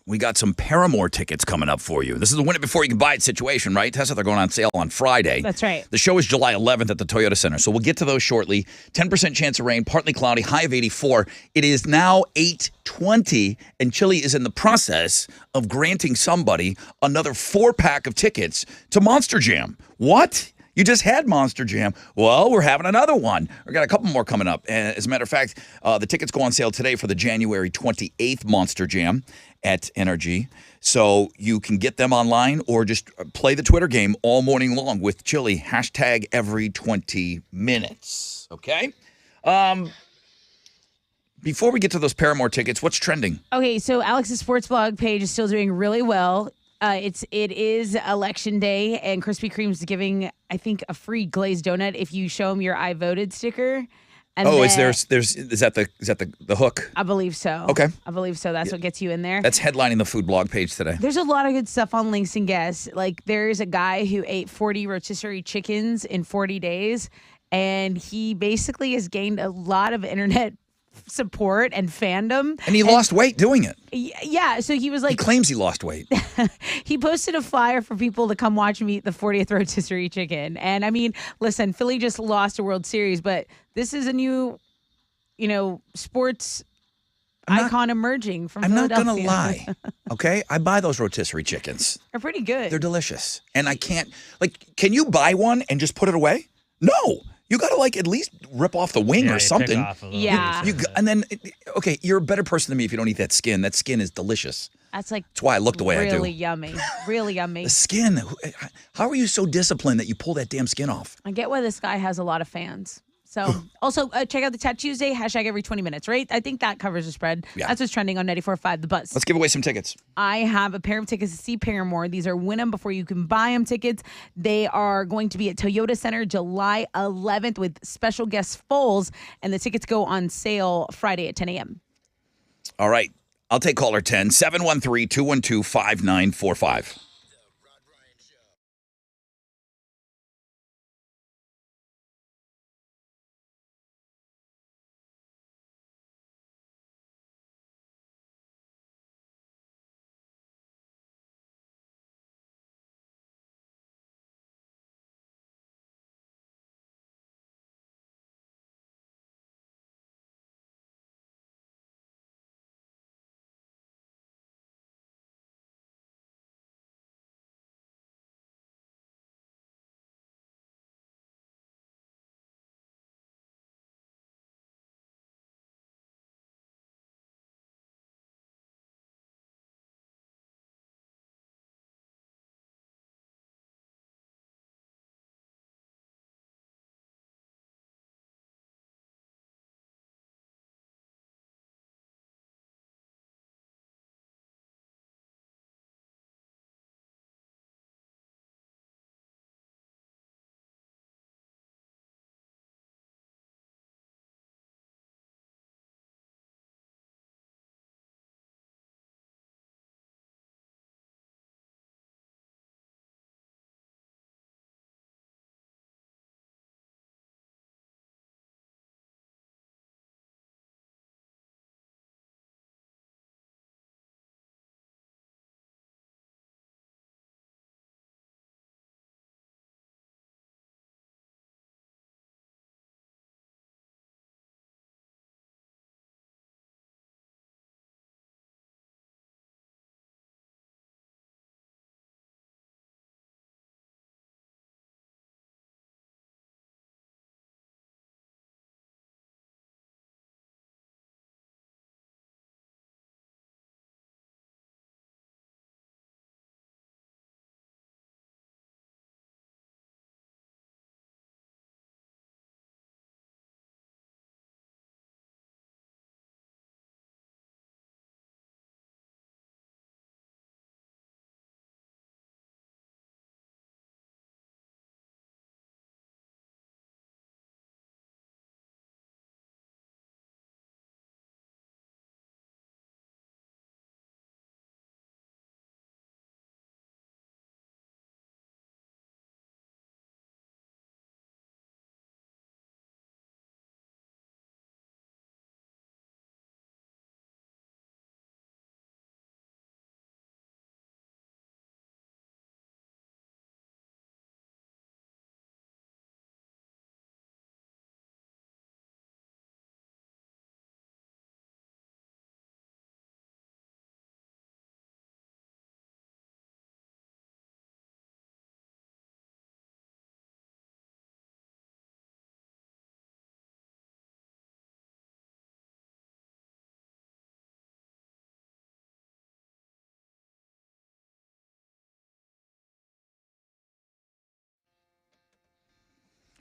We got some Paramore tickets coming up for you. This is the win it before you can buy it situation, right? Tessa, they're going on sale on Friday. That's right. The show is July 11th at the Toyota Center, so we'll get to those shortly. 10% chance of rain, partly cloudy, high of 84. It is now 8:20, and Chili is in the process of granting somebody another 4-pack of tickets to Monster Jam. What? You just had Monster Jam. Well, we're having another one. We've got a couple more coming up. And as a matter of fact, the tickets go on sale today for the January 28th Monster Jam at NRG. So you can get them online or just play the Twitter game all morning long with Chili. Hashtag every 20 minutes. Okay? Before we get to those Paramore tickets, what's trending? Okay, so Alex's sports blog page is still doing really well. It is election day, and Krispy Kreme's giving, I think, a free glazed donut if you show them your I voted sticker. And is that the hook? I believe so. Okay. I believe so. That's what gets you in there. That's headlining the food blog page today. There's a lot of good stuff on Links and Guess. Like, there's a guy who ate 40 rotisserie chickens in 40 days, and he basically has gained a lot of internet support and fandom. And he lost weight doing it. Yeah, so he was like... He claims he lost weight. He posted a flyer for people to come watch him eat the 40th rotisserie chicken. And I mean, listen, Philly just lost a World Series, but this is a new, sports icon emerging from Philadelphia. I'm not going to lie, okay? I buy those rotisserie chickens. They're pretty good. They're delicious. And I can't, can you buy one and just put it away? No. You got to at least rip off the wing or something. Yeah. And then, okay, you're a better person than me if you don't eat that skin. That skin is delicious. That's why I look the way I do. Really yummy. Really yummy. The skin. How are you so disciplined that you pull that damn skin off? I get why this guy has a lot of fans. So, also, check out the Tat Tuesday, hashtag every 20 minutes, right? I think that covers the spread. Yeah. That's what's trending on 94.5 The Buzz. Let's give away some tickets. I have a pair of tickets to see Paramore. These are win them before you can buy them tickets. They are going to be at Toyota Center July 11th with special guest Foles, and the tickets go on sale Friday at 10 a.m. All right. I'll take caller 10, 713-212-5945.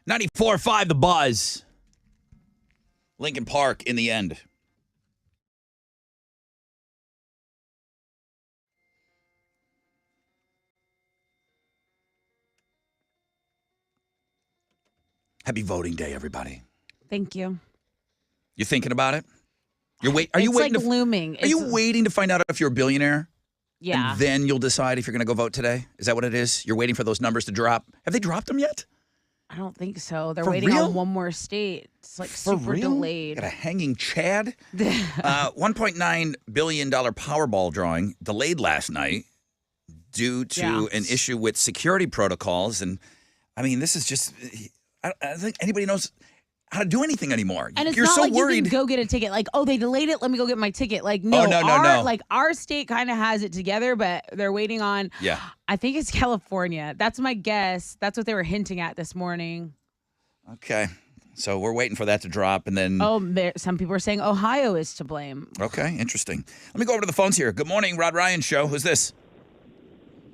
94.5 The Buzz. Lincoln Park in the end. Happy voting day, everybody. Thank you. You thinking about it? Are you It's waiting like looming. Are you waiting to find out if you're a billionaire? Yeah. And then you'll decide if you're going to go vote today? Is that what it is? You're waiting for those numbers to drop? Have they dropped them yet? I don't think so. They're For waiting real? on one more state. It's like For super real? delayed. Got a hanging Chad? $1.9 billion Powerball drawing delayed last night due to an issue with security protocols. And, I mean, this is just, I don't think anybody knows how to do anything anymore. And it's You're not so like worried. you can go get a ticket. Like, oh, they delayed it. Let me go get my ticket. Like, no, no. Like, our state kind of has it together, but they're waiting on. Yeah. I think it's California. That's my guess. That's what they were hinting at this morning. Okay. So we're waiting for that to drop, and then. Oh, some people are saying Ohio is to blame. Okay, interesting. Let me go over to the phones here. Good morning, Rod Ryan Show. Who's this?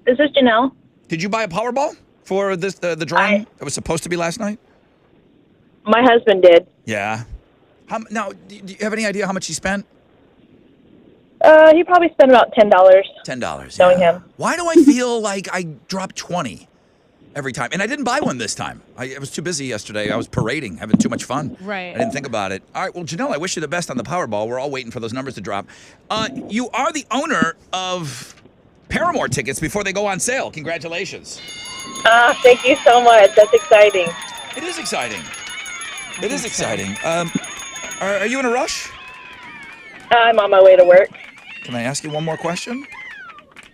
Is this Janelle? Did you buy a Powerball for this the drawing that was supposed to be last night? My husband did. Yeah. Now, do you have any idea how much he spent? He probably spent about $10. $10. Knowing him. Why do I feel like I dropped 20 every time? And I didn't buy one this time. I was too busy yesterday. I was parading, having too much fun. Right. I didn't think about it. All right. Well, Janelle, I wish you the best on the Powerball. We're all waiting for those numbers to drop. You are the owner of Paramore tickets before they go on sale. Congratulations. Thank you so much. That's exciting. It is exciting. It is exciting. Are you in a rush? I'm on my way to work. Can I ask you one more question?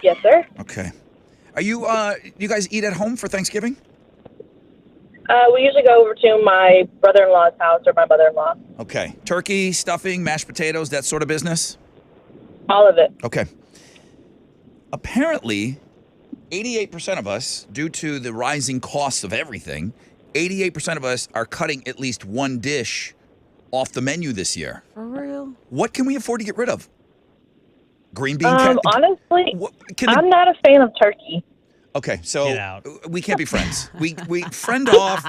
Yes, sir. Okay. Are you, you guys eat at home for Thanksgiving? We usually go over to my brother-in-law's house or my mother-in-law. Okay. Turkey, stuffing, mashed potatoes, that sort of business? All of it. Okay. Apparently, 88% of us, due to the rising costs of everything, 88% of us are cutting at least one dish off the menu this year. For real? What can we afford to get rid of? Green bean? Honestly, I'm not a fan of turkey. Okay, so Get out. we can't be friends. We friend off.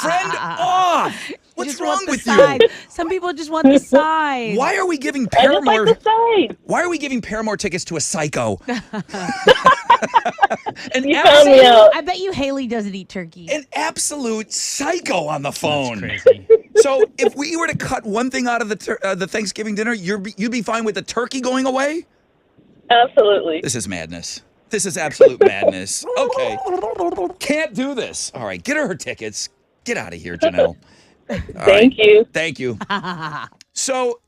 Friend off. What's Just wrong want the with side. you? Some people just want the side. Why are we giving I just like Paramore? the side. Why are we giving Paramore tickets to a psycho? You found me out. I bet you Haley doesn't eat turkey. An absolute psycho on the phone. That's crazy. So if we were to cut one thing out of the Thanksgiving dinner, you'd be fine with the turkey going away? Absolutely. This is madness. This is absolute madness. Okay. Can't do this. All right, get her tickets. Get out of here, Janelle. Thank you. Thank you. So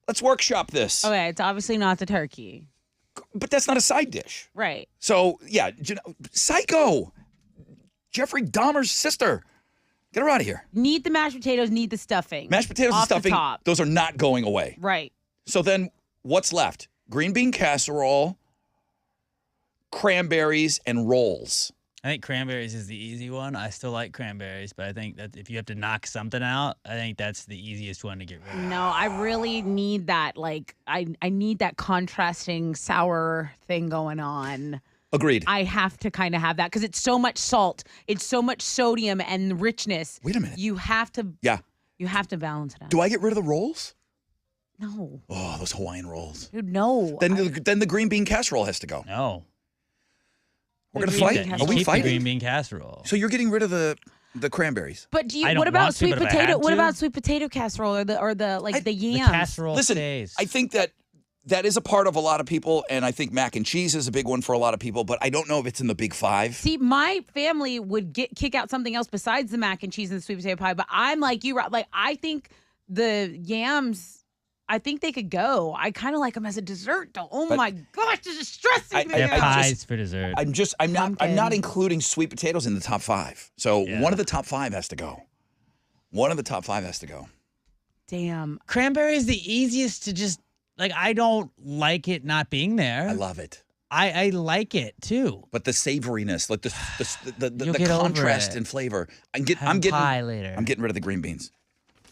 let's workshop this. Okay, it's obviously not the turkey. But that's not a side dish. Right. So, yeah, psycho. Jeffrey Dahmer's sister. Get her out of here. Need the mashed potatoes, need the stuffing. Mashed potatoes and Off the stuffing, top. those are not going away. Right. So then what's left? Green bean casserole, cranberries, and rolls. I think cranberries is the easy one. I still like cranberries, but I think that if you have to knock something out, I think that's the easiest one to get rid of. No, I really need that. Like, I need that contrasting sour thing going on. Agreed. I have to kind of have that because it's so much salt. It's so much sodium and richness. Wait a minute. You have to. Yeah. You have to balance it out. Do I get rid of the rolls? No. Oh, those Hawaiian rolls. Dude, no. Then the green bean casserole has to go. No. We're going to green fight? bean Are You we keep the fighting? green bean casserole. So you're getting rid of the cranberries. But do you? I don't What about want to, sweet but if I potato? had What to- about sweet potato casserole or the The yams? casserole Listen, stays. I think that is a part of a lot of people, and I think mac and cheese is a big one for a lot of people, but I don't know if it's in the big five. See, my family would kick out something else besides the mac and cheese and the sweet potato pie, but I'm like you, Rob. Like, I think the yams, I think they could go. I kind of like them as a dessert, though. Oh But my gosh, this is stressing me They're out. pies for dessert. I'm not Pumpkin. including sweet potatoes in the top five. So Yeah. one of the top five has to go. One of the top five has to go. Damn. Cranberry is the easiest to just, like, I don't like it not being there. I love it. I like it, too. But the savoriness, like the You'll get over contrast it. in flavor. I'm Have getting pie later. I'm getting rid of the green beans.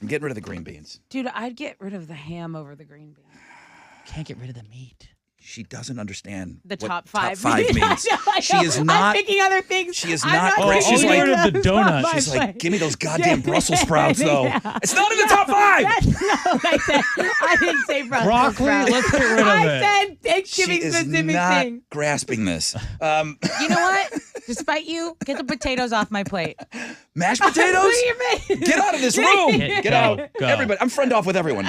I'm getting rid of the green beans. Dude, I'd get rid of the ham over the green beans. Can't get rid of the meat. She doesn't understand The what top five. Top five means. She is I'm not. picking other things. She is I'm not. not She's picking like, ordered the those on donut. my she's like, plate. give me those goddamn Brussels sprouts, though. Yeah. It's not in the top five. No, I didn't say Brussels Broccoli? sprouts. Let's get rid of I it. said She Thanksgiving is specific not thing. grasping this. You know what? Despite you, get the potatoes off my plate. Mashed What potatoes. do you mean? Get out of this room. Get- Get go, out. go. Everybody. I'm friend off with everyone.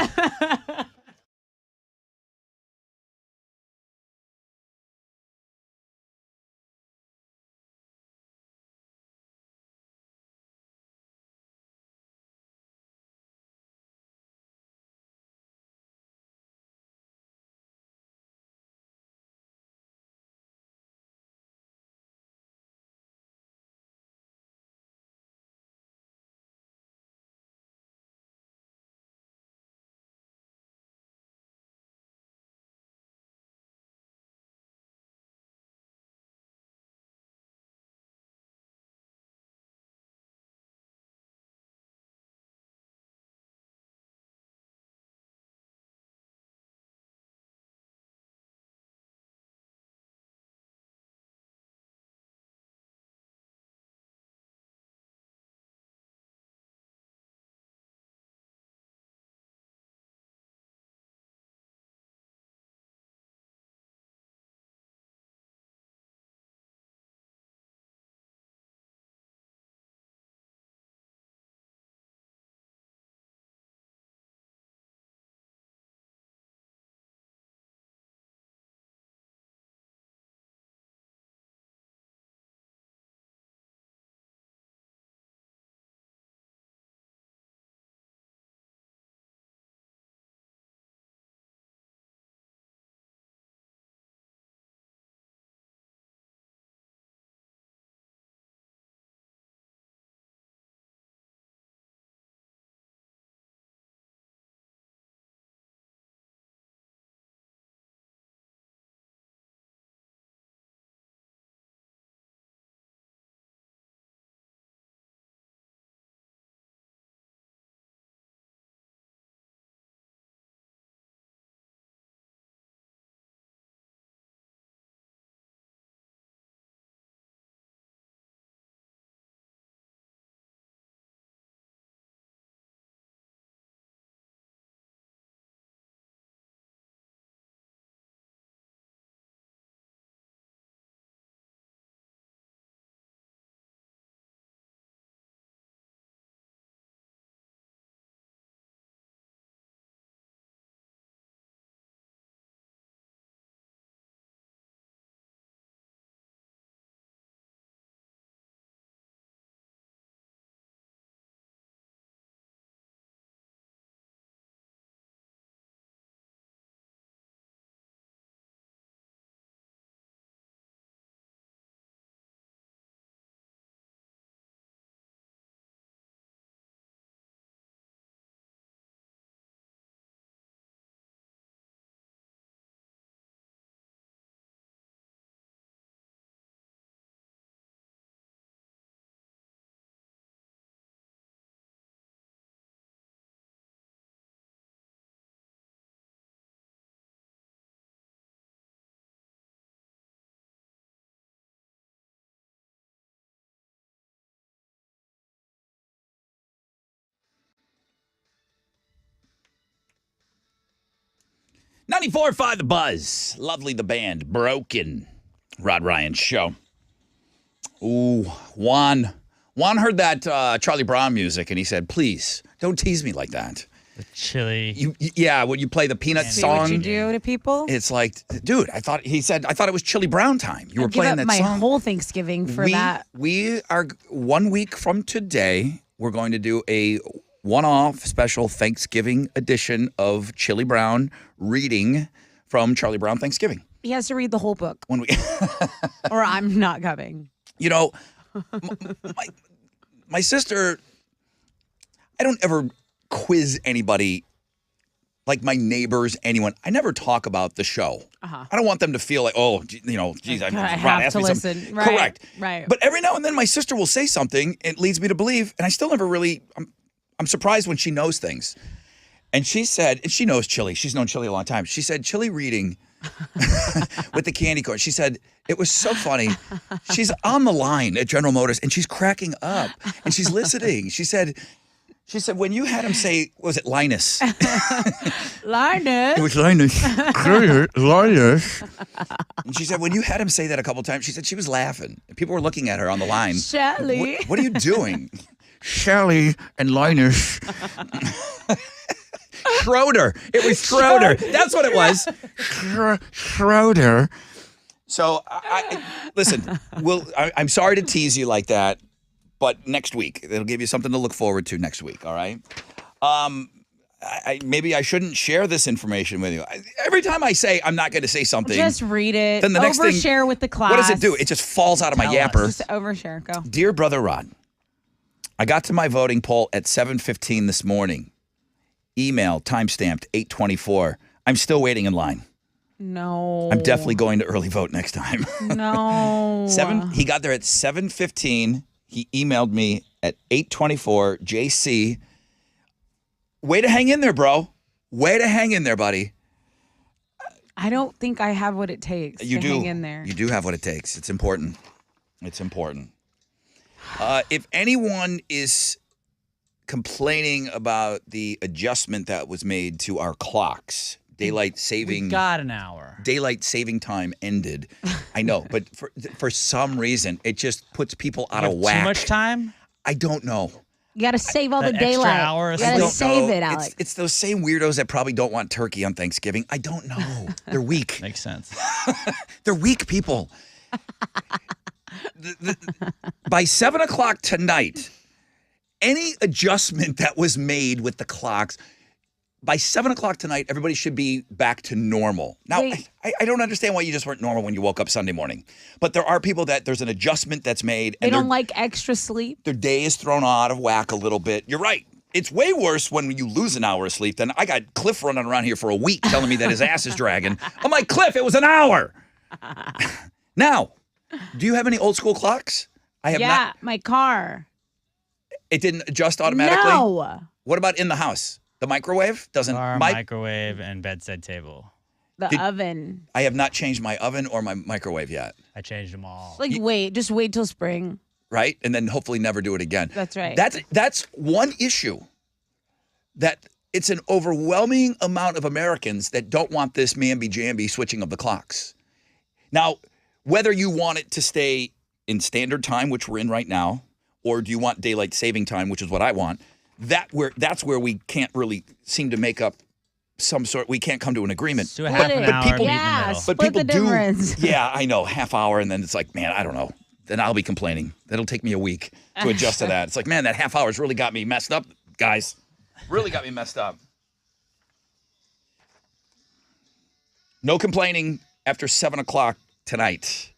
.94.5 The Buzz. Lovely the band. Broken. Rod Ryan Show. Ooh, Juan. Juan heard that Charlie Brown music and he said, please, don't tease me like that. Chili. Yeah, when you play the Peanut See song. what you do to people? It's like, dude, I thought it was Chili Brown time. You were I'd give playing up that my song. whole Thanksgiving for that. We are 1 week from today. We're going to do a one-off special Thanksgiving edition of Chili Brown reading from Charlie Brown Thanksgiving. He has to read the whole book, When we, or I'm not coming. you know, my sister, I don't ever quiz anybody, like my neighbors, anyone. I never talk about the show. I don't want them to feel like, oh, geez, I Ron have asked to me something. listen. Right, Correct. right. But every now and then my sister will say something. It leads me to believe, and I still never really, I'm surprised when she knows things. And she said, and she knows Chili. She's known Chili a long time. She said, Chili reading with the candy corn. She said, it was so funny. She's on the line at General Motors and she's cracking up and she's listening. She said, when you had him say, was it Linus? Linus. It was Linus. Linus. And she said, when you had him say that a couple times, she said she was laughing. People were looking at her on the line. Shelly. What are you doing? Shelly and Linus. Schroeder. It was Schroeder. That's what it was. Schroeder. So, listen, I'm sorry to tease you like that, but next week, it'll give you something to look forward to next week, all right? Maybe I shouldn't share this information with you. Every time I say I'm not going to say something. Just read it. Then the next thing, overshare with the class. What does it do? It just falls out of my yapper. Just overshare. Go. Dear Brother Rod, I got to my voting poll at 7:15 this morning. Email timestamped 8:24. I'm still waiting in line. No. I'm definitely going to early vote next time. No. He got there at 7:15. He emailed me at 8:24. JC, way to hang in there, bro. Way to hang in there, buddy. I don't think I have what it takes to hang in there. You do have what it takes. It's important. It's important. If anyone is complaining about the adjustment that was made to our clocks, daylight saving. We got an hour. Daylight saving time ended. I know, but for some reason, it just puts people out of whack. Too much time? I don't know. You got to save all the extra daylight. hour or You got to don't save know. it, Alex. It's those same weirdos that probably don't want turkey on Thanksgiving. I don't know. They're weak. Makes sense. They're weak people. By 7 o'clock tonight, any adjustment that was made with the clocks, by 7 o'clock tonight, everybody should be back to normal. Now, I don't understand why you just weren't normal when you woke up Sunday morning. But there are people that there's an adjustment that's made. They don't like extra sleep. Their day is thrown out of whack a little bit. You're right. It's way worse when you lose an hour of sleep than I got Cliff running around here for a week telling me that his ass is dragging. I'm like, Cliff, it was an hour. Now, do you have any old school clocks? I have not. Yeah, my car. It didn't adjust automatically? No. What about in the house? The microwave doesn't. Our microwave and bedside table. The oven. I have not changed my oven or my microwave yet. I changed them all. Just wait till spring. Right? And then hopefully never do it again. That's right. That's one issue that it's an overwhelming amount of Americans that don't want this mamby-jamby switching of the clocks. Now, whether you want it to stay in standard time, which we're in right now, or do you want daylight saving time, which is what I want, that's where we can't really seem to make up some sort. We can't come to an agreement. Do a half an hour people, meet in the middle. but people the difference. Yeah, I know, half hour, and then it's like, man, I don't know. Then I'll be complaining. That'll take me a week to adjust to that. It's like, man, that half hour's really got me messed up, guys. Really got me messed up. No complaining after 7 o'clock tonight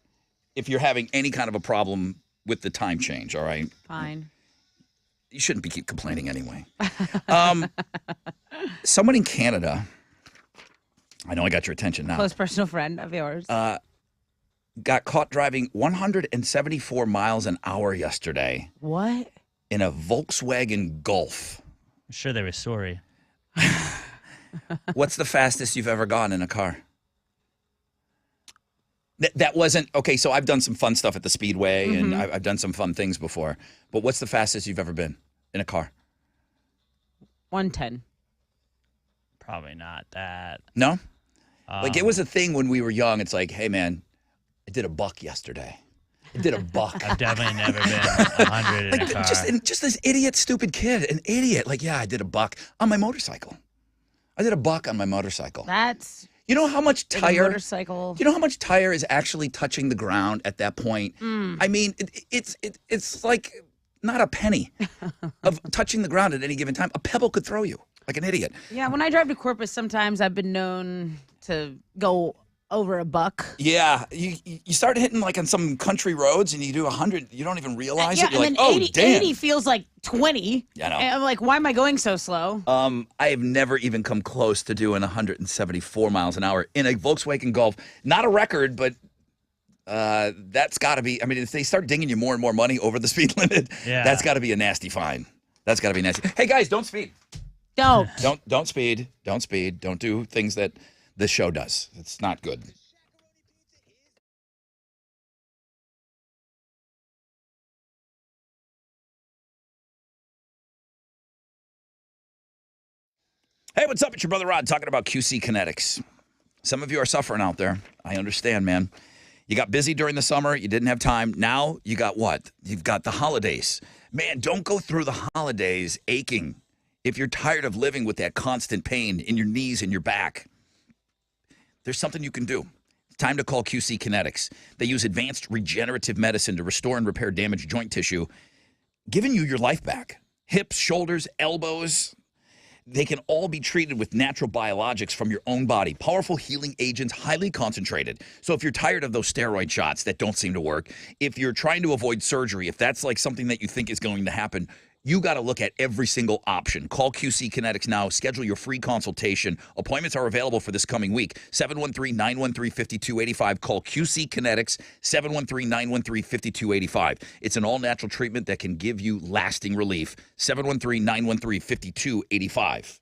if you're having any kind of a problem with the time change, all right? Fine. You shouldn't be keep complaining anyway. Someone in Canada, I know I got your attention now. Close personal friend of yours. Got caught driving 174 miles an hour yesterday What? in a Volkswagen Golf. I'm sure they were sorry. What's the fastest you've ever gone in a car? That wasn't, okay, so I've done some fun stuff at the Speedway, and I've done some fun things before. But what's the fastest you've ever been in a car? 110. Probably not that. No? Like, it was a thing when we were young. It's like, hey, man, I did a buck yesterday. I did a buck. I've definitely never been 100 in a car. Just this idiot, stupid kid, an idiot. Like, yeah, I did a buck on my motorcycle. I did a buck on my motorcycle. That's You know how much a tire? motorcycle. You know how much tire is actually touching the ground at that point? I mean, it's like not a penny of touching the ground at any given time. A pebble could throw you like an idiot. Yeah, when I drive to Corpus, sometimes I've been known to go over a buck. Yeah, you start hitting like on some country roads and you do 100, you don't even realize it. You're and like, then oh, 80, damn. 80 feels like 20. Yeah, I know. And I'm like, why am I going so slow? I have never even come close to doing 174 miles an hour in a Volkswagen Golf. Not a record, but that's got to be. I mean, if they start dinging you more and more money over the speed limit, that's got to be a nasty fine. That's got to be nasty. Hey guys, don't speed. Don't. Don't speed. Don't speed. Don't do things that This show does. It's not good. Hey, what's up? It's your brother Rod talking about QC Kinetics. Some of you are suffering out there. I understand, man. You got busy during the summer. You didn't have time. Now you got what? You've got the holidays. Man, don't go through the holidays aching. If you're tired of living with that constant pain in your knees and your back, there's something you can do. It's time to call QC Kinetics. They use advanced regenerative medicine to restore and repair damaged joint tissue, giving you your life back. Hips, shoulders, elbows, they can all be treated with natural biologics from your own body. Powerful healing agents, highly concentrated. So if you're tired of those steroid shots that don't seem to work, if you're trying to avoid surgery, if that's like something that you think is going to happen, you got to look at every single option. Call QC Kinetics now. Schedule your free consultation. Appointments are available for this coming week. 713-913-5285. Call QC Kinetics, 713-913-5285. It's an all-natural treatment that can give you lasting relief. 713-913-5285.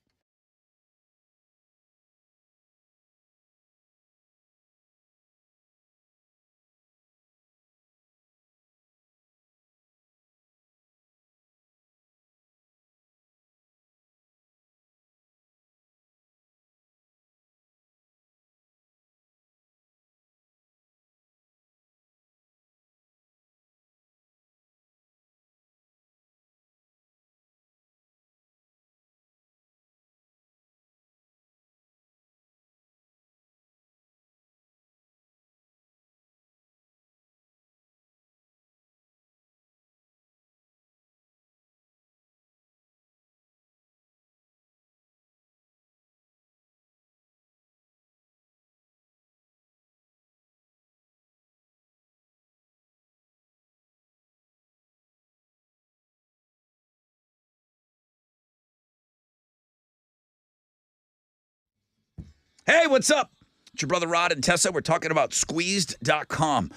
Hey, what's up? It's your brother Rod and Tessa. We're talking about squeezed.com.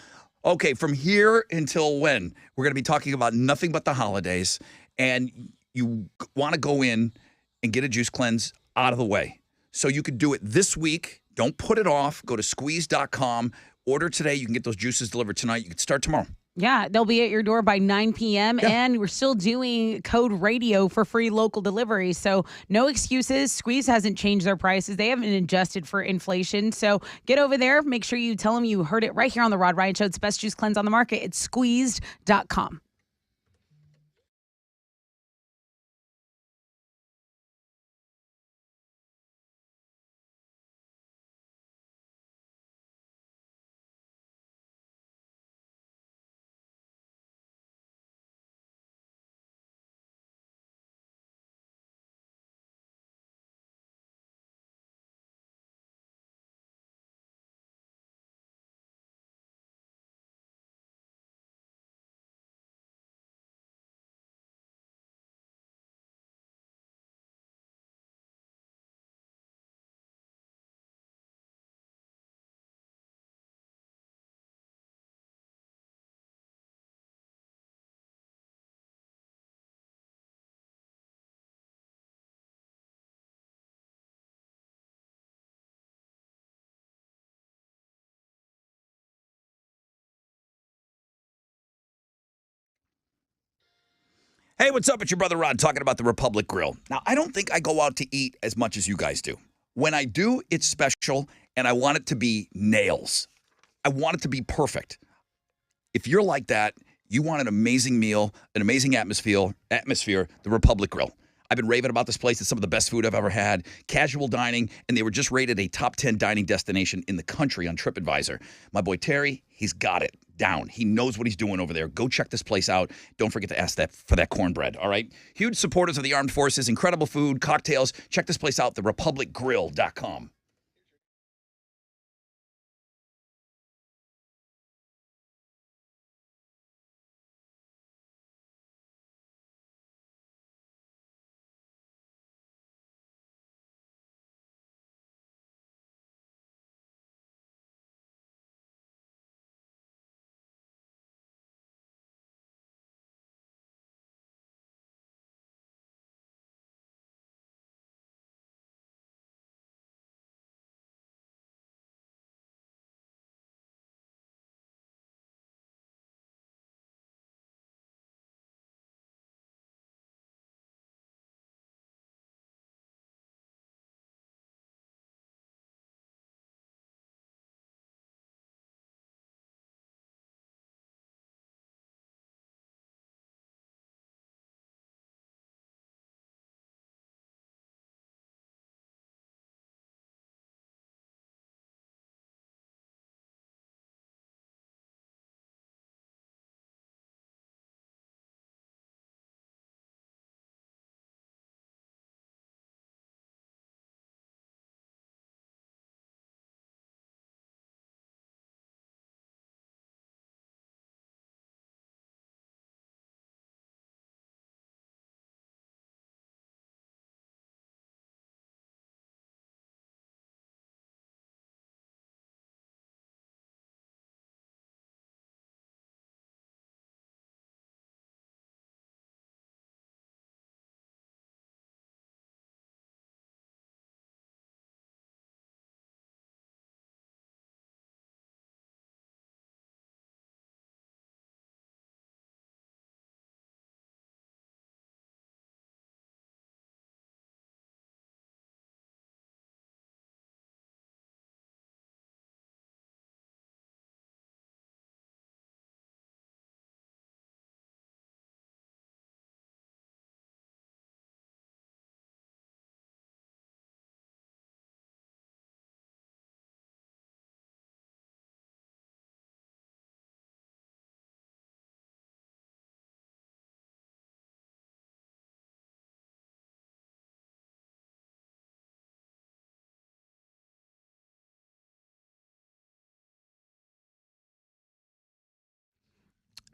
Okay, from here until when? We're going to be talking about nothing but the holidays. And you want to go in and get a juice cleanse out of the way. So you could do it this week. Don't put it off. Go to squeezed.com. Order today. You can get those juices delivered tonight. You can start tomorrow. Yeah, they'll be at your door by 9 p.m. Yeah. And we're still doing code radio for free local delivery. So no excuses. Squeeze hasn't changed their prices. They haven't adjusted for inflation. So get over there. Make sure you tell them you heard it right here on the Rod Ryan Show. It's the best juice cleanse on the market. It's squeezed.com. Hey, what's up? It's your brother Rod talking about the Republic Grill. Now, I don't think I go out to eat as much as you guys do. When I do, it's special, and I want it to be nails. I want it to be perfect. If you're like that, you want an amazing meal, an amazing atmosphere, the Republic Grill. I've been raving about this place. It's some of the best food I've ever had. Casual dining, and they were just rated a top 10 dining destination in the country on TripAdvisor. My boy Terry, he's got it down. He knows what he's doing over there. Go check this place out. Don't forget to ask that for that cornbread, all right? Huge supporters of the armed forces, incredible food, cocktails. Check this place out, therepublicgrill.com.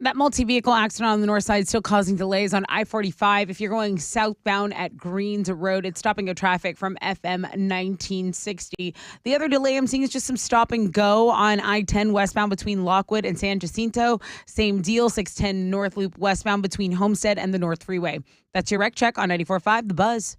That multi-vehicle accident on the north side still causing delays on I-45. If you're going southbound at Greens Road, it's stopping of traffic from FM 1960. The other delay I'm seeing is just some stop and go on I-10 westbound between Lockwood and San Jacinto. Same deal, 610 North Loop westbound between Homestead and the North Freeway. That's your wreck check on 94.5 The Buzz.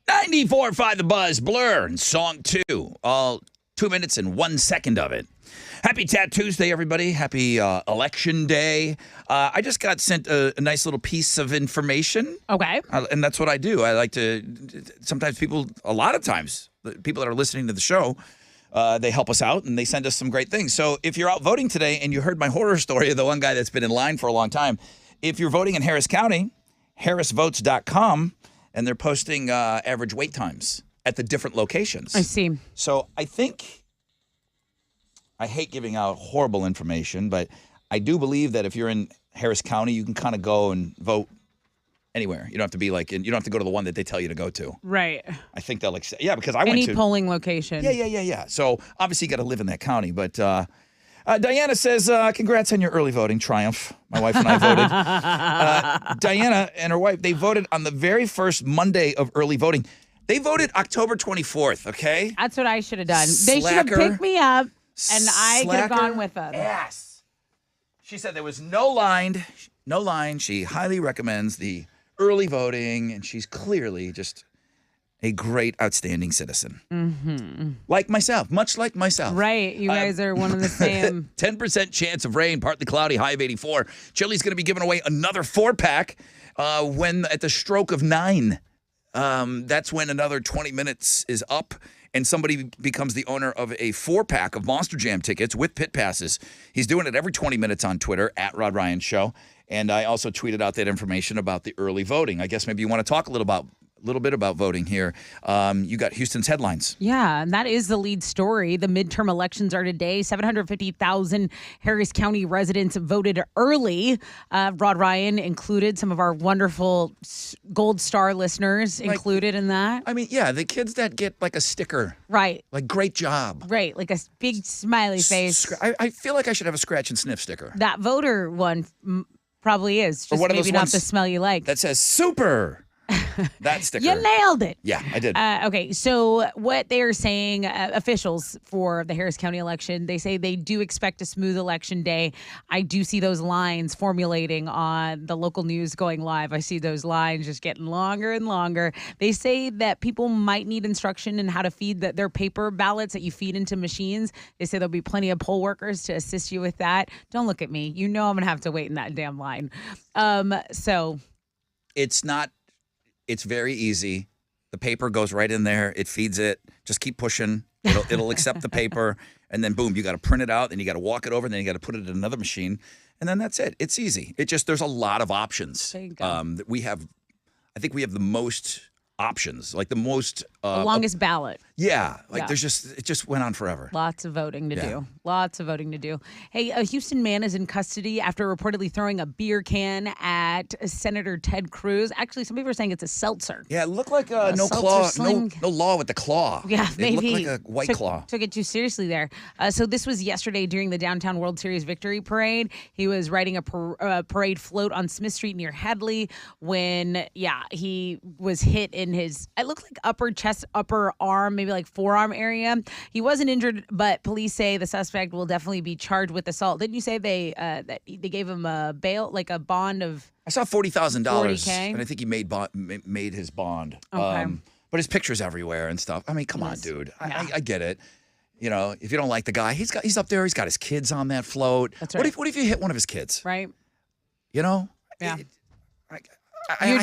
.94.5 The Buzz, Blur, and Song 2. All 2 minutes and 1 second of it. Happy Tat Tuesday, everybody. Happy Election Day. I just got sent a nice little piece of information. Okay. And that's what I do. I like to, sometimes people, a lot of times, the people that are listening to the show, they help us out and they send us some great things. So if you're out voting today and you heard my horror story of the one guy that's been in line for a long time, if you're voting in Harris County, harrisvotes.com, and they're posting average wait times at the different locations. I see. So I think, I hate giving out horrible information, but I do believe that if you're in Harris County, you can kind of go and vote anywhere. You don't have to be like, you don't have to go to the one that they tell you to go to. Right. I think they'll accept. Yeah, because I went to any polling location. Yeah. So obviously you got to live in that county. But Diana says, congrats on your early voting triumph. My wife and I voted. Diana and her wife, they voted on the very first Monday of early voting. They voted October 24th, okay? That's what I should have done. They should have picked me up, and I could have gone with them. Yes. She said there was no line. She highly recommends the early voting, and she's clearly just a great, outstanding citizen. Mm-hmm. Like myself, much like myself. Right. You guys are one of the same. 10% chance of rain, partly cloudy, high of 84. Chili's going to be giving away another 4-pack when at the stroke of 9. That's when another 20 minutes is up and somebody becomes the owner of a 4-pack of Monster Jam tickets with pit passes. He's doing it every 20 minutes on Twitter, at Rod Ryan Show. And I also tweeted out that information about the early voting. I guess maybe you want to talk a little bit about voting here. You got Houston's headlines. Yeah, and that is the lead story. The midterm elections are today. 750,000 Harris County residents voted early. Rod Ryan included, some of our wonderful Gold Star listeners included in that. I mean, yeah, the kids that get like a sticker. Right. Like, great job. Right, like a big smiley face. I feel like I should have a scratch and sniff sticker. That voter one Probably is. Or Just one of maybe those not ones the smell you like. that says super. That sticker. You nailed it. Yeah, I did. Okay, so what they are saying, officials for the Harris County election, they say they do expect a smooth election day. I do see those lines formulating on the local news going live. I see those lines just getting longer and longer. They say that people might need instruction in how to feed their paper ballots that you feed into machines. They say there'll be plenty of poll workers to assist you with that. Don't look at me. You know I'm going to have to wait in that damn line. So It's very easy. The paper goes right in there. It feeds it. Just keep pushing. It'll accept the paper, and then boom, you got to print it out. Then you got to walk it over. And then you got to put it in another machine, and then that's it. It's easy. There's a lot of options. There you go. That we have. I think we have the most options, like the most the longest ballot. Yeah, like Yeah. it just went on forever. Lots of voting to do. Lots of voting to do. Hey, a Houston man is in custody after reportedly throwing a beer can at Senator Ted Cruz. Actually, some people are saying it's a seltzer. Yeah, it looked like no seltzer claw, sling. no law with the claw. Yeah, it maybe looked like a white claw. Took it too seriously there. So this was yesterday during the downtown World Series victory parade. He was riding a parade float on Smith Street near Headley when, he was hit in his, it looked like upper chest, upper arm, maybe like forearm area. He wasn't injured, but police say the suspect will definitely be charged with assault. Didn't you say they gave him a bail, like a bond of? I saw $40,000, $40K? and I think he made his bond. Okay. But his picture's everywhere and stuff. I mean, come on, dude. Yeah. I get it. You know, if you don't like the guy, he's up there. He's got his kids on that float. That's What right. if you hit one of his kids? Right. You know? Yeah. I-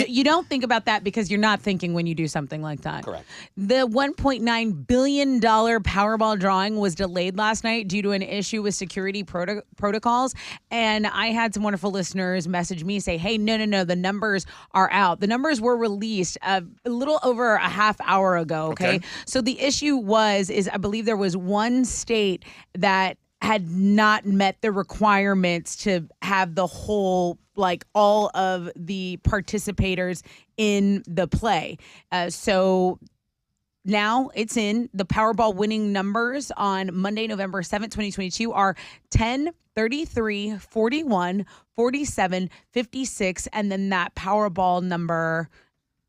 You don't think about that because you're not thinking when you do something like that. Correct. The $1.9 billion Powerball drawing was delayed last night due to an issue with security protocols. And I had some wonderful listeners message me, say, hey, no, the numbers are out. The numbers were released a little over a half hour ago, okay? So the issue is I believe there was one state that had not met the requirements to have the whole, like all of the participators in the play. So now it's in. The Powerball winning numbers on Monday, November 7th, 2022 are 10, 33, 41, 47, 56, and then that Powerball number,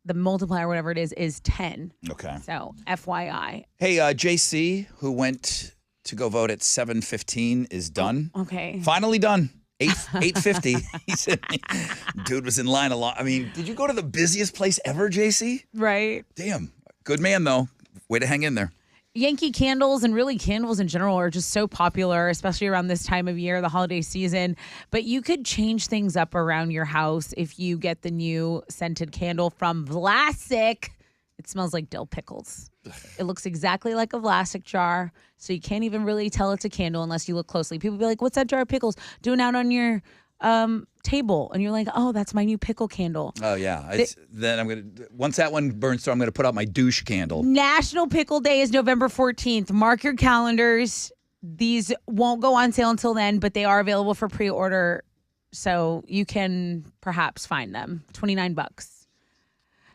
the multiplier, whatever it is 10. Okay. So FYI. Hey, JC, who went to go vote at 7:15, is done. Okay. Finally done. 8:50. He said, dude was in line a lot. I mean, did you go to the busiest place ever, JC? Right. Damn. Good man, though. Way to hang in there. Yankee candles and really candles in general are just so popular, especially around this time of year, the holiday season. But you could change things up around your house if you get the new scented candle from Vlasic. It smells like dill pickles. It looks exactly like a Vlasic jar, so you can't even really tell it's a candle unless you look closely. People be like, what's that jar of pickles doing out on your table? And you're like, oh, that's my new pickle candle. Oh, yeah. Then once that one burns through, I'm going to put out my douche candle. National Pickle Day is November 14th. Mark your calendars. These won't go on sale until then, but they are available for pre-order, so you can perhaps find them. $29.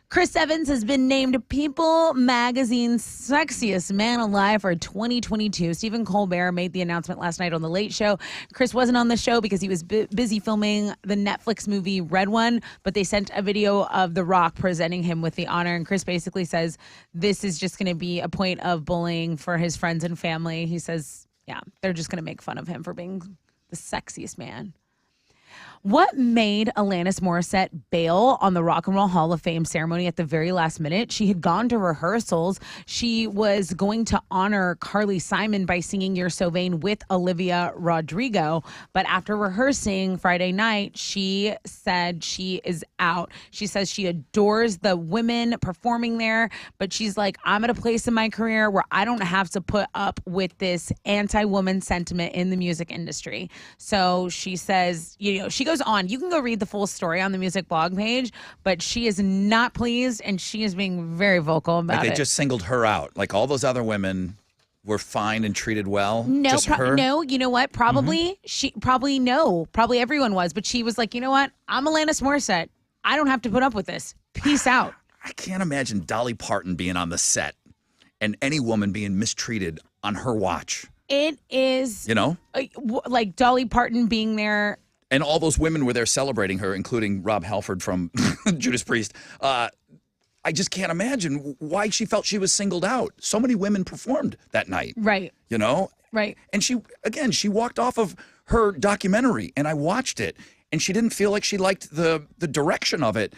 Chris Evans has been named People Magazine's sexiest man alive for 2022. Stephen Colbert made the announcement last night on The Late Show. Chris wasn't on the show because he was busy filming the Netflix movie Red One, but they sent a video of The Rock presenting him with the honor. And Chris basically says this is just going to be a point of bullying for his friends and family. He says, yeah, they're just going to make fun of him for being the sexiest man. What made Alanis Morissette bail on the Rock and Roll Hall of Fame ceremony at the very last minute? She had gone to rehearsals. She was going to honor Carly Simon by singing You're So Vain with Olivia Rodrigo. But after rehearsing Friday night, she said she is out. She says she adores the women performing there, but she's like, I'm at a place in my career where I don't have to put up with this anti-woman sentiment in the music industry. So she says, she goes on. You can go read the full story on the music blog page, but she is not pleased, and she is being very vocal about Like it. they just singled her out. Like all those other women were fine and treated well. No, just her. no. You know what? Probably Probably everyone was, but she was like, you know what? I'm Alanis Morissette. I don't have to put up with this. Peace out. I can't imagine Dolly Parton being on the set and any woman being mistreated on her watch. It is, You know? like Dolly Parton being there and all those women were there celebrating her, including Rob Halford from Judas Priest. I just can't imagine why she felt she was singled out. So many women performed that night. Right. You know? Right. And she walked off of her documentary, and I watched it, and she didn't feel like she liked the direction of it.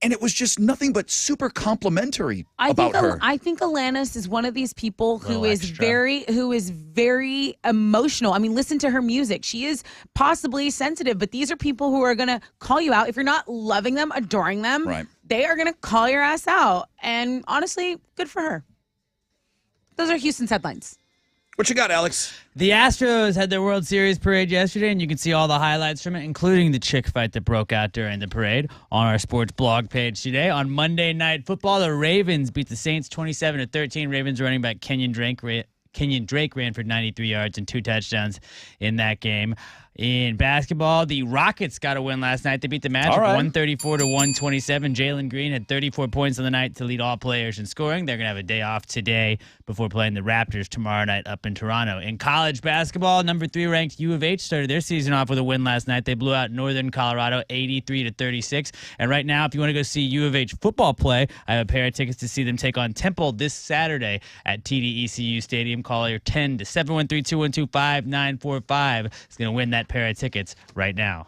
And it was just nothing but super complimentary about her. I think Alanis is one of these people who Little is extra. very emotional. I mean, listen to her music. She is possibly sensitive, but these are people who are going to call you out. If you're not loving them, adoring them, Right. they are going to call your ass out. And honestly, good for her. Those are Houston's headlines. What you got, Alex? The Astros had their World Series parade yesterday, and you can see all the highlights from it, including the chick fight that broke out during the parade on our sports blog page today. On Monday Night Football, the Ravens beat the Saints 27-13. Ravens running back Kenyon Drake ran for 93 yards and 2 touchdowns in that game. In basketball, the Rockets got a win last night. They beat the Magic 134-127. Jalen Green had 34 points on the night to lead all players in scoring. They're going to have a day off today before playing the Raptors tomorrow night up in Toronto. In college basketball, number 3 ranked U of H started their season off with a win last night. They blew out Northern Colorado 83-36. And right now, if you want to go see U of H football play, I have a pair of tickets to see them take on Temple this Saturday at TD-ECU Stadium. Call your 10-713-212-5945. It's going to win that pair of tickets right now.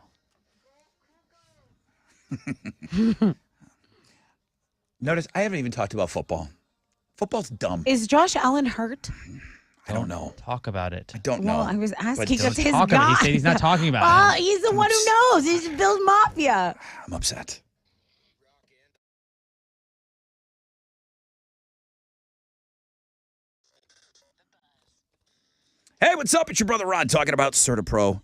Notice I haven't even talked about football. Football's dumb. Is Josh Allen hurt? I don't know. Talk about it. I don't know. Well, I was asking But because his talk about it. guy. He said he's not talking about Oh, it. he's the one who knows. He's Bill's Mafia. I'm upset. Hey, what's up? It's your brother Rod talking about CertaPro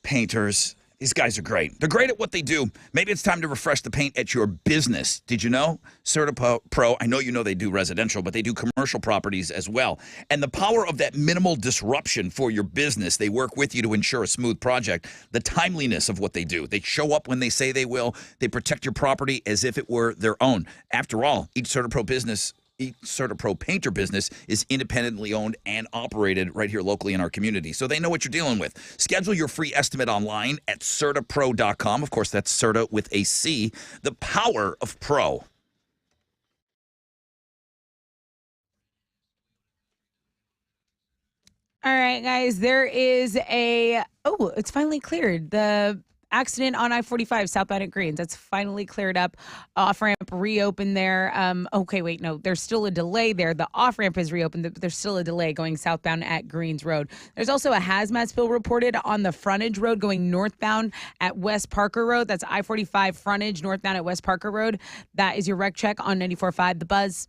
painters. These guys are great. They're great at what they do. Maybe it's time to refresh the paint at your business. Did you know? CertaPro, I know you know they do residential, but they do commercial properties as well. And the power of that minimal disruption for your business, they work with you to ensure a smooth project. The timeliness of what they do. They show up when they say they will. They protect your property as if it were their own. After all, each CertaPro painter business is independently owned and operated right here locally in our community. So they know what you're dealing with. Schedule your free estimate online at CertaPro.com. Of course, that's Certa with a C. The power of pro. All right, guys, there is it's finally cleared. The accident on I-45 southbound at Greens. That's finally cleared up. Off-ramp reopened there. Okay, wait, no, there's still a delay there. The off-ramp is reopened, but there's still a delay going southbound at Greens Road. There's also a hazmat spill reported on the frontage road going northbound at West Parker Road. That's I-45 frontage northbound at West Parker Road. That is your wreck check on 94.5 The Buzz.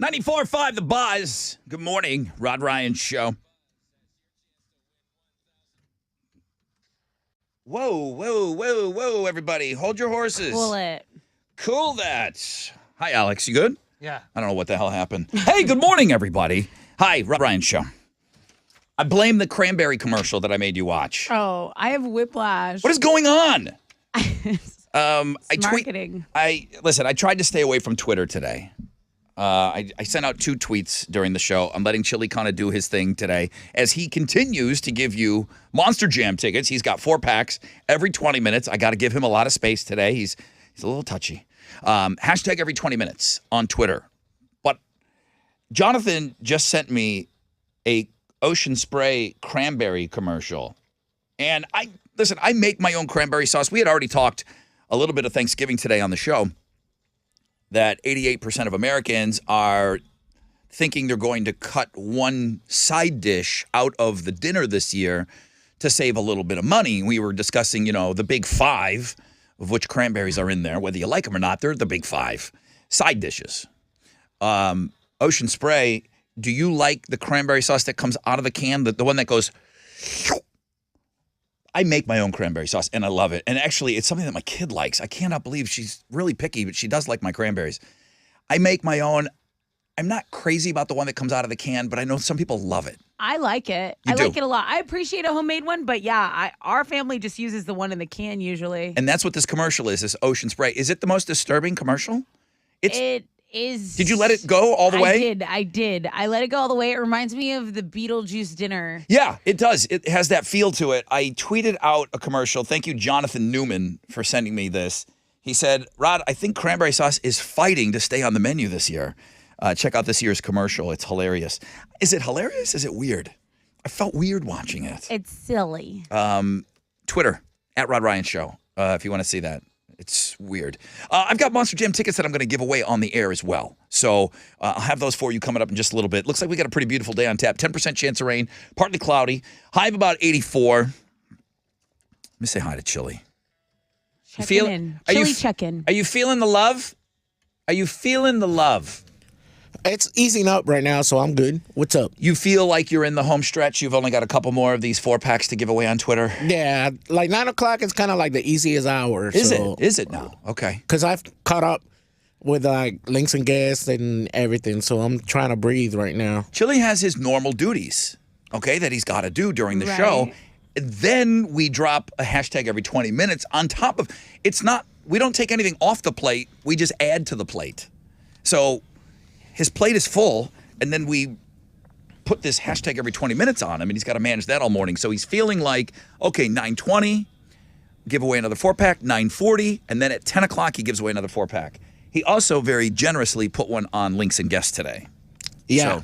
94.5 The Buzz. Good morning, Rod Ryan Show. Whoa, everybody. Hold your horses. Cool it. Cool that. Hi, Alex. You good? Yeah. I don't know what the hell happened. Hey, good morning, everybody. Hi, Rod Ryan Show. I blame the cranberry commercial that I made you watch. Oh, I have whiplash. What is going on? Marketing. I tried to stay away from Twitter today. I sent out 2 tweets during the show. I'm letting Chili kind of do his thing today as he continues to give you Monster Jam tickets. He's got 4 packs every 20 minutes. I got to give him a lot of space today. He's a little touchy. Hashtag every 20 minutes on Twitter. But Jonathan just sent me a Ocean Spray cranberry commercial. And I make my own cranberry sauce. We had already talked a little bit of Thanksgiving today on the show, that 88% of Americans are thinking they're going to cut one side dish out of the dinner this year to save a little bit of money. We were discussing, the big 5, of which cranberries are in there. Whether you like them or not, they're the big 5 side dishes. Ocean Spray, do you like the cranberry sauce that comes out of the can, the one that goes... I make my own cranberry sauce, and I love it. And actually, it's something that my kid likes. I cannot believe she's really picky, but she does like my cranberries. I make my own. I'm not crazy about the one that comes out of the can, but I know some people love it. I like it. You do? Like it a lot. I appreciate a homemade one, but yeah, our family just uses the one in the can usually. And that's what this commercial is, this Ocean Spray. Is it the most disturbing commercial? It is. Did you let it go all the way? I did. I let it go all the way. It reminds me of the Beetlejuice dinner. Yeah, it does. It has that feel to it. I tweeted out a commercial. Thank you, Jonathan Newman, for sending me this. He said, Rod, I think cranberry sauce is fighting to stay on the menu this year. Check out this year's commercial. It's hilarious. Is it hilarious? Is it weird? I felt weird watching it. It's silly. Twitter, @Rod Ryan Show, if you want to see that. It's weird. I've got Monster Jam tickets that I'm going to give away on the air as well. So I'll have those for you coming up in just a little bit. Looks like we got a pretty beautiful day on tap. 10% chance of rain, partly cloudy. High of about 84. Let me say hi to Chili. Checking in. Chili check-in. Are you feeling the love? Are you feeling the love? It's easing up right now, so I'm good. What's up? You feel like you're in the home stretch? You've only got a couple more of these 4 packs to give away on Twitter? Yeah, like 9 o'clock is kind of like the easiest hour. Is it? Is it now? Okay. Because I've caught up with like links and guests and everything, so I'm trying to breathe right now. Chili has his normal duties, okay, that he's got to do during the show. Then we drop a hashtag every 20 minutes on top of, we don't take anything off the plate, we just add to the plate. So his plate is full, and then we put this hashtag every 20 minutes on him, and he's got to manage that all morning. So he's feeling like, okay, 9:20, give away another 4-pack, 9:40, and then at 10 o'clock he gives away another 4-pack. He also very generously put one on Links and Guests today. Yeah. So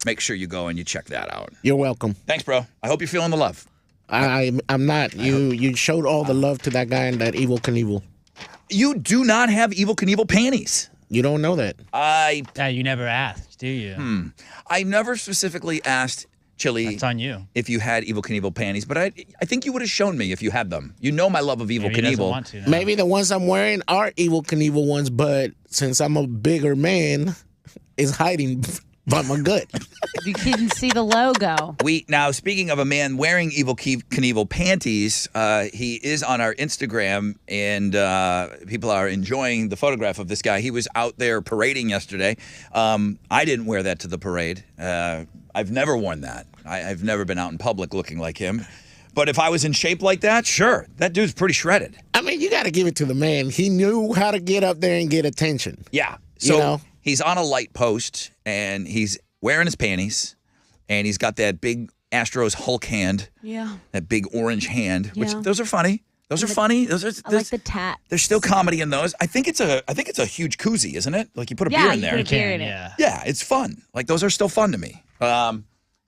make sure you go and you check that out. You're welcome. Thanks, bro. I hope you're feeling the love. I'm not. You showed all the love to that guy and that Evel Knievel. You do not have Evel Knievel panties. You don't know that. You never asked, do you? I never specifically asked Chili. That's on you. If you had Evel Knievel panties, but I think you would have shown me if you had them. You know my love of Evel Maybe he doesn't Knievel. want to, no. Maybe the ones I'm wearing are Evel Knievel ones, but since I'm a bigger man, it's hiding by my gut. You couldn't see the logo. Now, speaking of a man wearing Evel Knievel panties, he is on our Instagram, and people are enjoying the photograph of this guy. He was out there parading yesterday. I didn't wear that to the parade. I've never worn that. I've never been out in public looking like him. But if I was in shape like that, sure. That dude's pretty shredded. I mean, you got to give it to the man. He knew how to get up there and get attention. Yeah. So You know? he's on a light post, and he's wearing his panties, and he's got that big Astros Hulk hand. Yeah. That big orange hand, which Yeah. those are funny. Those are funny. Those are. I like the tat. There's still comedy in those. I think it's a huge koozie, isn't it? Like you put a beer in you there. put a beer in it. Yeah. Yeah, it's fun. Like those are still fun to me.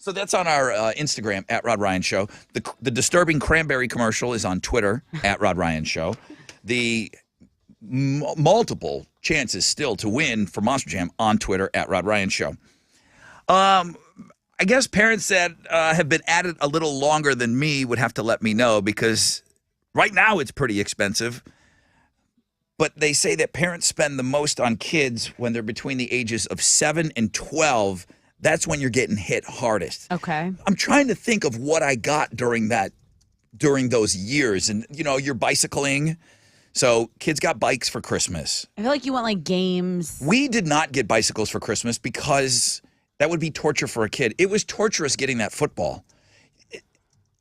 So that's on our Instagram @Rod Ryan Show. The disturbing cranberry commercial is on Twitter @Rod Ryan Show. The multiple chances still to win for Monster Jam on Twitter @Rod Ryan Show. I guess parents that have been at it a little longer than me would have to let me know, because right now it's pretty expensive. but they say that parents spend the most on kids when they're between the ages of 7 and 12. That's when you're getting hit hardest. Okay. I'm trying to think of what I got during those years. And, you're bicycling. So kids got bikes for Christmas. I feel like you want like games. We did not get bicycles for Christmas because that would be torture for a kid. It was torturous getting that football.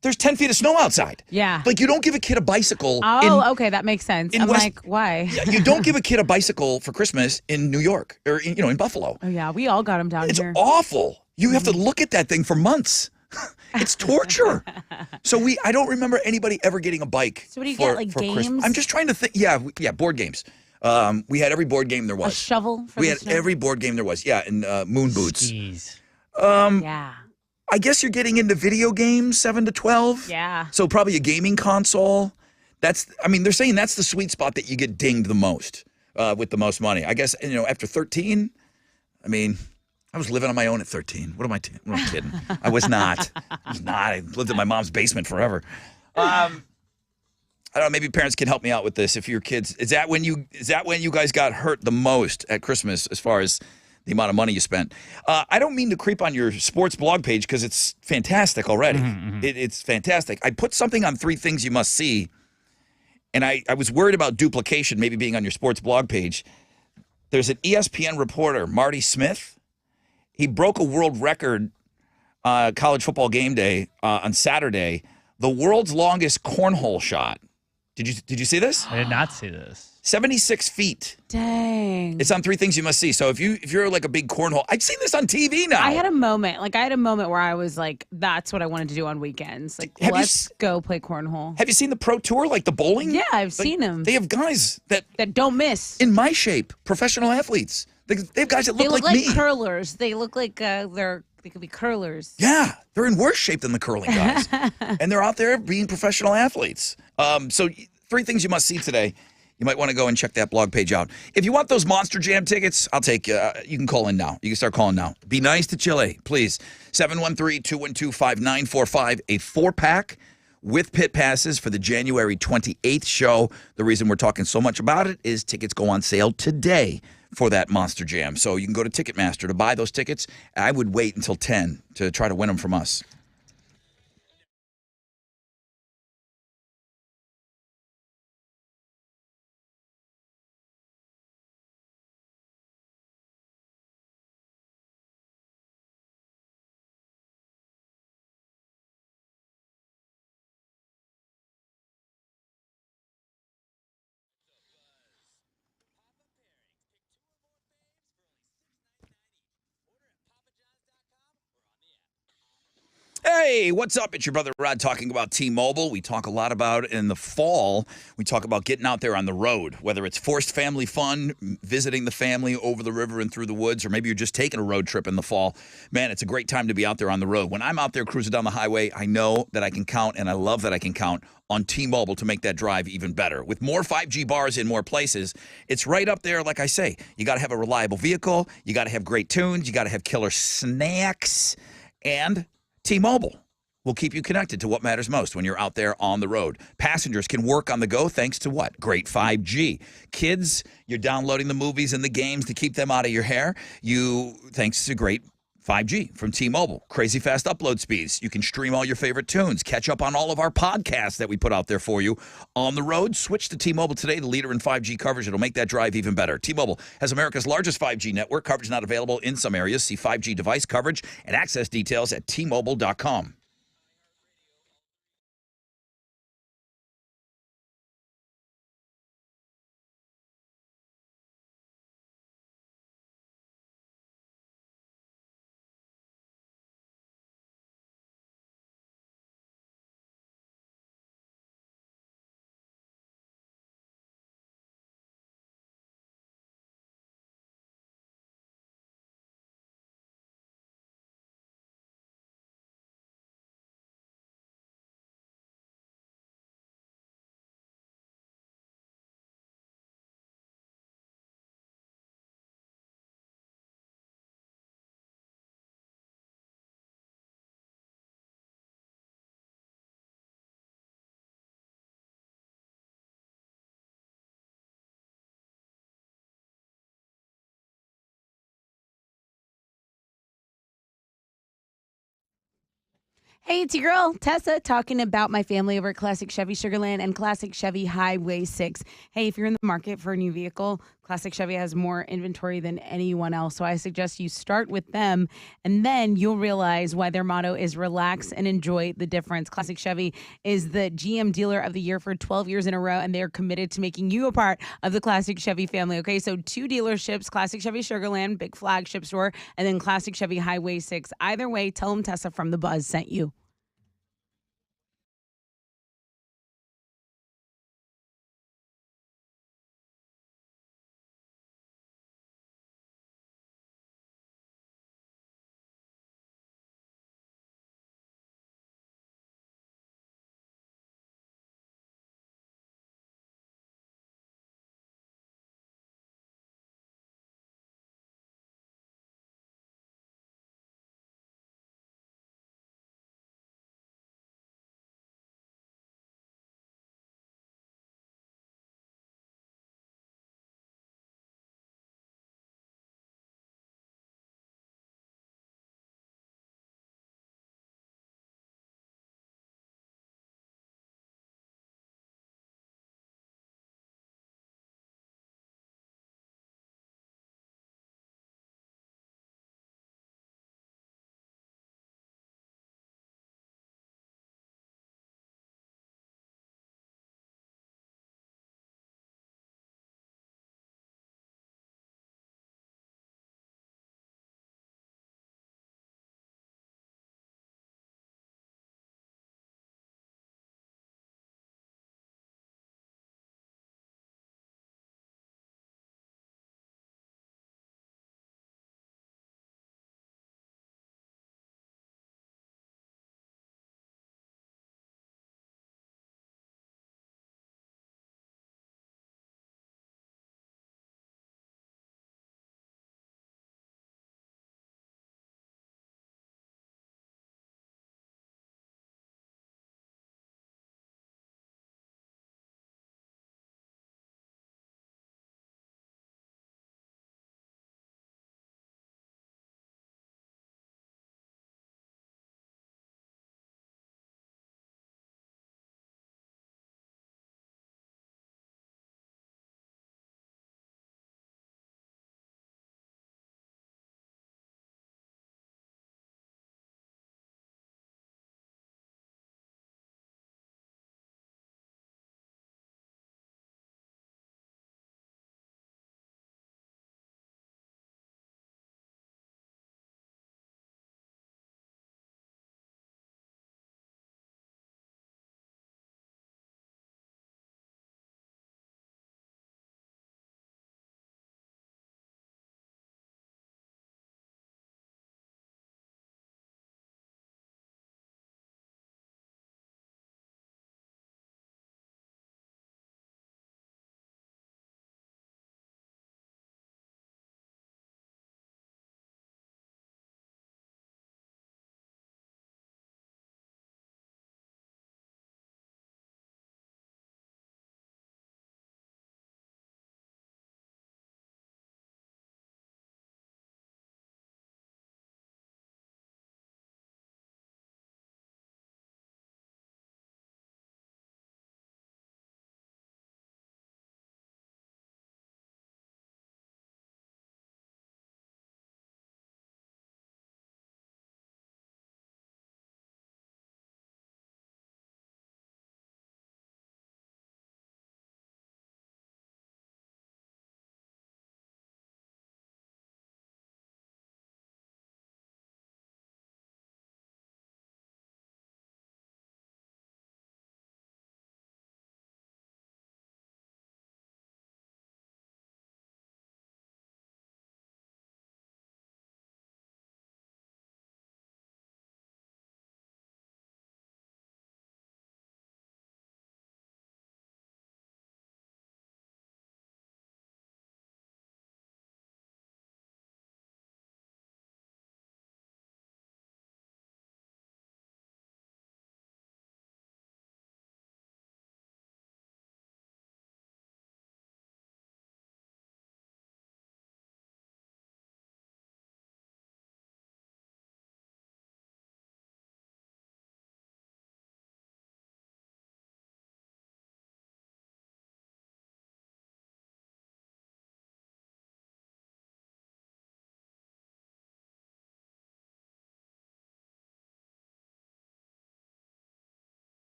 There's 10 feet of snow outside. Yeah. Like, you don't give a kid a bicycle. Oh, okay. That makes sense. I'm like, why? You don't give a kid a bicycle for Christmas in New York or, in Buffalo. Oh, yeah. We all got them down It's here. awful. You have to look at that thing for months. It's torture. So I don't remember anybody ever getting a bike. So what do you get, like for games? Christmas. I'm just trying to think. Yeah, board games. We had every board game there was. A shovel for We the had snow? every board game there was. Yeah, and moon boots. Jeez. Yeah. I guess you're getting into video games 7 to 12. Yeah. So probably a gaming console. They're saying that's the sweet spot that you get dinged the most with the most money. I guess, after 13, I was living on my own at 13. What am I kidding? I was not. I lived in my mom's basement forever. I don't know. Maybe parents can help me out with this. If your kids, is that when you guys got hurt the most at Christmas as far as the amount of money you spent? I don't mean to creep on your sports blog page because it's fantastic already. It's fantastic. I put something on 3 things you must see, and I was worried about duplication maybe being on your sports blog page. There's an ESPN reporter, Marty Smith. He broke a world record college football game day on Saturday, the world's longest cornhole shot. Did you see this? I did not see this. 76 feet. Dang. It's on 3 things you must see. So if you're like a big cornhole, I've seen this on TV now. I had a moment where I was like, that's what I wanted to do on weekends. Like, let's go play cornhole. Have you seen the pro tour, like the bowling? Yeah, I've seen them. They have guys that don't miss. In my shape, professional athletes. They have guys that They look look like me. Curlers. They look like they could be curlers. Yeah, they're in worse shape than the curling guys. And they're out there being professional athletes. So 3 things you must see today. You might want to go and check that blog page out. If you want those Monster Jam tickets, I'll take you can call in now. You can start calling now. Be nice to Chile, please. 713-212-5945. A 4-pack with pit passes for the January 28th show. The reason we're talking so much about it is tickets go on sale today for that Monster Jam. So you can go to Ticketmaster to buy those tickets. I would wait until 10 to try to win them from us. Hey, what's up? It's your brother Rod talking about T-Mobile. We talk a lot about it in the fall. We talk about getting out there on the road, whether it's forced family fun, visiting the family over the river and through the woods, or maybe you're just taking a road trip in the fall. Man, it's a great time to be out there on the road. When I'm out there cruising down the highway, I know that I can count, and I love that I can count on T-Mobile to make that drive even better. With more 5G bars in more places, it's right up there, like I say. You got to have a reliable vehicle. You got to have great tunes. You got to have killer snacks. And T-Mobile will keep you connected to what matters most when you're out there on the road. Passengers can work on the go thanks to what? Great 5G. Kids, you're downloading the movies and the games to keep them out of your hair. Thanks to great 5G from T-Mobile. Crazy fast upload speeds. You can stream all your favorite tunes. Catch up on all of our podcasts that we put out there for you. On the road, switch to T-Mobile today, the leader in 5G coverage. It'll make that drive even better. T-Mobile has America's largest 5G network. Coverage not available in some areas. See 5G device coverage and access details at T-Mobile.com. Hey, it's your girl, Tessa, talking about my family over at Classic Chevy Sugarland and Classic Chevy Highway 6. Hey, if you're in the market for a new vehicle, Classic Chevy has more inventory than anyone else. So I suggest you start with them, and then you'll realize why their motto is relax and enjoy the difference. Classic Chevy is the GM Dealer of the Year for 12 years in a row, and they're committed to making you a part of the Classic Chevy family. Okay, so 2 dealerships, Classic Chevy Sugarland, big flagship store, and then Classic Chevy Highway 6. Either way, tell them Tessa from The Buzz sent you.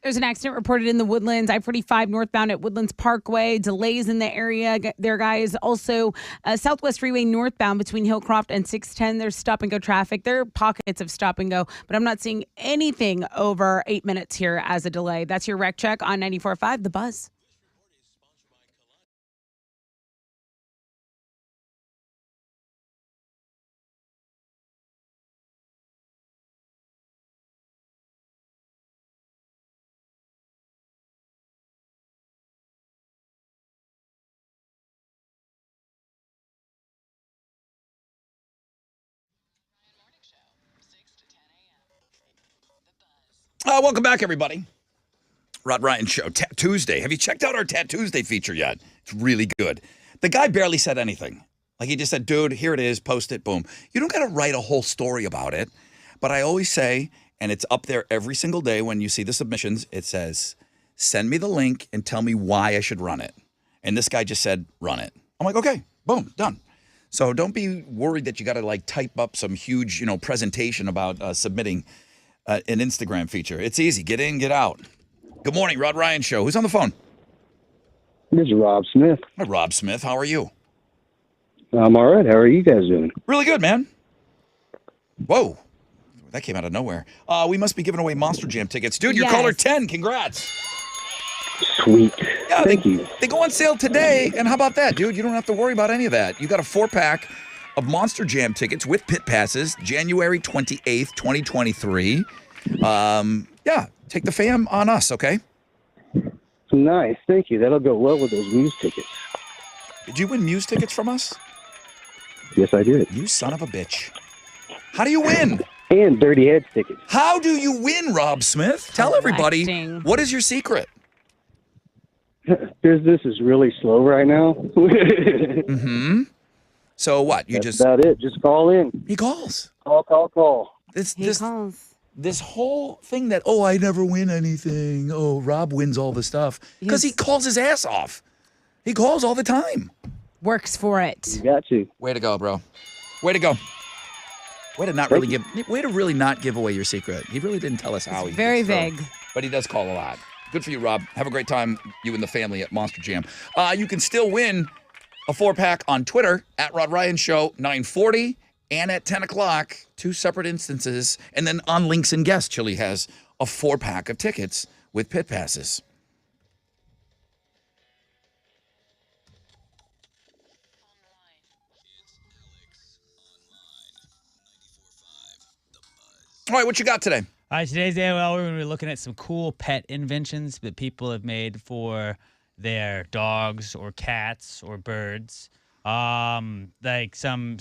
There's an accident reported in the Woodlands, I-45 northbound at Woodlands Parkway. Delays in the area there, guys. Also, Southwest Freeway northbound between Hillcroft and 610. There's stop and go traffic. There are pockets of stop and go, but I'm not seeing anything over 8 minutes here as a delay. That's your wreck check on 94.5 The Buzz. Welcome back, everybody. Rod Ryan Show, Tat Tuesday. Have you checked out our Tat Tuesday feature yet? It's really good. The guy barely said anything. Like, he just said, dude, here it is, post it, boom. You don't got to write a whole story about it. But I always say, and it's up there every single day when you see the submissions, it says, send me the link and tell me why I should run it. And this guy just said, run it. I'm like, okay, boom, done. So don't be worried that you got to like type up some huge, presentation about submitting an Instagram feature. It's easy. Get in, get out. Good morning, Rod Ryan Show. Who's on the phone? This is Rob Smith. Hi, Rob Smith. How are you? I'm all right. How are you guys doing? Really good, man. Whoa. That came out of nowhere. We must be giving away Monster Jam tickets. Dude, you're caller 10. Congrats. Sweet. Yeah, Thank you. They go on sale today. And how about that, dude? You don't have to worry about any of that. You got a 4-pack of Monster Jam tickets with pit passes, January 28th, 2023. Yeah, take the fam on us, okay? Nice. Thank you. That'll go well with those Muse tickets. Did you win Muse tickets from us? Yes, I did. You son of a bitch. How do you win? And Dirty Heads tickets. How do you win, Rob Smith? Tell everybody, Collecting. what is your secret? Business is really slow right now. Mm-hmm. So what? You That's about it. Just call in. He calls. Call. This whole thing that, I never win anything. Oh, Rob wins all the stuff. Because he calls his ass off. He calls all the time. Works for it. You got to. Way to go, bro. Way to go. Way to really not give away your secret. He really didn't tell us how. Very vague. But he does call a lot. Good for you, Rob. Have a great time, you and the family at Monster Jam. You can still win a 4-pack on Twitter at Rod Ryan Show 940 and at 10 o'clock, 2 separate instances. And then on Links and Guests, Chili has a 4-pack of tickets with pit passes. All right, what you got today? All right, today's day, well, we're going to be looking at some cool pet inventions that people have made for their dogs or cats or birds. Like some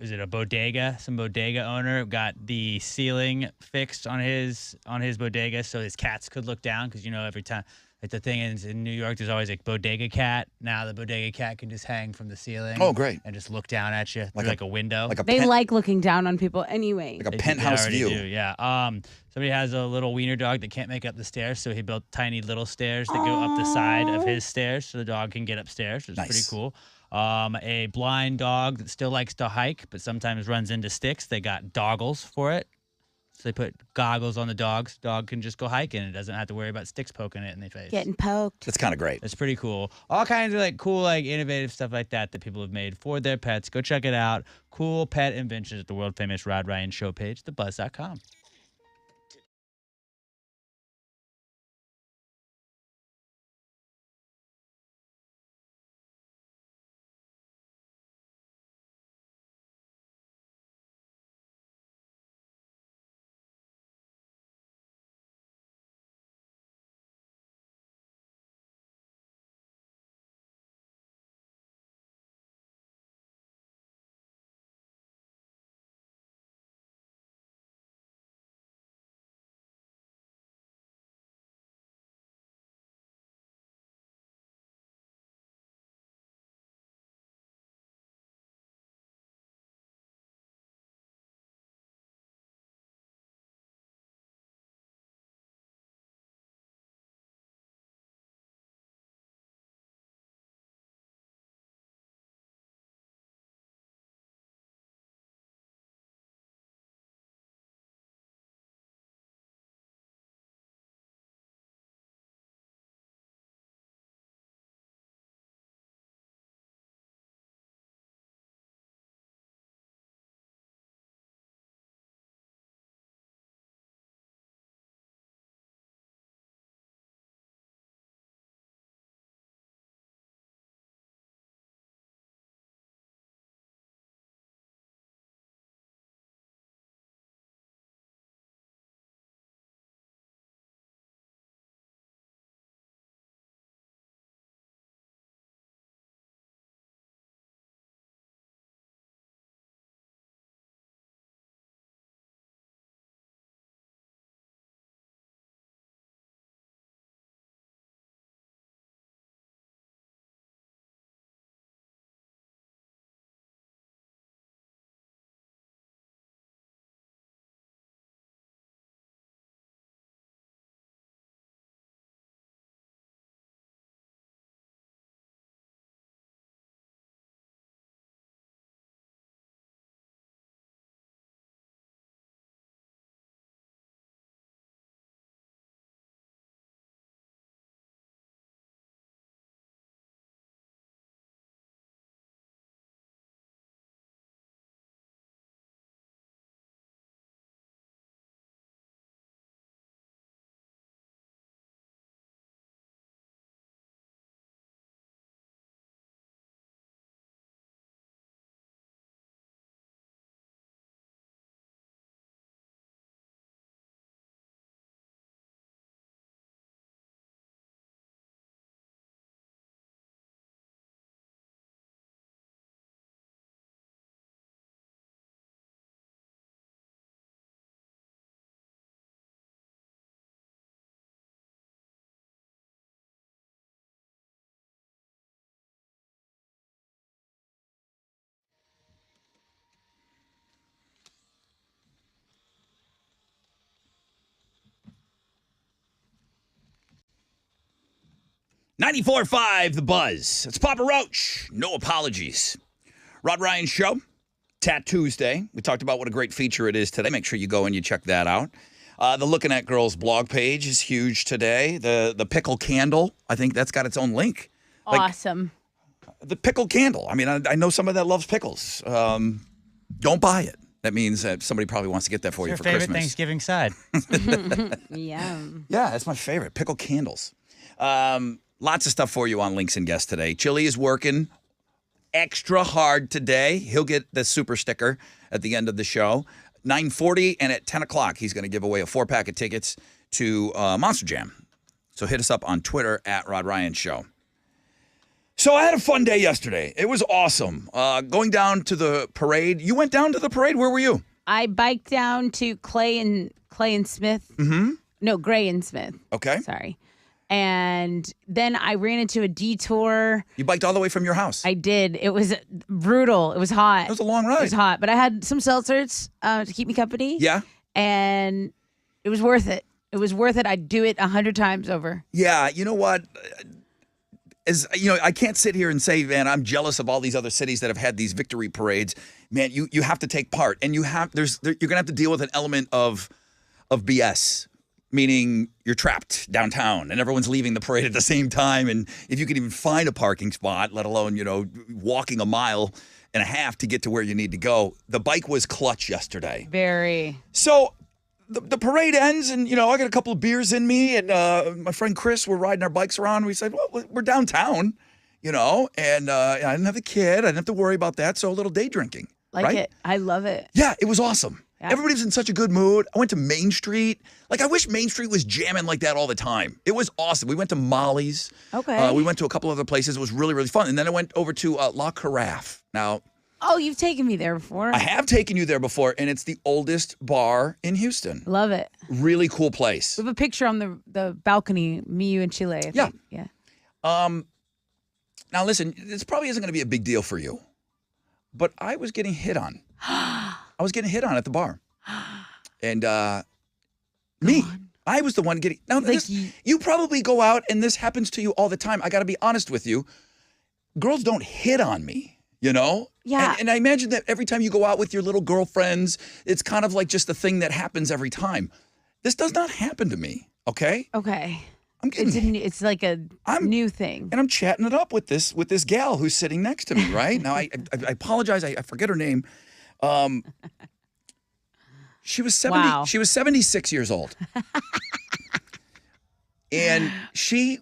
is it a bodega? Some bodega owner got the ceiling fixed on his bodega so his cats could look down because every time. Like the thing is, in New York, there's always like bodega cat. Now the bodega cat can just hang from the ceiling. Oh, great! And just look down at you through like a window. They like looking down on people anyway. Like a penthouse view. Yeah. Somebody has a little wiener dog that can't make up the stairs, so he built tiny little stairs that go up the side of his stairs, so the dog can get upstairs. It's pretty cool. A blind dog that still likes to hike, but sometimes runs into sticks. They got doggles for it. So they put goggles on the dogs. Dog can just go hiking. It doesn't have to worry about sticks poking it in the face. Getting poked. That's kind of great. It's pretty cool. All kinds of like cool, like innovative stuff like that people have made for their pets. Go check it out. Cool pet inventions at the world famous Rod Ryan Show page, thebuzz.com. 94.5 The Buzz. It's Papa Roach. No apologies. Rod Ryan Show. Tat Tuesday. We talked about what a great feature it is today. Make sure you go and you check that out. The Looking at Girls blog page is huge today. The pickle candle, I think that's got its own link. Awesome. The pickle candle. I mean, I know somebody that loves pickles. Don't buy it. That means that somebody probably wants to get that for you for favorite Christmas. Thanksgiving side. Yum. Yeah, that's my favorite. Pickle candles. Lots of stuff for you on Links and Guests today. Chili is working extra hard today. He'll get the super sticker at the end of the show. 9:40 and at 10 o'clock, he's going to give away a 4-pack of tickets to Monster Jam. So hit us up on Twitter at Rod Ryan Show. So I had a fun day yesterday. It was awesome. Going down to the parade. You went down to the parade. Where were you? I biked down to Clay and Smith. Mm-hmm. No, Gray and Smith. Okay. Sorry. And then I ran into a detour. You biked all the way from your house. I did. It was brutal. It was hot. It was a long ride. It was hot, but I had some seltzers to keep me company. Yeah. And it was worth it. It was worth it. I'd do it 100 times over. Yeah. You know what? As you know, I can't sit here and say, man, I'm jealous of all these other cities that have had these victory parades. Man, you have to take part, and you're gonna have to deal with an element of BS, meaning you're trapped downtown, and everyone's leaving the parade at the same time. And if you can even find a parking spot, let alone walking a mile and a half to get to where you need to go, the bike was clutch yesterday. Very. So. The parade ends, and, I got a couple of beers in me, and my friend Chris, we're riding our bikes around. We said, well, we're downtown, and I didn't have a kid. I didn't have to worry about that, so a little day drinking. Like right? it. I love it. Yeah, it was awesome. Yeah. Everybody was in such a good mood. I went to Main Street. I wish Main Street was jamming like that all the time. It was awesome. We went to Molly's. Okay. We went to a couple other places. It was really, really fun. And then I went over to La Carafe. Now, oh, you've taken me there before. I have taken you there before, and it's the oldest bar in Houston. Love it. Really cool place. We have a picture on the balcony, me, you, and Chile. I think. Yeah. Now, listen, this probably isn't going to be a big deal for you, but I was getting hit on. I was getting hit on at the bar. And I was the one getting... Now, you probably go out, and this happens to you all the time. I got to be honest with you. Girls don't hit on me, Yeah. And I imagine that every time you go out with your little girlfriends, it's kind of like just a thing that happens every time. This does not happen to me, okay? Okay. I'm getting... It's like a new thing. And I'm chatting it up with this gal who's sitting next to me, right? Now, I apologize. I forget her name. She was 70. Wow. She was 76 years old. And she...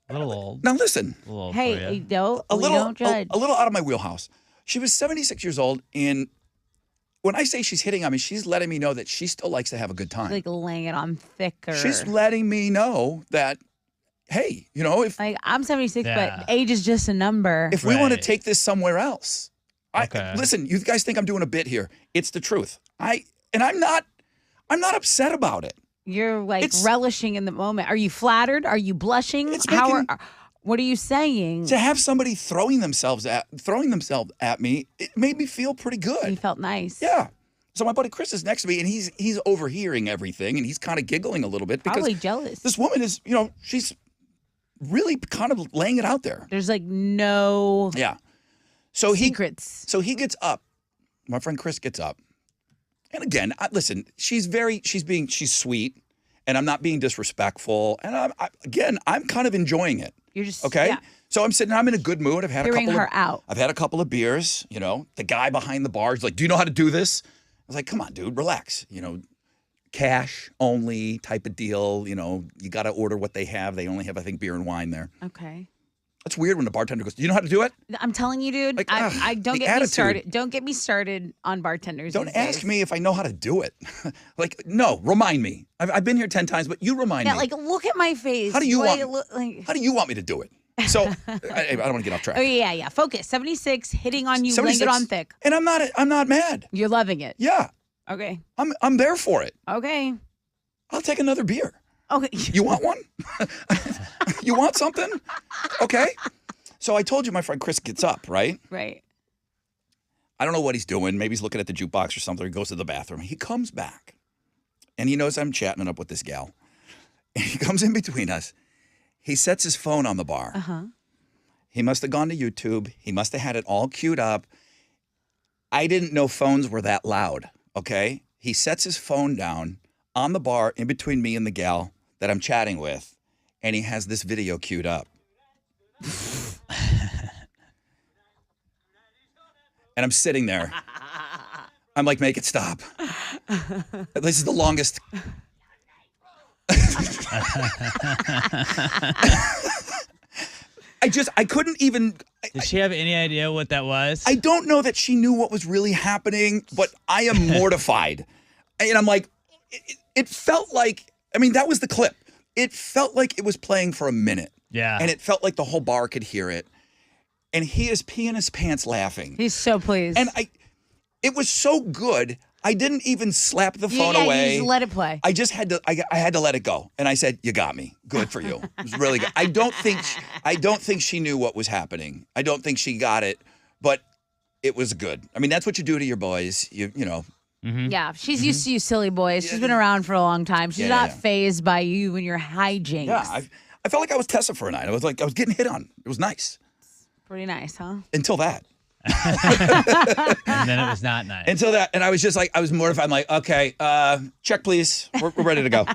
A little old. Now, listen. A little old Hey, for don't judge. A little out of my wheelhouse. She was 76 years old, and when I say she's hitting on me, she's letting me know that she still likes to have a good time. Like laying it on thicker. She's letting me know that, hey, if I'm 76, Yeah. but age is just a number. if we want to Right. take this somewhere else. Okay. Listen, you guys think I'm doing a bit here. It's the truth. I'm not upset about it. You're It's- relishing in the moment. Are you flattered? Are you blushing? It's What are you saying? To have somebody throwing themselves at me, it made me feel pretty You good. felt nice. Yeah. So my buddy Chris is next to me, and he's overhearing everything, and he's kind of giggling a little bit because Probably jealous. this woman is, she's really kind of laying it out there. There's no Yeah. So secrets. So he gets up. My friend Chris gets up. And again, listen, she's sweet, and I'm not being disrespectful. And I'm kind of enjoying it. You're just Okay. yeah. So I'm in a good mood. I've had Hearing a couple her out. I've had a couple of beers, the guy behind the bar is like, "Do you know how to do this?" I was like, "Come on, dude, relax. Cash only type of deal, you got to order what they have. They only have, I think, beer and wine there." Okay. It's weird when the bartender goes, "Do you know how to do it?" I'm telling you, dude. Like, I don't the get attitude. me started. Don't get me started on bartenders. Don't these ask days. me if I know how to do it. No, remind me. I've been here 10 times, but you remind Yeah, me. look at my face. How do you What want- it look like? How do you want me to do it? So I don't want to get off track. Oh yeah. Focus. 76, hitting on you, laying it 76, on thick. And I'm not mad. You're loving it. Yeah, Okay. I'm there for it. Okay. I'll take another beer. Okay. You want one? You want something? Okay. So I told you my friend Chris gets up, right? Right. I don't know what he's doing. Maybe he's looking at the jukebox or something. He goes to the bathroom. He comes back, and he knows I'm chatting it up with this gal. And he comes in between us. He sets his phone on the bar. Uh-huh. He must have gone to YouTube. He must have had it all queued up. I didn't know phones were that loud, okay? He sets his phone down on the bar in between me and the gal that I'm chatting with, and he has this video queued up. And I'm sitting there. I'm like, make it stop. This is the longest. I couldn't even. Did she have any idea what that was? I don't know that she knew what was really happening, but I am mortified. And I'm like, it felt like, I mean, that was the clip. It felt like it was playing for a minute. Yeah. And it felt like the whole bar could hear it. And he is peeing his pants laughing. He's so pleased. And it was so good. I didn't even slap the phone You away. just let it play. I just had to. I had to let it go, and I said, "You got me. Good for you. It was really good." I don't think she knew what was happening. I don't think she got it, but it was good. I mean, that's what you do to your boys. You know. Mm-hmm. Yeah, she's used to you silly boys. She's been around for a long time. She's not fazed by you and your hijinks. Yeah, I felt like I was Tessa for a night. I was getting hit on. It was nice. Pretty nice, huh? Until that. And then it was not nice. Until that, and I was just like, I was mortified. I'm like, okay, check please. We're ready to go.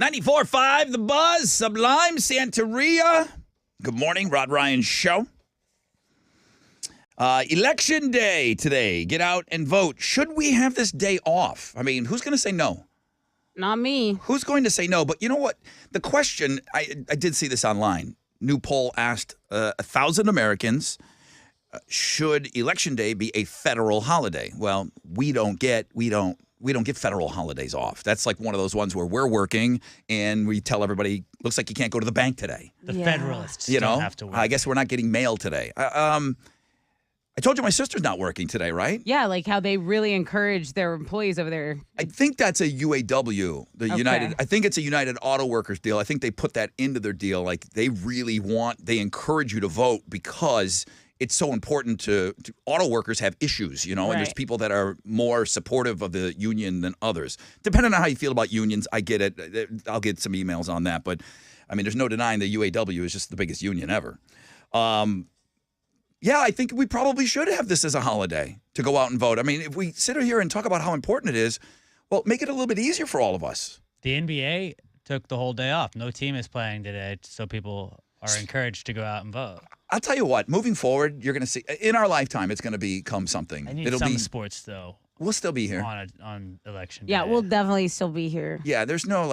$94.5 The Buzz, Sublime, Santeria. Good morning, Rod Ryan Show. Election day today. Get out and vote. Should we have this day off? I mean, who's going to say no? Not me. Who's going to say no? But you know what? The question, I did see this online. New poll asked 1,000 Americans, should Election Day be a federal holiday? Well, we don't get federal holidays off. That's like one of those ones where we're working and we tell everybody, looks like you can't go to the bank today. The Federalists You know, don't have to work. I guess we're not getting mail today. I told you my sister's not working today, right? Yeah, like how they really encourage their employees over there. I think that's a UAW, the United. I think it's a United Auto Workers deal. I think they put that into their deal. Like they encourage you to vote because it's so important to auto workers have issues, you know, and there's Right. people that are more supportive of the union than others. Depending on how you feel about unions, I get it. I'll get some emails on that, but I mean, there's no denying the UAW is just the biggest union ever. Yeah, I think we probably should have this as a holiday to go out and vote. I mean, if we sit here and talk about how important it is, well, make it a little bit easier for all of us. The NBA took the whole day off. No team is playing today, so people are encouraged to go out and vote. I'll tell you what, moving forward, you're going to see, in our lifetime, it's going to become something. I need some sports, though, We'll still be here. on election day. Yeah, we'll definitely still be here. Yeah, there's no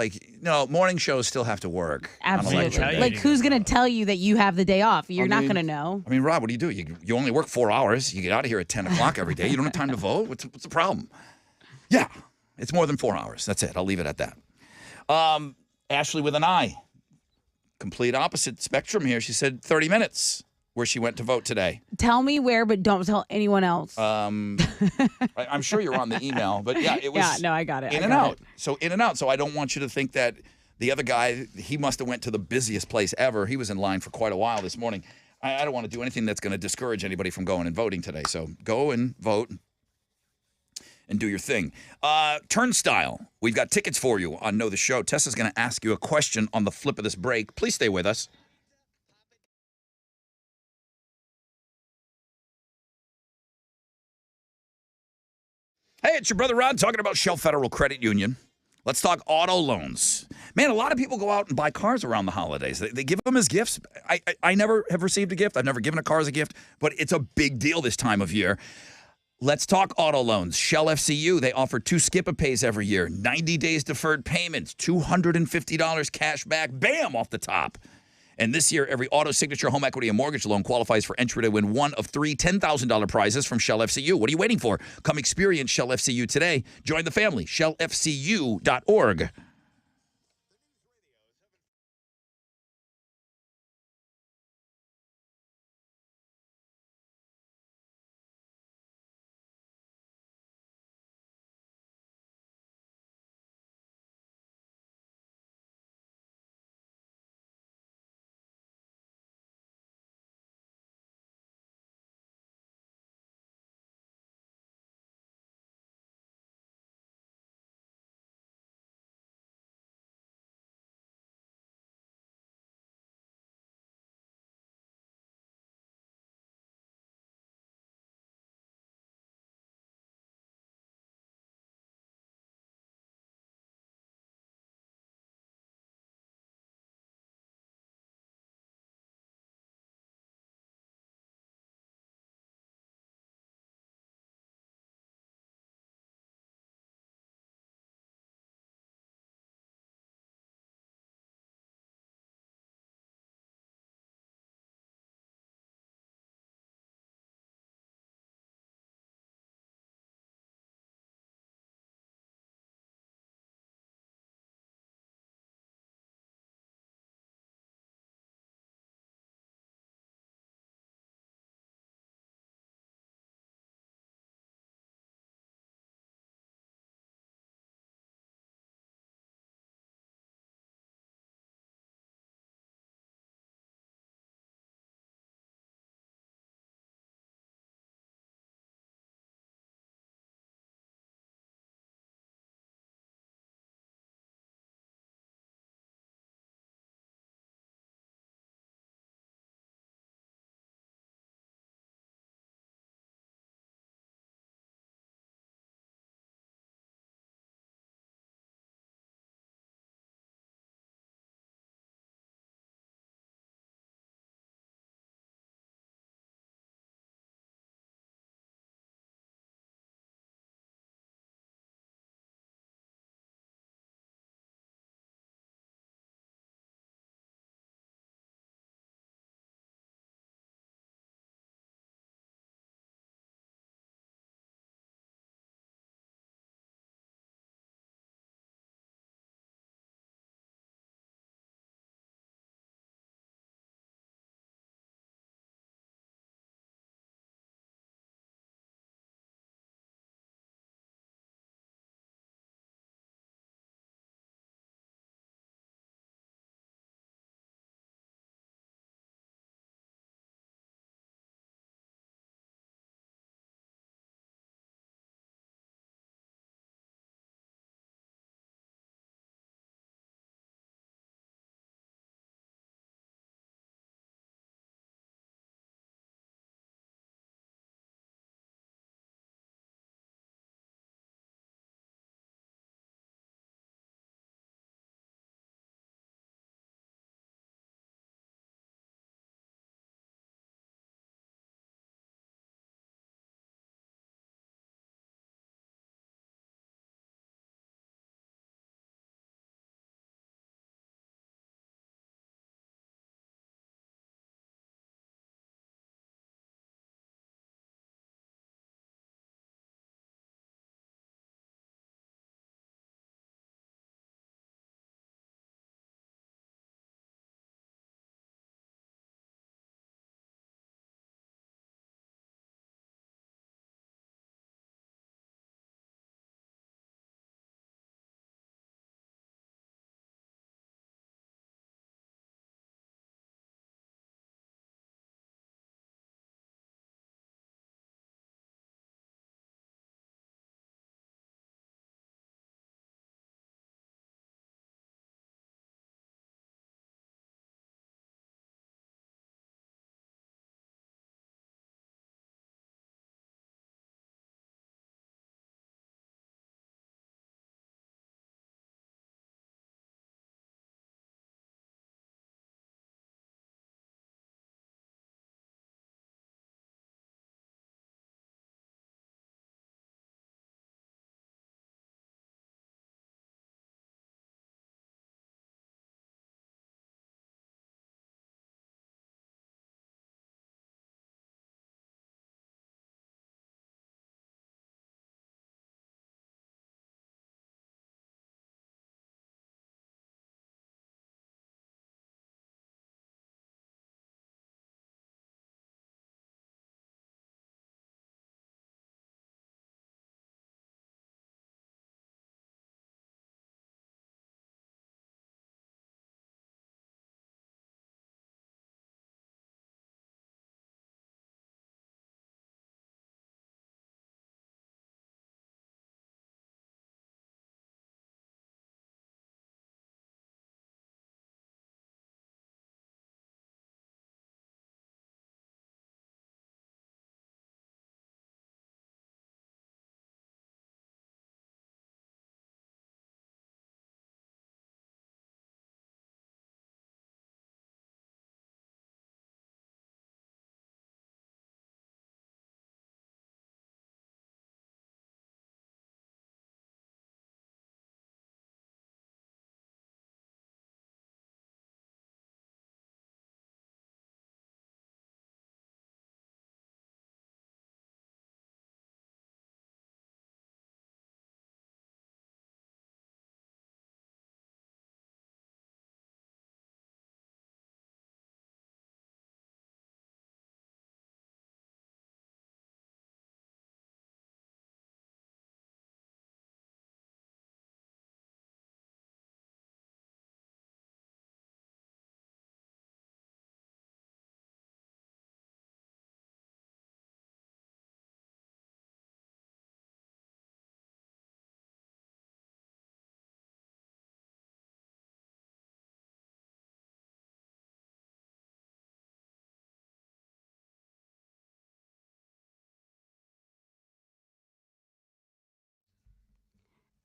morning shows still have to work. on election Absolutely. day. Like, who's going to tell you that you have the day off? You're not mean- going to know. I mean, Rob, what do? You only work 4 hours. You get out of here at 10 o'clock every day. You don't have time to vote. What's the problem? Yeah, it's more than 4 hours. That's it. I'll leave it at that. Ashley with an I. Complete opposite spectrum here. She said 30 minutes where she went to vote today. Tell me where, but don't tell anyone else. I'm sure you're on the email, but yeah, it was Yeah, no, I got it. in I and got out. it. So in and out. So I don't want you to think that the other guy, he must have went to the busiest place ever. He was in line for quite a while this morning. I don't want to do anything that's going to discourage anybody from going and voting today. So go and vote and do your thing. Turnstile, we've got tickets for you on Know the Show. Tessa's going to ask you a question on the flip of this break. Please stay with us. Hey, it's your brother Rod talking about Shell Federal Credit Union. Let's talk auto loans. Man, a lot of people go out and buy cars around the holidays. They give them as gifts. I never have received a gift. I've never given a car as a gift, but it's a big deal this time of year. Let's talk auto loans. Shell FCU, they offer 2 skip-a-pays every year, 90 days deferred payments, $250 cash back, bam, off the top. And this year, every auto signature, home equity, and mortgage loan qualifies for entry to win one of 3 $10,000 prizes from Shell FCU. What are you waiting for? Come experience Shell FCU today. Join the family, shellfcu.org.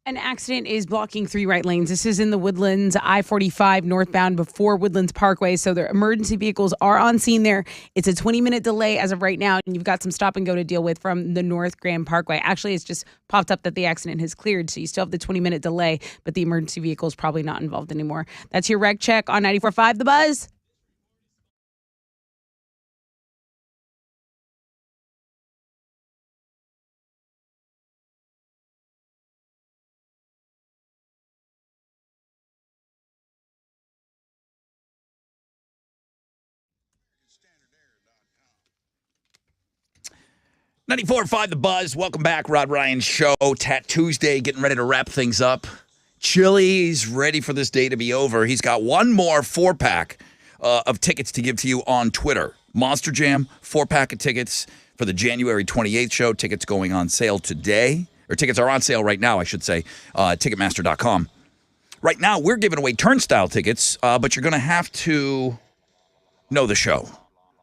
An accident is blocking 3 right lanes. This is in the Woodlands I-45 northbound before Woodlands Parkway. So the emergency vehicles are on scene there. It's a 20-minute delay as of right now, and you've got some stop and go to deal with from the North Grand Parkway. Actually, it's just popped up that the accident has cleared, so you still have the 20-minute delay, but the emergency vehicle is probably not involved anymore. That's your wreck check on 94.5 The Buzz. .94.5 The Buzz. Welcome back, Rod Ryan Show. Tat Tuesday, getting ready to wrap things up. Chili's ready for this day to be over. He's got one more 4-pack of tickets to give to you on Twitter. Monster Jam, 4-pack of tickets for the January 28th show. Tickets going on sale today. Or tickets are on sale right now, I should say. Ticketmaster.com. Right now, we're giving away Turnstile tickets, but you're going to have to know the show.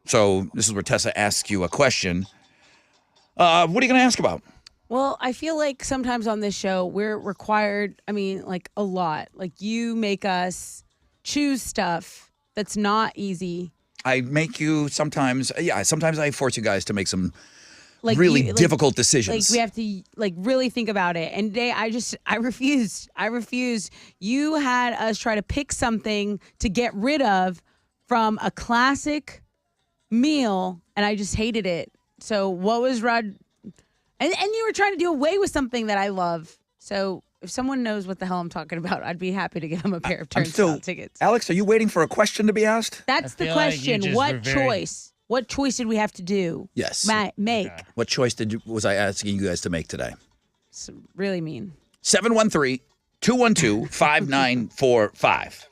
So this is where Tessa asks you a question. What are you going to ask about? Well, I feel like sometimes on this show, we're required, a lot. Like, you make us choose stuff that's not easy. I make you sometimes I force you guys to make some Like really difficult decisions. Like, we have to, really think about it. And today, I refused. I refused. You had us try to pick something to get rid of from a classic meal, and I just hated it. So what was Rod? And you were trying to do away with something that I love. So if someone knows what the hell I'm talking about, I'd be happy to give them a pair of Turnstile tickets. Alex, are you waiting for a question to be asked? That's the question. What choice? What choice did we have to do? Yes. Make. Okay. What choice was I asking you guys to make today? It's really mean. 713-212-5945.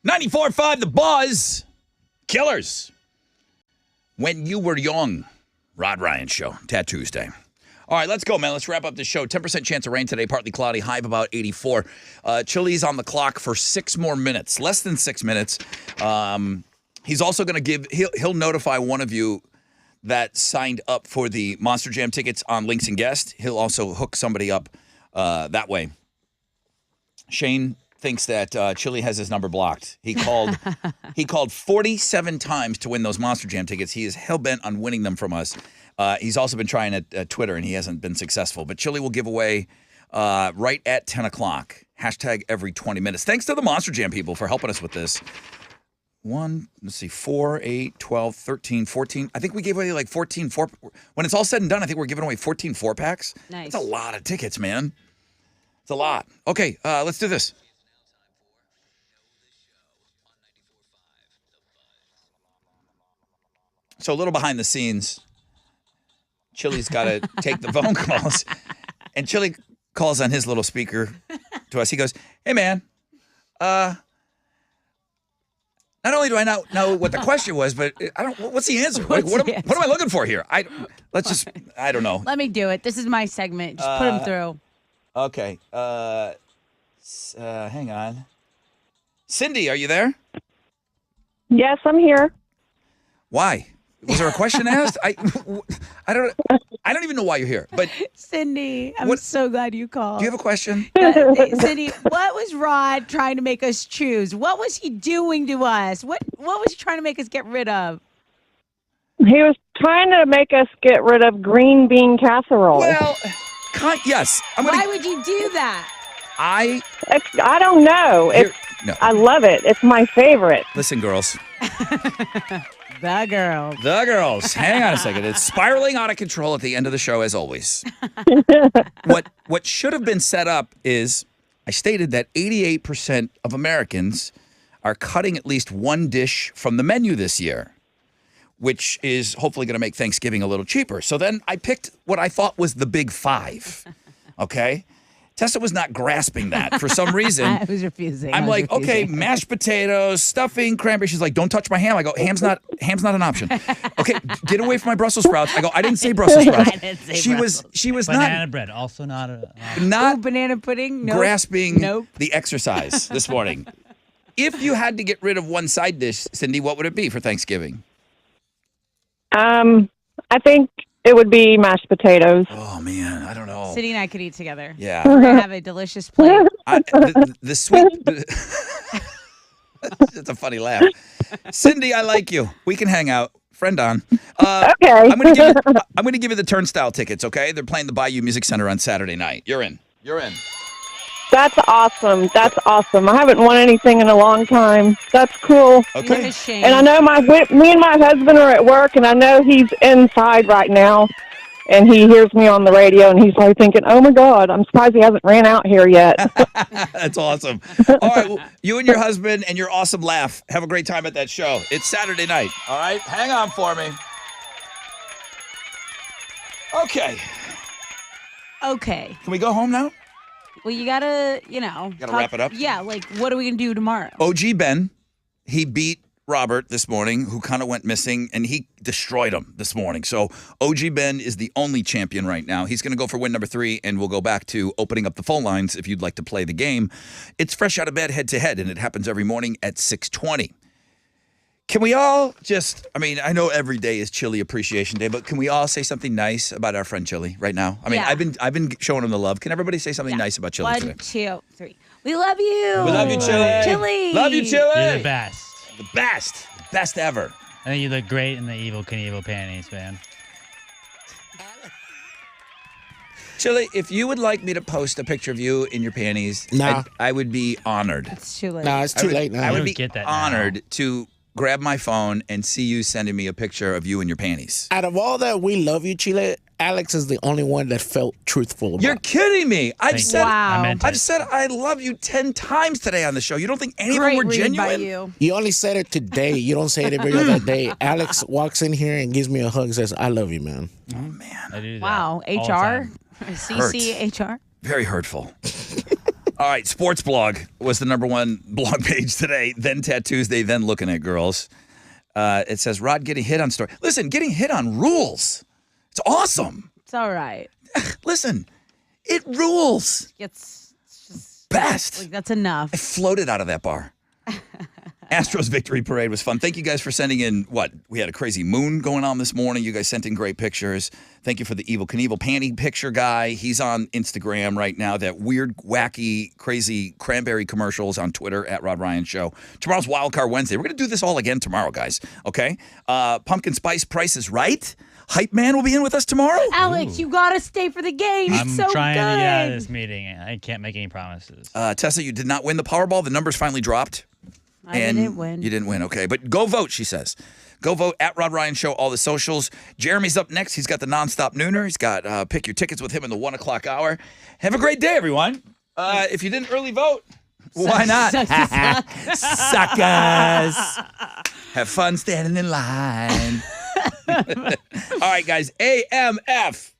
94.5 The Buzz. Killers. When You Were Young. Rod Ryan Show. Tattoos Day. All right, let's go, man. Let's wrap up the show. 10% chance of rain today, partly cloudy, high of about 84. Chili's on the clock for 6 more minutes, less than 6 minutes. He's also going to he'll notify one of you that signed up for the Monster Jam tickets on Links and Guest. He'll also hook somebody up that way. Shane thinks that Chili has his number blocked. He called 47 times to win those Monster Jam tickets. He is hell-bent on winning them from us. He's also been trying at Twitter, and he hasn't been successful. But Chili will give away right at 10 o'clock. Hashtag every 20 minutes. Thanks to the Monster Jam people for helping us with this. 4, 8, 12, 13, 14. I think we gave away like 14 4. When it's all said and done, I think we're giving away 14 4-packs. Nice. That's a lot of tickets, man. It's a lot. Okay, let's do this. So a little behind the scenes, Chili's got to take the phone calls. And Chili calls on his little speaker to us. He goes, hey, man, not only do I not know what the question was, but what's the answer? What am I looking for here? I don't know. Let me do it. This is my segment. Just put him through. Okay. Hang on. Cindy, are you there? Yes, I'm here. Why? Was there a question asked? I don't even know why you're here. But Cindy, I'm so glad you called. do you have a question? Cindy, what was Rod trying to make us choose? What was he doing to us? What was he trying to make us get rid of? He was trying to make us get rid of green bean casserole. Well, yes. Why would you do that? I don't know. no. I love it. It's my favorite. Listen, girls. The girl. The girls. Hang on a second. It's spiraling out of control at the end of the show, as always. What should have been set up is I stated that 88% of Americans are cutting at least one dish from the menu this year, which is hopefully going to make Thanksgiving a little cheaper. So then I picked what I thought was the big 5. Okay? Tessa was not grasping that for some reason. I was refusing. I'm like, okay, mashed potatoes, stuffing, cranberry. She's like, don't touch my ham. I go, ham's not an option. Okay, get away from my Brussels sprouts. I go, I didn't say Brussels sprouts. I didn't say She was Banana not bread, also not a. not banana pudding. Nope. grasping Nope. the exercise this morning. If you had to get rid of one side dish, Cindy, what would it be for Thanksgiving? I think it would be mashed potatoes. Oh man, I don't know. Cindy and I could eat together. Yeah. We're gonna have a delicious plate. The sweet. It's a funny laugh. Cindy, I like you. We can hang out. Friend on. Okay. I'm going to give you the Turnstile tickets. Okay, they're playing the Bayou Music Center on Saturday night. You're in. That's awesome. I haven't won anything in a long time. That's cool. Okay. And I know me and my husband are at work, and I know he's inside right now, and he hears me on the radio, and he's probably thinking, oh, my God, I'm surprised he hasn't ran out here yet. That's awesome. All right, well, you and your husband and your awesome laugh, have a great time at that show. It's Saturday night. All right, hang on for me. Okay. Can we go home now? Well, you gotta, wrap it up? Yeah, like what are we gonna do tomorrow? OG Ben, he beat Robert this morning, who kind of went missing, and he destroyed him this morning. So OG Ben is the only champion right now. He's going to go for win number 3, and we'll go back to opening up the phone lines if you'd like to play the game. It's fresh out of bed, head-to-head, and it happens every morning at 6:20. Can we all just, I know every day is Chili Appreciation Day, but can we all say something nice about our friend Chili right now? Yeah. I've been showing him the love. Can everybody say something nice about Chili today? 1, 2, 3. We love you. We love you, Chili. Chili. Love you, Chili. You're the best. The best. Best ever. I think you look great in the Evel Knievel panties, man. Chili, if you would like me to post a picture of you in your panties, Nah. I would be honored. It's too late. No, it's too late now. I would don't be get that now. honored to grab my phone and see you sending me a picture of you in your panties. Out of all that, we love you, Chile. Alex is the only one that felt truthful about You're it. kidding me. I've said Wow. I meant I've it. said I love you 10 times today on the show. You don't think any Great of them were read genuine? by you. You only said it today. You don't say it every other day. Alex walks in here and gives me a hug and says, I love you, man. Oh man. I do that Wow. all the HR? time. CC HR? Very hurtful. All right, Sports Blog was the number one blog page today. Then Tattoos Day, then Looking at Girls. It says, Rod getting hit on story. Listen, getting hit on rules. It's awesome. It's all right. Listen, it rules. It's just Best. like that's enough. I floated out of that bar. Astros victory parade was fun. Thank you guys for sending in we had a crazy moon going on this morning. You guys sent in great pictures. Thank you for the Evel Knievel panty picture guy. He's on Instagram right now. That weird, wacky, crazy cranberry commercials on Twitter at Rod Ryan Show. Tomorrow's Wild Card Wednesday. We're going to do this all again tomorrow, guys. Okay? Pumpkin Spice Price is Right. Hype Man will be in with us tomorrow. Alex, you gotta stay for the game. I'm It's so trying good. to get out of this meeting. I can't make any promises. Tessa, you did not win the Powerball. The numbers finally dropped. I didn't win. You didn't win, okay. But go vote, she says. Go vote at Rod Ryan Show, all the socials. Jeremy's up next. He's got the nonstop nooner. He's got pick your tickets with him in the 1 o'clock hour. Have a great day, everyone. If you didn't early vote, why not? Suckers. Have fun standing in line. All right, guys. AMF.